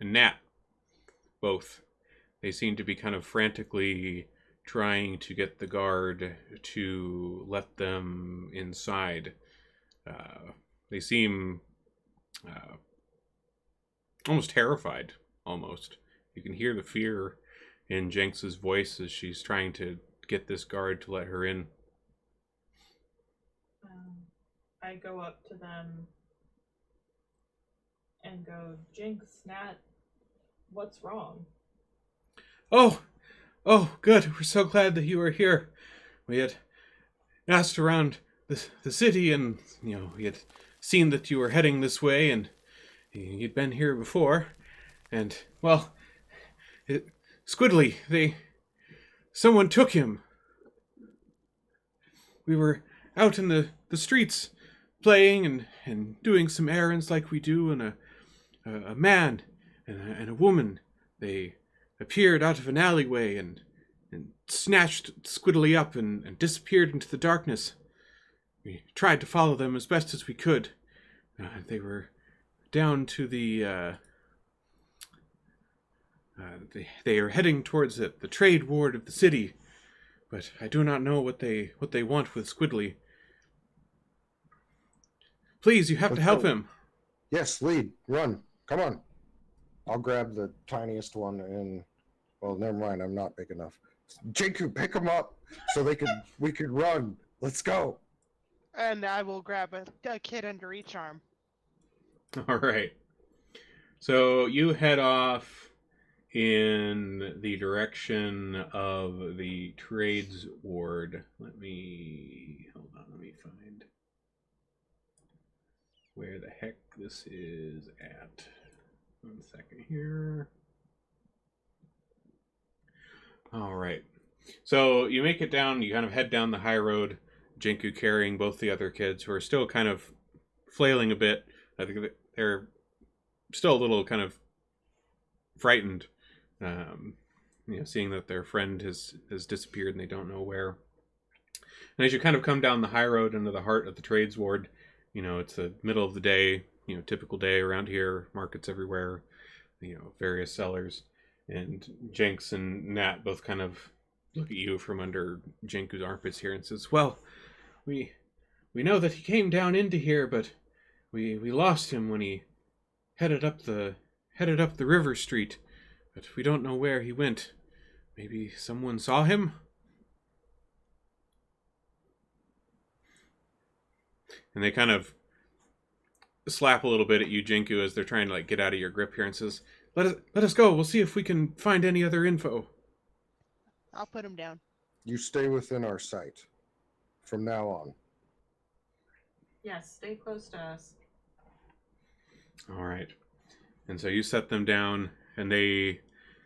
and Nat, both. They seem to be kind of frantically trying to get the guard to let them inside. They seem almost terrified, almost. You can hear the fear in Jenks's voice as she's trying to get this guard to let her in. I go up to them and go, Jinx, Nat, what's wrong? Oh, good. We're so glad that you are here. We had asked around the city, and we had seen that you were heading this way, and you'd been here before. And well, Squidly, someone took him. We were out in the streets playing and doing some errands like we do, and a man and a woman, they appeared out of an alleyway and snatched Squiddly up and disappeared into the darkness. We tried to follow them as best as we could. They were down to the they are heading towards the trade ward of the city, but I do not know what they want with Squiddly. Please, you have to help him. Yes, lead, run, come on. I'll grab the tiniest one and, well, never mind, I'm not big enough. Jenku, pick him up so we could run. Let's go. And I will grab a kid under each arm. All right. So you head off in the direction of the trades ward. Let me find where the heck this is at. 1 second here. All right. So you make it down, you kind of head down the high road, Jenku carrying both the other kids who are still kind of flailing a bit. I think they're still a little kind of frightened, seeing that their friend has disappeared and they don't know where. And as you kind of come down the high road into the heart of the trades ward, it's the middle of the day, typical day around here, markets everywhere, various sellers. And Jenks and Nat both kind of look at you from under Jenku's armpits here and says, well, we know that he came down into here, but we lost him when he headed up the river street, but we don't know where he went. Maybe someone saw him? And they kind of slap a little bit at you, Jenku, as they're trying to get out of your grip here, and says, Let us go. We'll see if we can find any other info. I'll put him down. You stay within our sight from now on. Yes, stay close to us. All right. And so you set them down, and they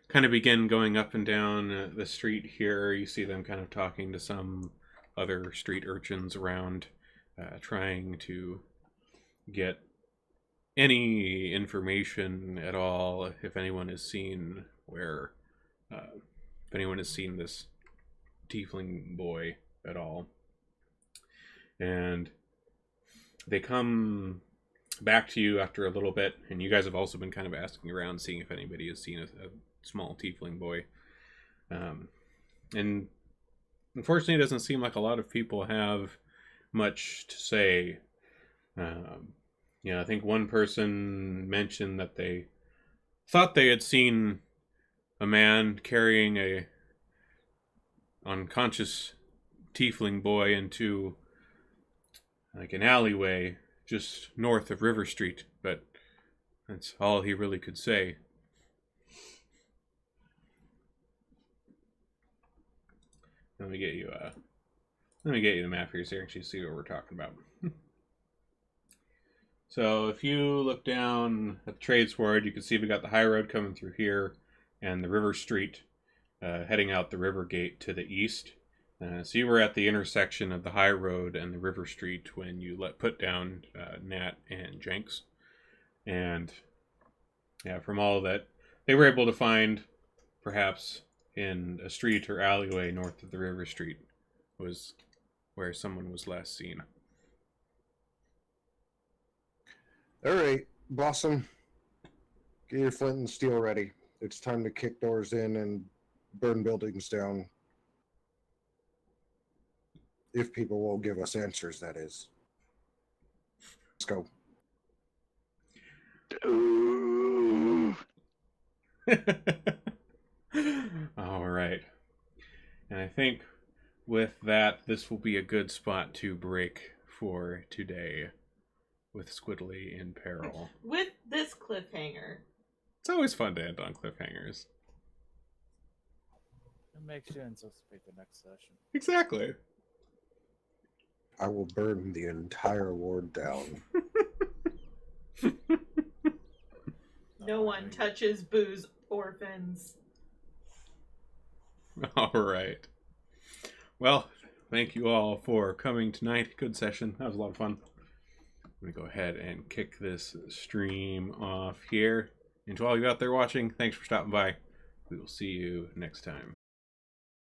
kind of begin going up and down the street here. You see them kind of talking to some other street urchins around, trying to get any information at all, if anyone has seen this tiefling boy at all. And they come back to you after a little bit, and you guys have also been kind of asking around, seeing if anybody has seen a small tiefling boy. And unfortunately, it doesn't seem like a lot of people have much to say. I think one person mentioned that they thought they had seen a man carrying a unconscious tiefling boy into an alleyway just north of River Street, but that's all he really could say. Let me get you Let me get you the map here so you can actually see what we're talking about. So if you look down at the trade sword, you can see we got the high road coming through here and the river street heading out the river gate to the east. So you were at the intersection of the high road and the river street when you put down Nat and Jenks. And yeah, from all that they were able to find, perhaps in a street or alleyway north of the river street was where someone was last seen. All right, Blossom, get your flint and steel ready. It's time to kick doors in and burn buildings down. If people will give us answers, that is. Let's go. All right. And I think with that, this will be a good spot to break for today with Squiddly in peril. With this cliffhanger. It's always fun to end on cliffhangers. It makes you anticipate the next session. Exactly. I will burn the entire ward down. No one touches booze orphans. All right. Well, thank you all for coming tonight. Good session. That was a lot of fun. Let me go ahead and kick this stream off here. And to all you out there watching, thanks for stopping by. We will see you next time.